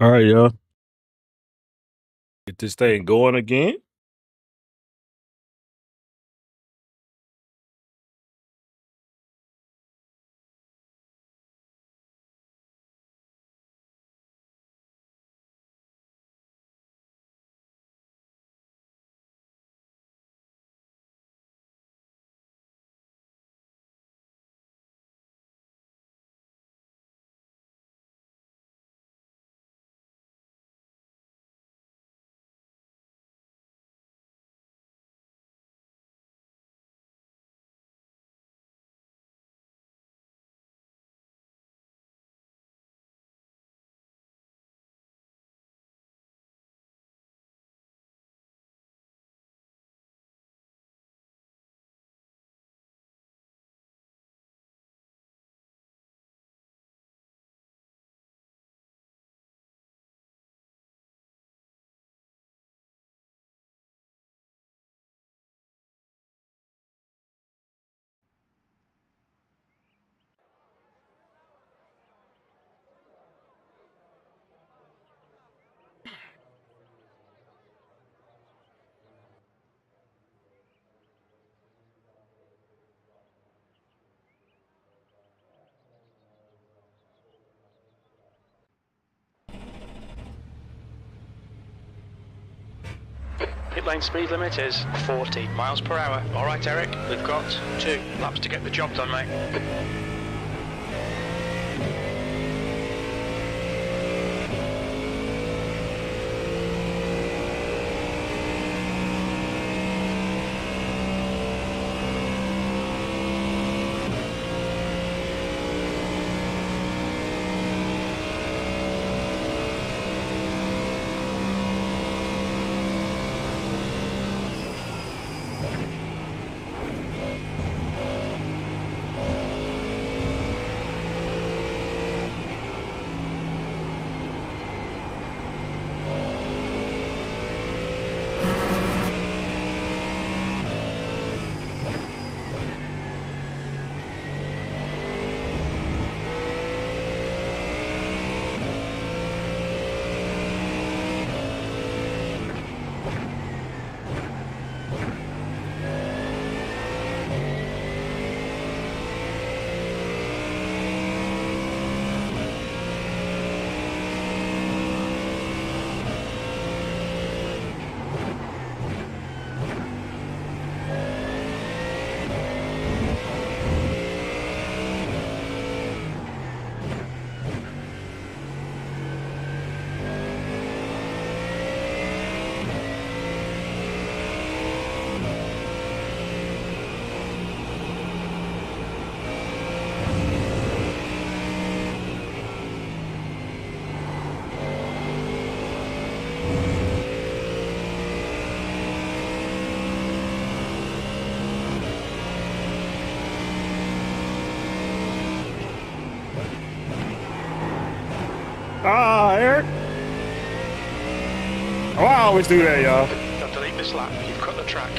All right, y'all. Get this thing going again. Pit lane speed limit is 40 miles per hour. All right, Eric, we've got 2 laps to get the job done, mate. Ah, Eric. Oh, I always do that, y'all. Don't delete this lap. You've cut the track.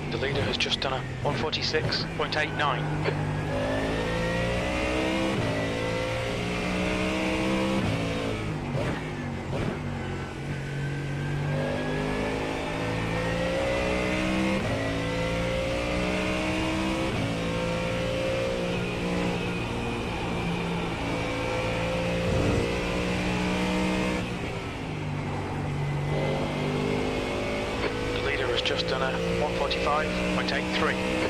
The leader has just done a 146.89. Just done a 145.83.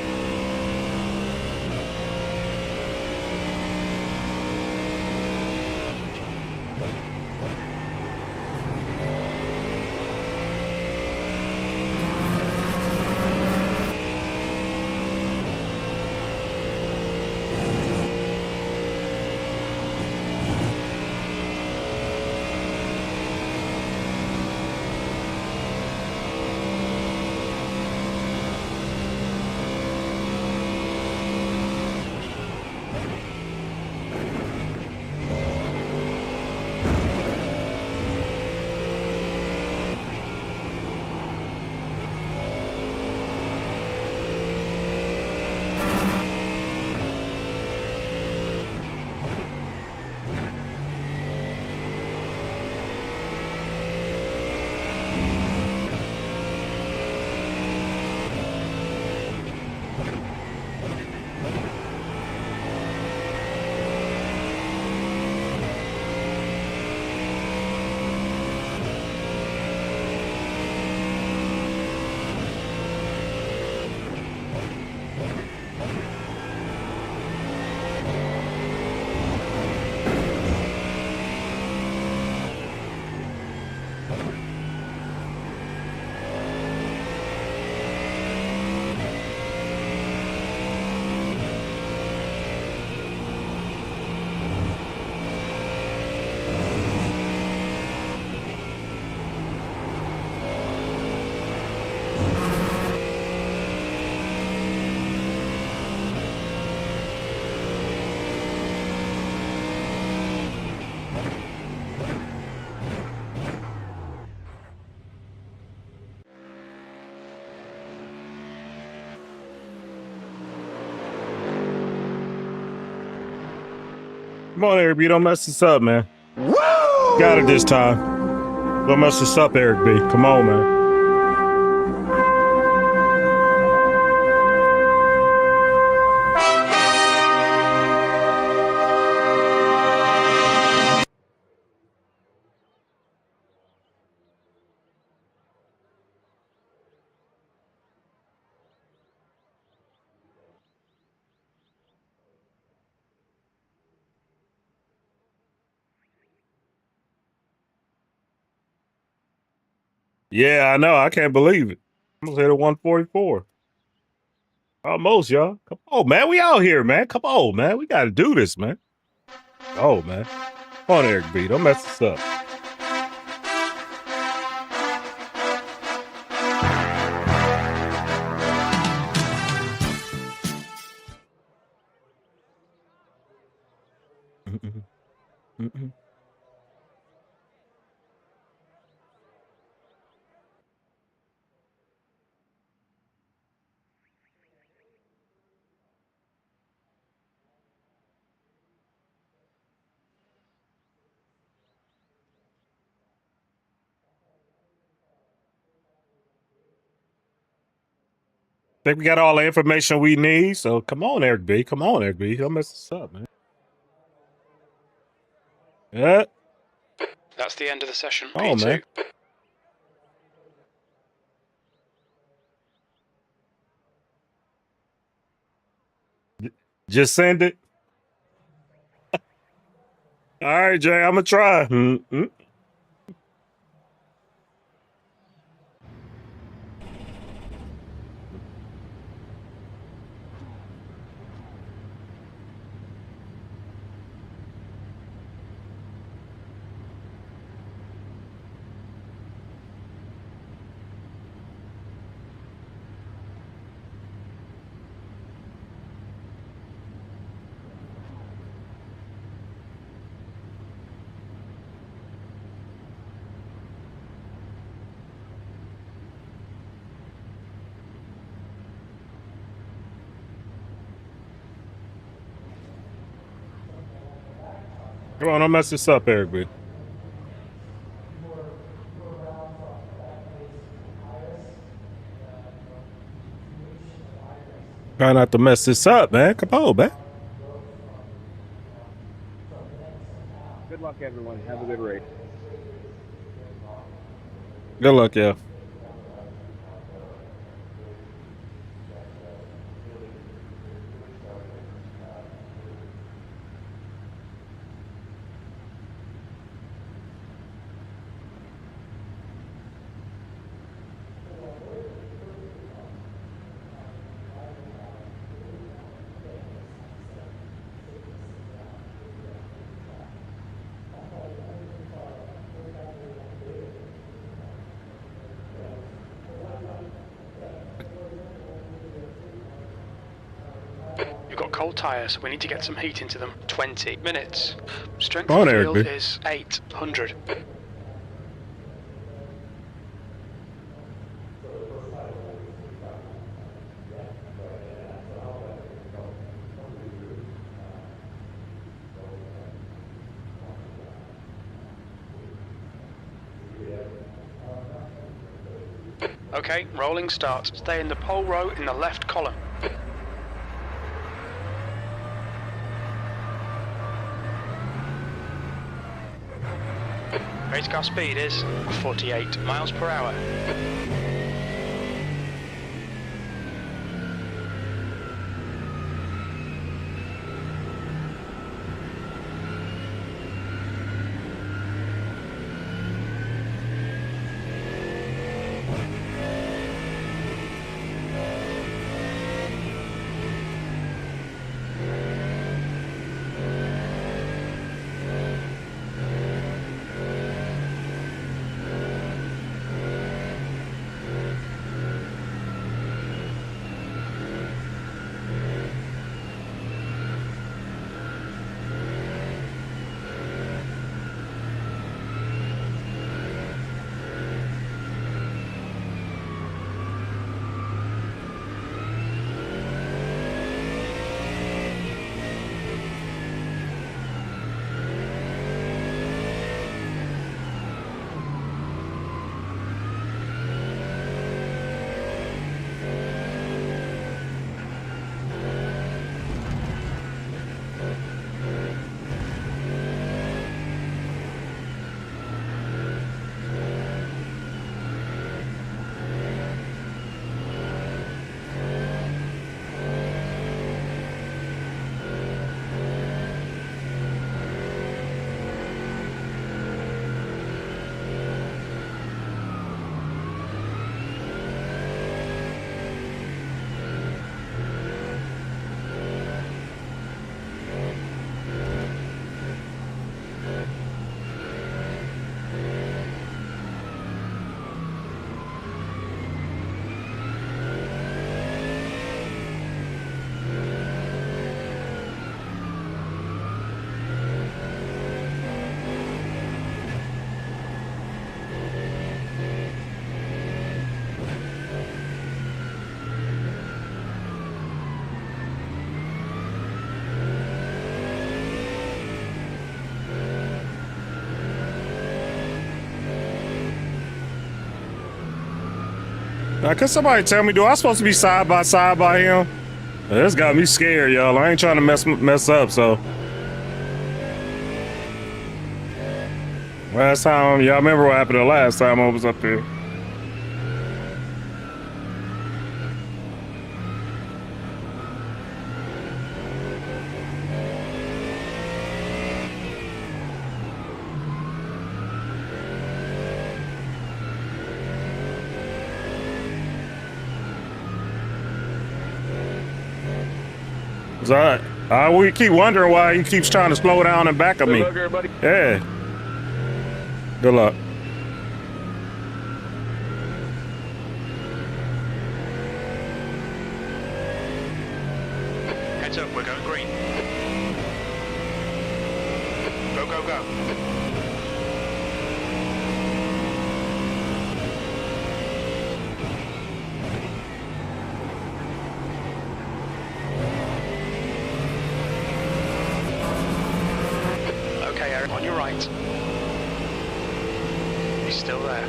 Come on, Eric B. Don't mess this up, man. Woo! Got it this time. Don't mess this up, Eric B. Come on, man. Yeah, I know. I can't believe it. Almost hit a 144. Almost, y'all. Come on, man. We out here, man. Come on, man. We got to do this, man. Oh, man. Come on, Eric B. Don't mess this up. Mm-mm. Mm-mm. think we got all the information we need. So come on, Eric B. Come on, Eric B. Don't mess this up, man. Yeah. That's the end of the session. Oh, P2. man. Just send it. All right, Jay, I'm gonna try. Come on, don't mess this up, Eric B. Try not to mess this up, man. Come on, man. Good luck, everyone. Have a good race. Good luck, yeah. You've got cold tyres, we need to get some heat into them. 20 minutes. Strength Come on, of Eric field B. is 800. Okay, rolling start. Stay in the pole row in the left column. Race car speed is 48 miles per hour. Now, could somebody tell me, do I supposed to be side by side by him? This got me scared, y'all. I ain't trying to mess up, so. Last time, y'all remember what happened the last time I was up here. It's all right. We keep wondering why he keeps trying to slow down and back of me. Good luck, everybody. Yeah. Good luck. Heads up, we're going green. Go, go, go. Okay, Eric, on your right. He's still there.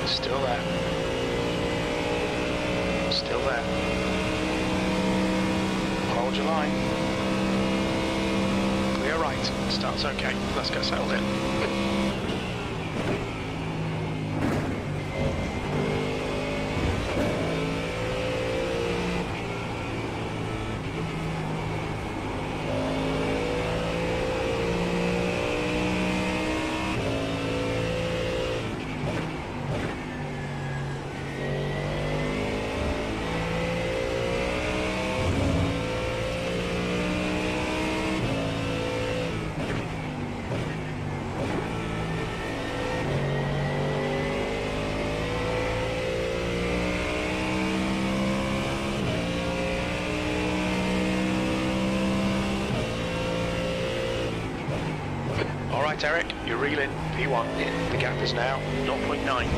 Still there. Still there. Hold your line. Clear right. Start's okay. Let's get settled in. Alright Eric, you're reeling. P1 in. The gap is now 0.9.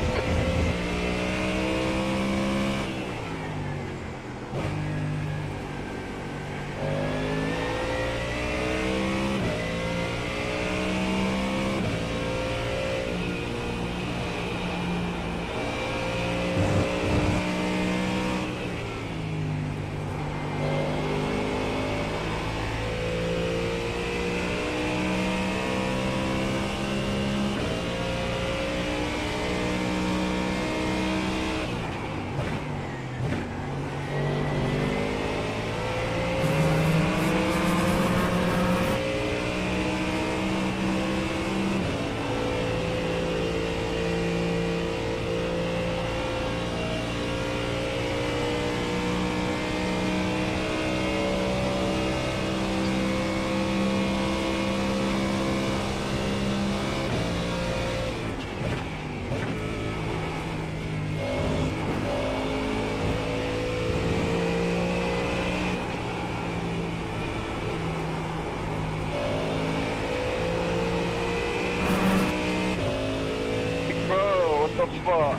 What the fuck?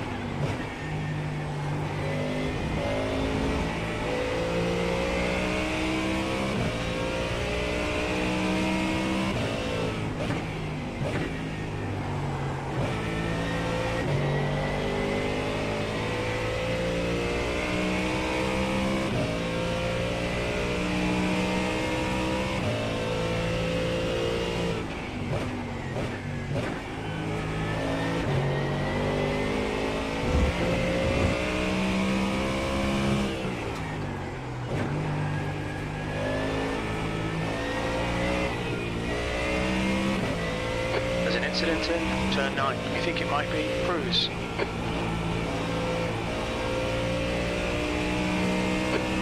Incident in turn 9. You think it might be cruise?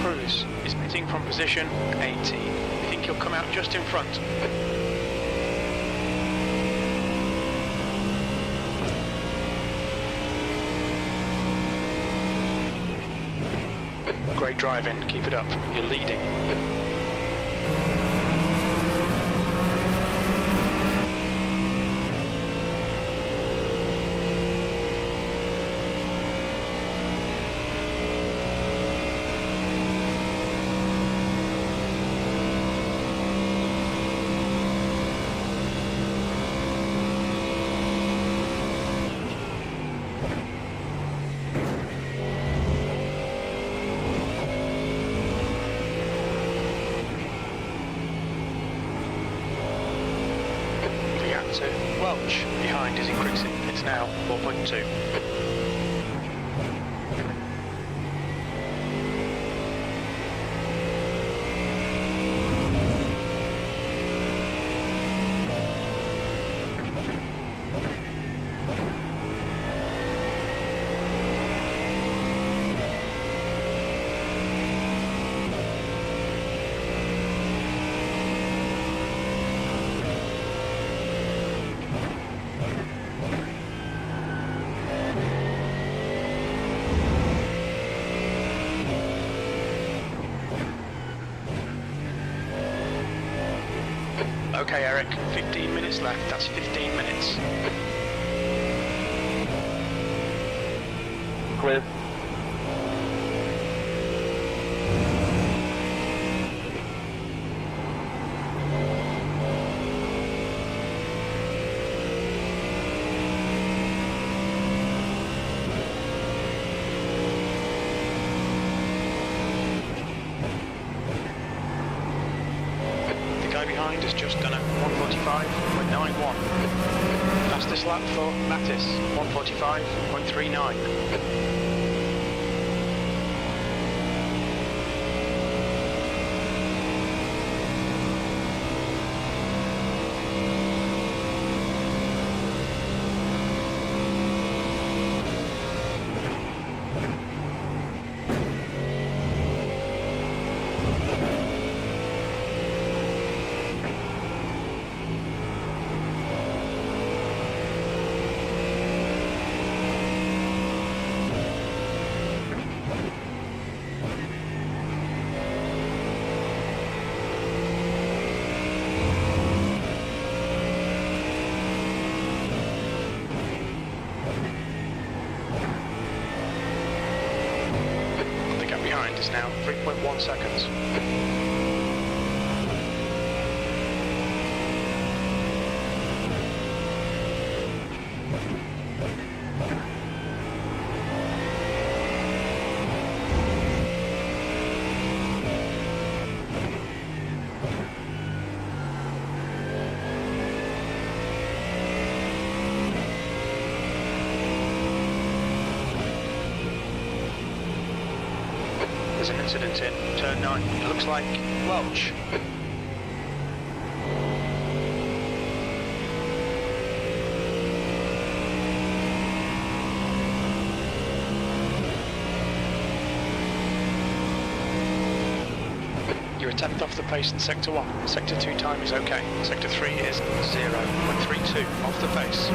Cruise is pitting from position 18. You think he'll come out just in front? Great driving, keep it up. You're leading. Welch behind is increasing. It's now 4.2. Okay, Eric, 15 minutes left. That's 15 minutes. Clear. Behind has just done a 145.91. Fastest lap for Mattis, 145.39. Is now 3.1 seconds. There's an incident in turn 9. It looks like Welch. You're a tenth off the pace in Sector 1. Sector 2 time is okay. Sector 3 is 0.32 off the pace.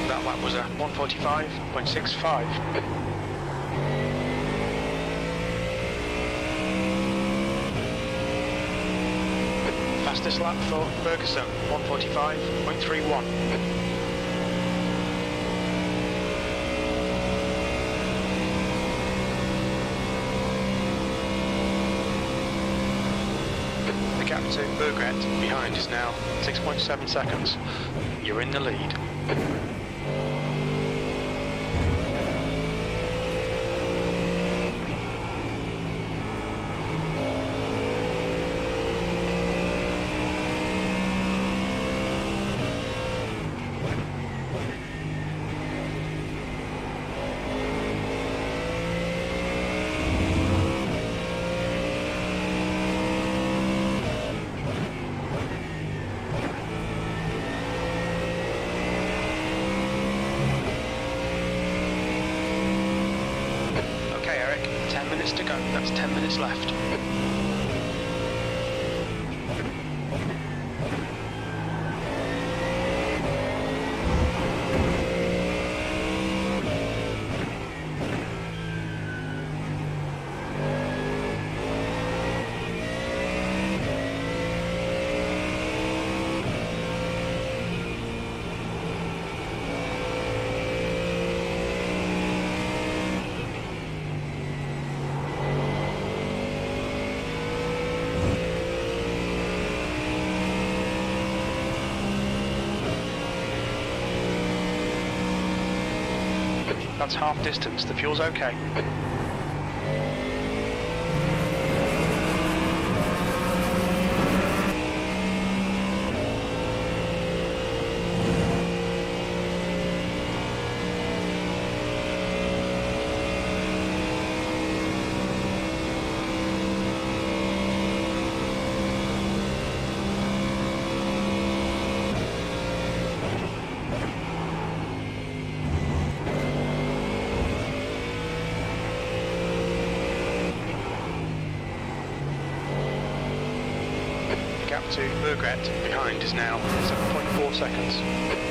That was a 145.65. Fastest lap for Ferguson, 145.31. Gap to Bergret behind is now 6.7 seconds. You're in the lead. To go. That's 10 minutes left. That's half distance. The fuel's okay. Gap to Bergret behind is now 7.4 seconds.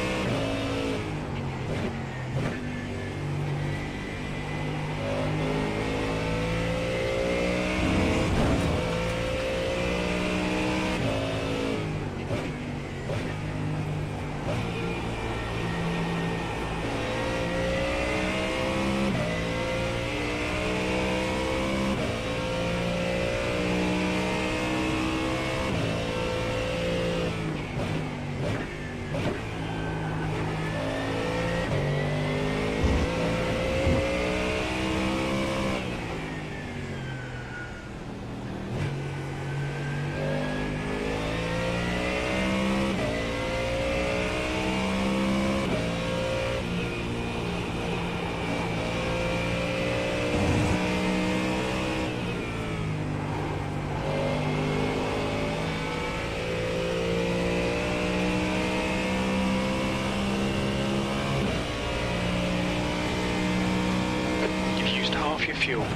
Your fuel.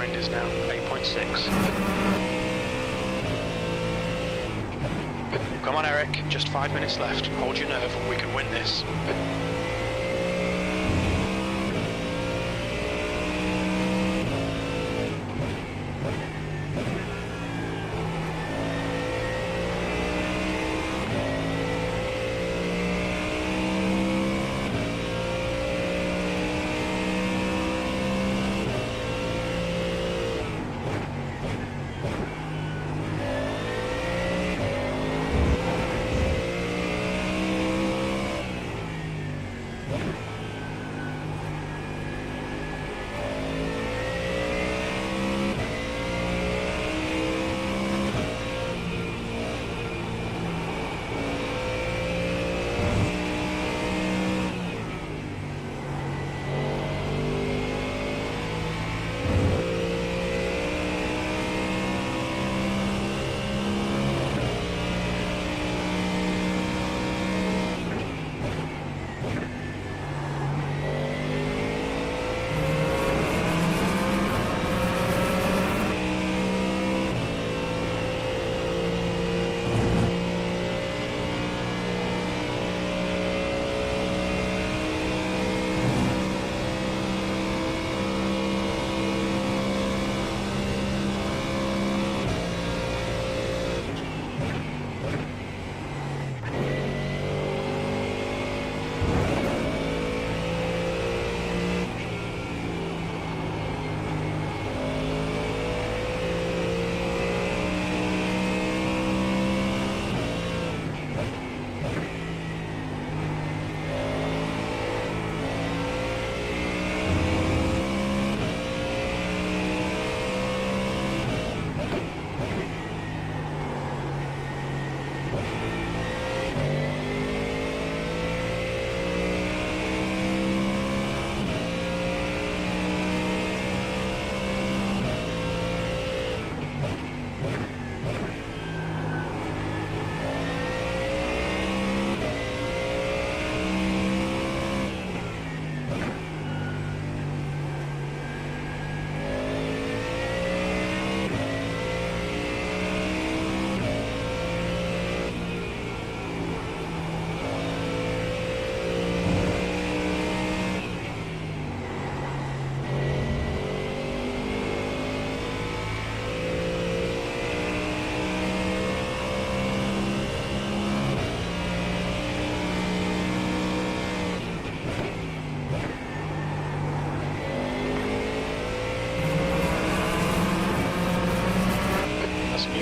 behind us now, 8.6. Come on, Eric, just 5 minutes left. Hold your nerve, we can win this.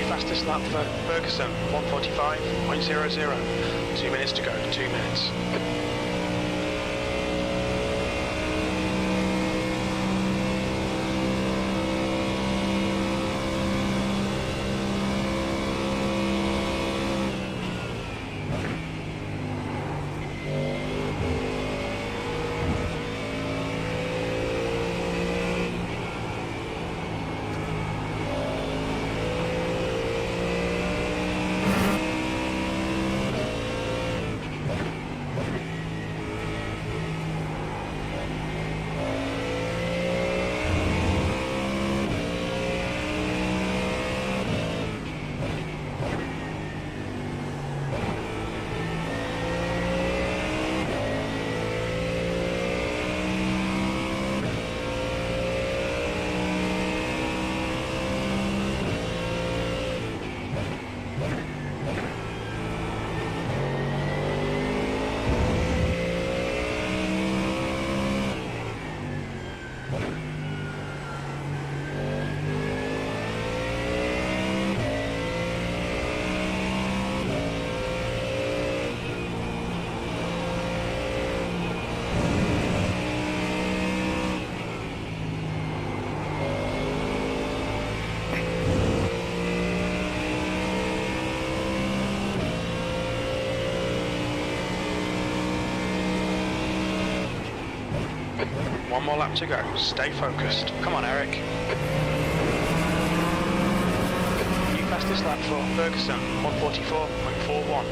Fastest lap for Ferguson, 1:45.00. 2 minutes to go, 2 minutes. One more lap to go. Stay focused. Come on, Eric. New fastest lap for Ferguson, 1:44.41.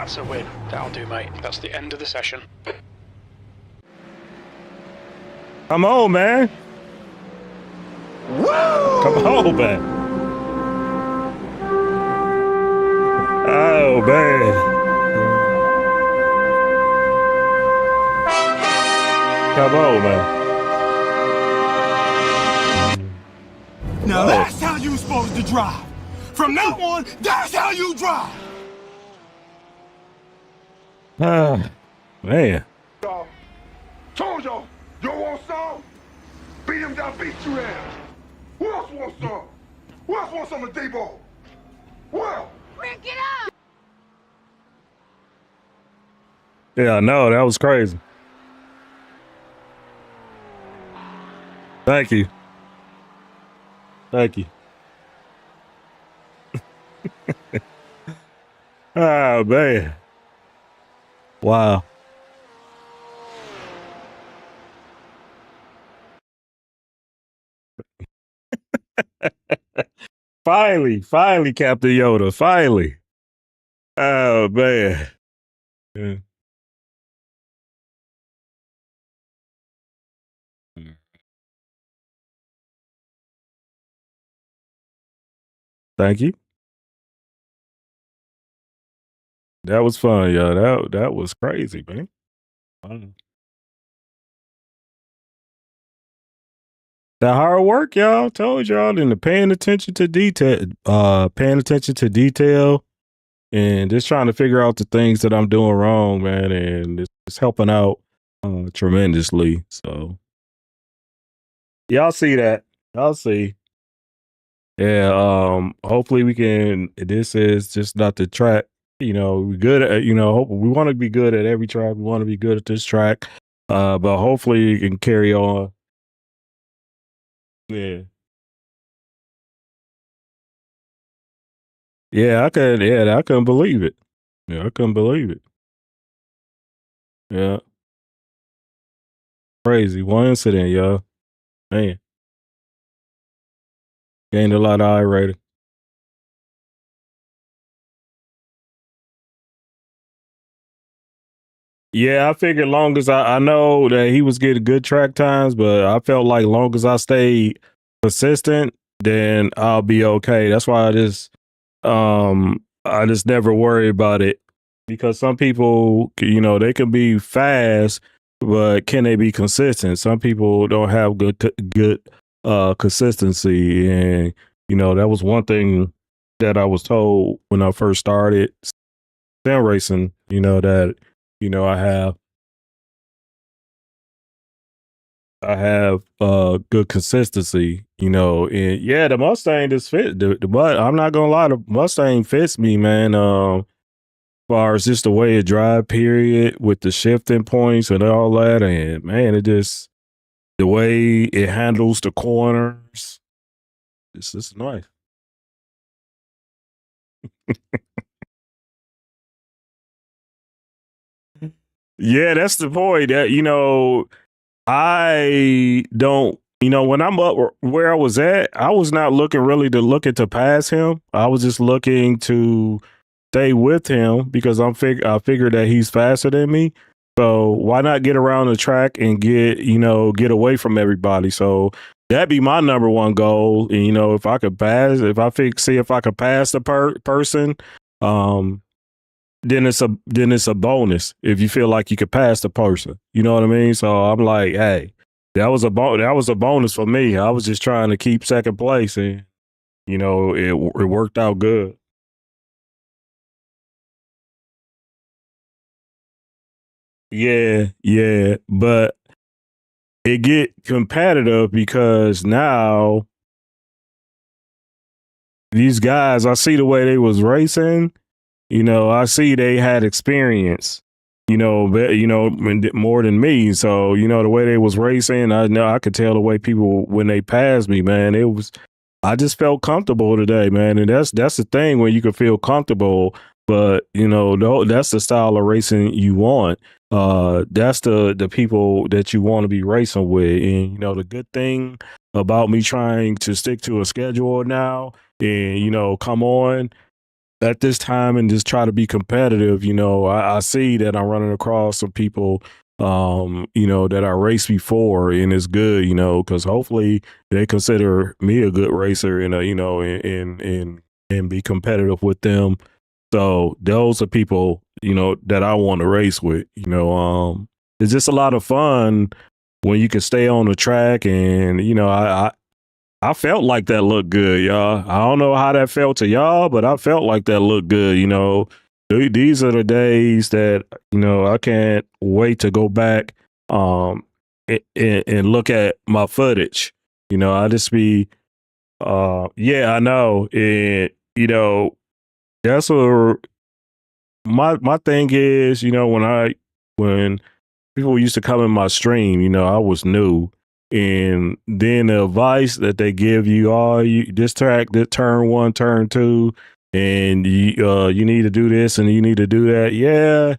That's a win. That'll do, mate. That's the end of the session. Come on, man. Woo! Come on, man. Oh, man. Come on, man. Now that's how you supposed to drive. From now on, that's how you drive. Man. Y'all. Told y'all. You want some? BMW beat you down. Who else wants some? Who else wants some of D-Ball? Well. Rick, get up! Yeah, I know. That was crazy. Thank you. Thank you. Oh, man. Wow. Finally, Captain Yoda. Finally. Oh, man. Yeah. Thank you. That was fun, yo. That was crazy, man. The hard work, y'all. Told y'all, and the paying attention to detail, and just trying to figure out the things that I'm doing wrong, man, and it's helping out tremendously. So y'all see that. Y'all see. Yeah, hopefully we can, this is just not the track. You know, we good at, we want to be good at every track. We want to be good at this track. But hopefully you can carry on. Yeah. Yeah, I couldn't believe it. Yeah, I couldn't believe it. Yeah. Crazy. One incident, y'all. Man. Gained a lot of I rating. Yeah, I figured long as I know that he was getting good track times, but I felt like long as I stayed consistent, then I'll be okay. That's why I just never worry about it, because some people, they can be fast, but can they be consistent? Some people don't have good consistency, and that was one thing that I was told when I first started sim racing. That I have good consistency, and yeah, the Mustang just fit. But I'm not gonna lie, the Mustang fits me, man. As far as just the way it drive, period, with the shifting points and all that, and man, it just the way it handles the corners, it's just nice. Yeah, that's the point. That I don't, when I'm up where I was at, I was not looking really to pass him. I was just looking to stay with him because I figured that he's faster than me. So why not get around the track and get away from everybody? So that'd be my number one goal. And, if I could pass, see if I could pass the person, then it's a bonus if you feel like you could pass the person. You know what I mean? So I'm like, hey, that was a bonus for me. I was just trying to keep second place, and it worked out good. Yeah, but it get competitive because now these guys, I see the way they was racing. I see they had experience, more than me. So, the way they was racing, I know I could tell the way people, when they passed me, man, I just felt comfortable today, man. And that's the thing, when you can feel comfortable, but that's the style of racing you want. That's the people that you want to be racing with. And, the good thing about me trying to stick to a schedule now and, come on, at this time and just try to be competitive, you know, I see that I'm running across some people, you know, that I raced before, and it's good, you know, because hopefully they consider me a good racer and, you know, and be competitive with them. So those are people, you know, that I want to race with, you know. It's just a lot of fun when you can stay on the track, and, you know, I felt like that looked good, y'all. I don't know how that felt to y'all, but I felt like that looked good, you know. These are the days that, you know, I can't wait to go back and look at my footage. You know, I just be yeah, I know. And, you know, that's what my thing is, you know, when people used to come in my stream, you know, I was new. And then the advice that they give you, you this track, this turn 1, turn 2, and you need to do this and you need to do that. Yeah,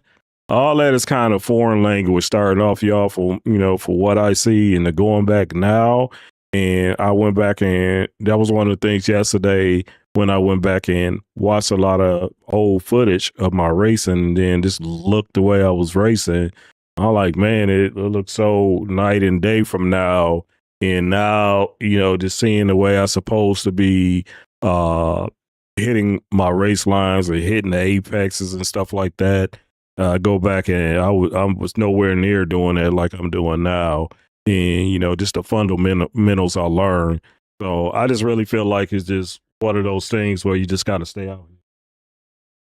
all that is kind of foreign language starting off, y'all, for, you know, for what I see, and the going back now. And I went back, and that was one of the things yesterday when I went back and watched a lot of old footage of my racing, and then just looked the way I was racing. I'm like, man, it looks so night and day from now. And now, you know, just seeing the way I'm supposed to be hitting my race lines and hitting the apexes and stuff like that. Go back, and I was nowhere near doing that like I'm doing now. And, you know, just the fundamentals I learned. So I just really feel like it's just one of those things where you just got to stay out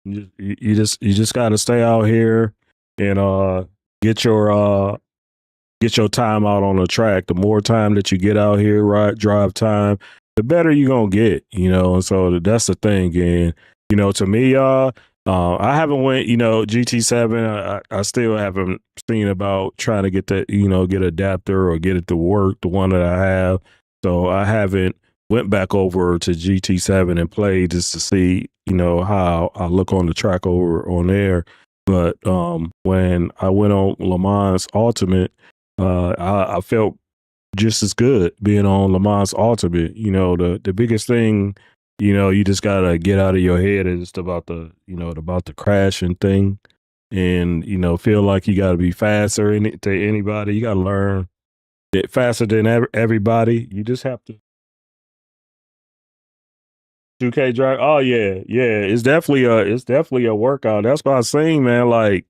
here. You just got to stay out here and get your time out on the track. The more time that you get out here, drive time, the better you're gonna get, you know. And so that's the thing. And, you know, to me, I haven't went, you know, GT7. I still haven't seen about trying to get that, you know, get an adapter or get it to work, the one that I have. So I haven't went back over to GT7 and played just to see, you know, how I look on the track over on there. But when I went on Le Mans Ultimate, I felt just as good being on Le Mans Ultimate. You know, the biggest thing, you know, you just gotta get out of your head is just about the, you know, about the crashing thing, and, you know, feel like you gotta be faster to anybody. You gotta learn it faster than everybody. You just have to. 2K drive. Oh yeah, yeah. It's definitely a workout. That's what I was saying, man. Like,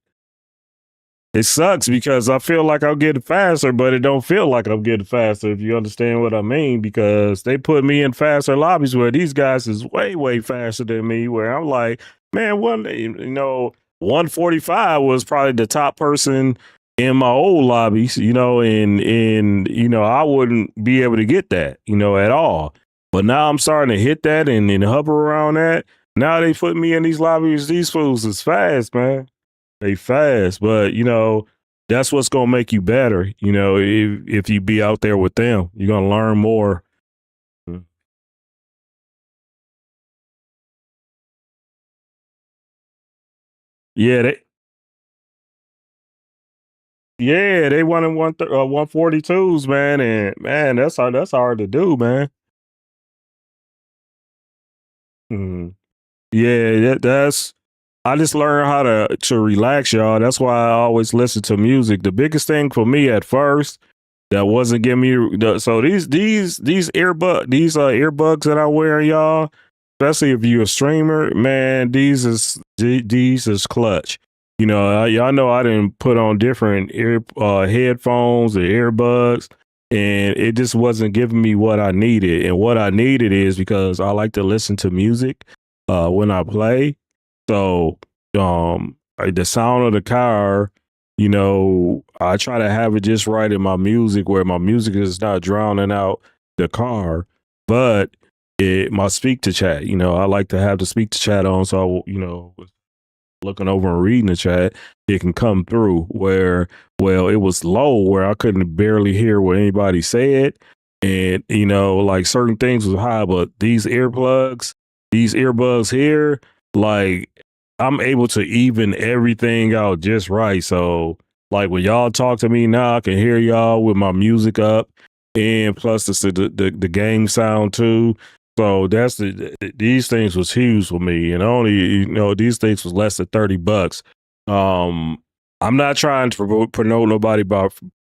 it sucks because I feel like I'm getting faster, but it don't feel like I'm getting faster, if you understand what I mean, because they put me in faster lobbies where these guys is way faster than me, where I'm like, man, you know, 145 was probably the top person in my old lobbies, you know, and you know, I wouldn't be able to get that, you know, at all. But now I'm starting to hit that and hover around that. Now they put me in these lobbies. These fools is fast, man. They fast, but, you know, that's what's gonna make you better. You know, if you be out there with them, you're gonna learn more. Yeah, they won in 142s, man, and man, that's hard to do, man. Yeah, that's. I just learned how to relax, y'all. That's why I always listen to music. The biggest thing for me at first that wasn't giving me so these earbuds that I wear, y'all, especially if you're a streamer, man, these is clutch. You know, y'all know I didn't put on different headphones or earbuds, and it just wasn't giving me what I needed. And what I needed is because I like to listen to music when I play. So the sound of the car, you know, I try to have it just right in my music, where my music is not drowning out the car, but my speak to chat, you know, I like to have the speak to chat on, so, you know, looking over and reading the chat, it can come through where, well, it was low where I couldn't barely hear what anybody said. And, you know, like certain things was high, but these earbuds here, like, I'm able to even everything out just right. So, like, when y'all talk to me now, I can hear y'all with my music up, and plus the game sound too. So that's these things was huge for me, and only these things was less than $30. I'm not trying to promote nobody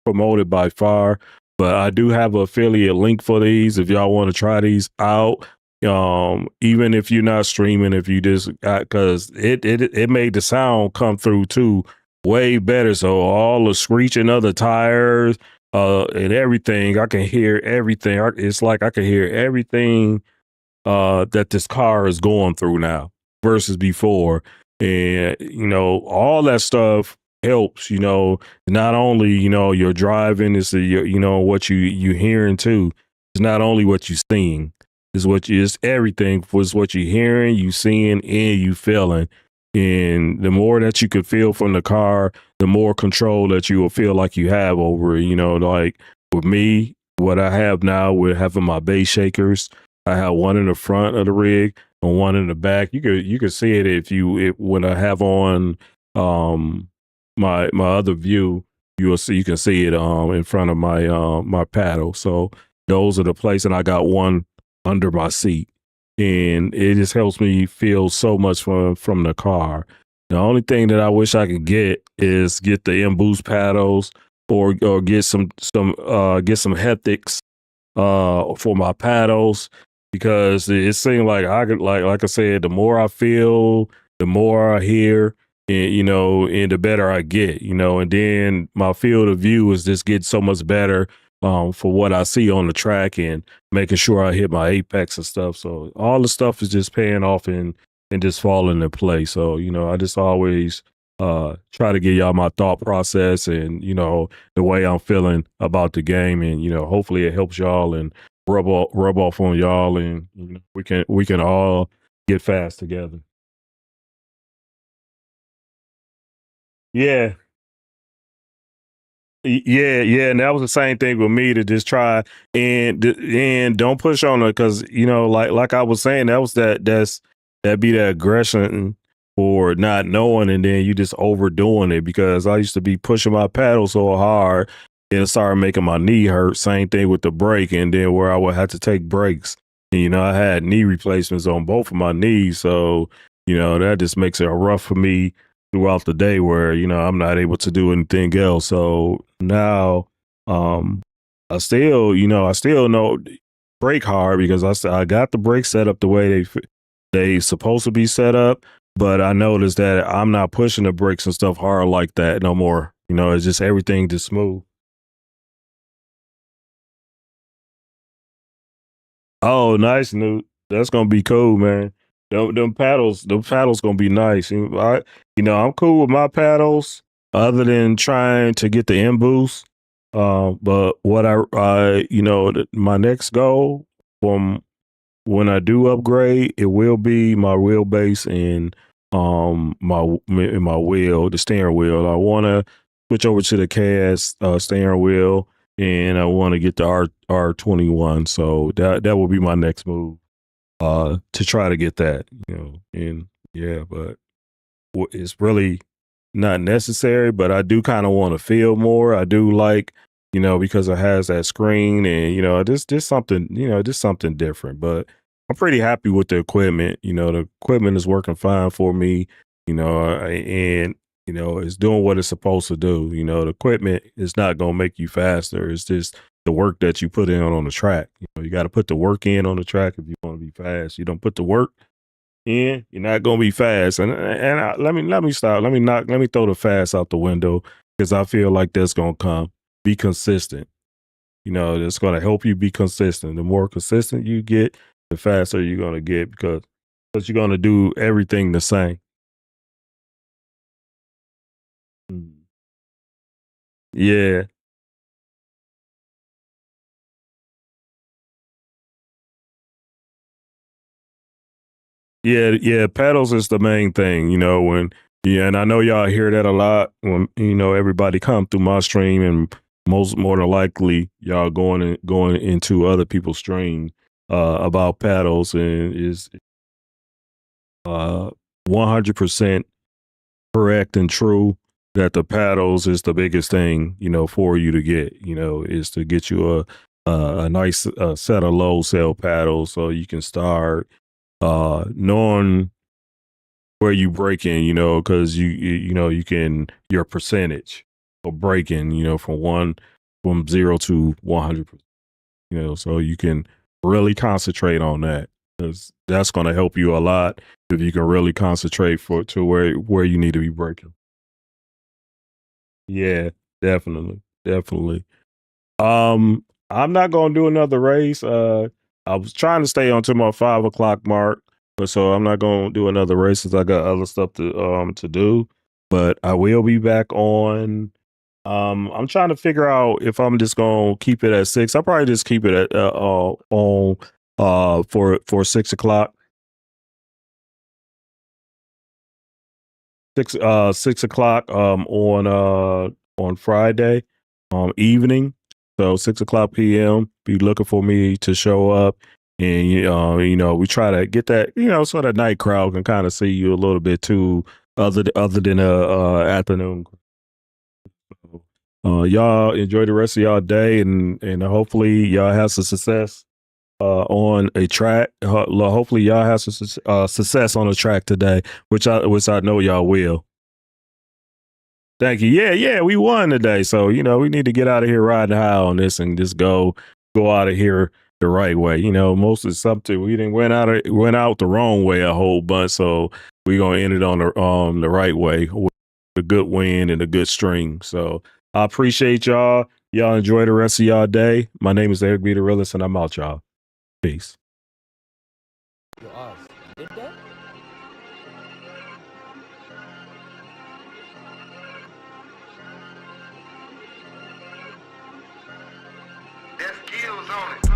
promote it by far, but I do have an affiliate link for these if y'all want to try these out. Even if you're not streaming, if you just because it made the sound come through too way better. So all the screeching of the tires and everything, I can hear everything. It's like I can hear everything that this car is going through now versus before. And all that stuff helps, not only your driving, is what you hearing too. It's not only what you seeing, it's everything was what you hearing, you seeing, and you feeling. And the more that you could feel from the car, the more control that you will feel like you have over it. Like with me, what I have now with having my bass shakers, I have one in the front of the rig and one in the back. You could see it when I have on my other view. You can see it in front of my paddle. So those are the places, and I got one under my seat, and it just helps me feel so much from the car. The only thing that I wish I could get is get the M-Boost paddles or get some haptics for my paddles, because it seemed like I could like I said, the more I feel, the more I hear, and and the better I get, and then my field of view is just getting so much better for what I see on the track and making sure I hit my apex and stuff. So all the stuff is just paying off and just falling into place. So, I just always try to give y'all my thought process and, the way I'm feeling about the game. And, hopefully it helps y'all and rub off on y'all, and we can all get fast together. Yeah. Yeah, and that was the same thing with me, to just try and don't push on it, because like I was saying, that be that aggression for not knowing, and then you just overdoing it. Because I used to be pushing my paddle so hard, and it started making my knee hurt. Same thing with the brake, and then where I would have to take breaks. And, I had knee replacements on both of my knees, so that just makes it rough for me throughout the day, where I'm not able to do anything else. So now I still know brake hard, because I got the brake set up the way they supposed to be set up, but I noticed that I'm not pushing the brakes and stuff hard like that no more. It's just everything just smooth. Oh, nice, Newt. That's gonna be cool, man. Them paddles gonna be nice. I'm cool with my paddles, other than trying to get the M boost. But what my next goal from when I do upgrade, it will be my wheelbase and my wheel, the steering wheel. I want to switch over to the cast steering wheel, and I want to get the R21. So that will be my next move, to try to get that, and yeah, but it's really not necessary, but I do kind of want to feel more. I do like, because it has that screen, and just something, just something different. But I'm pretty happy with the equipment. The equipment is working fine for me, and it's doing what it's supposed to do. The equipment is not going to make you faster. It's just the work that you put in on the track. You got to put the work in on the track if you want to be fast. You don't put the work in, you're not going to be fast. And let me stop. Let me throw the fast out the window, because I feel like that's going to come. Be consistent. That's going to help you be consistent. The more consistent you get, the faster you're going to get, because you're going to do everything the same. Yeah. Yeah, pedals is the main thing, and I know y'all hear that a lot when, everybody come through my stream, and more than likely y'all going into other people's stream about pedals, and is 100% correct and true that the paddles is the biggest thing, for you to get, is to get you a nice set of low cell paddles, so you can start knowing where you break in, you know, because you know you can your percentage of breaking, you know, from 0 to 100%, you know, so you can really concentrate on that, because that's going to help you a lot if you can really concentrate to where you need to be breaking. Yeah, definitely. I'm not gonna do another race. I was trying to stay on to my 5 o'clock mark, but so I'm not gonna do another race since I got other stuff to do. But I will be back on. I'm trying to figure out if I'm just gonna keep it at 6. I'll probably just keep it at on for 6 o'clock. 6 o'clock on Friday evening. So 6 o'clock p.m. Be looking for me to show up, and you know, we try to get that, you know, so that night crowd can kind of see you a little bit too, other than afternoon. Y'all enjoy the rest of y'all day, and hopefully y'all have some success on a track. Hopefully y'all have some success on the track today, which I know y'all will. Thank you. Yeah, we won today. So, you know, we need to get out of here riding high on this and just go out of here the right way. You know, most of something we didn't went out the wrong way a whole bunch. So we're gonna end it on the right way with a good win and a good string. So I appreciate y'all. Y'all enjoy the rest of y'all day. My name is Eric B. the Realist, and I'm out, y'all. Peace. There's skills on it.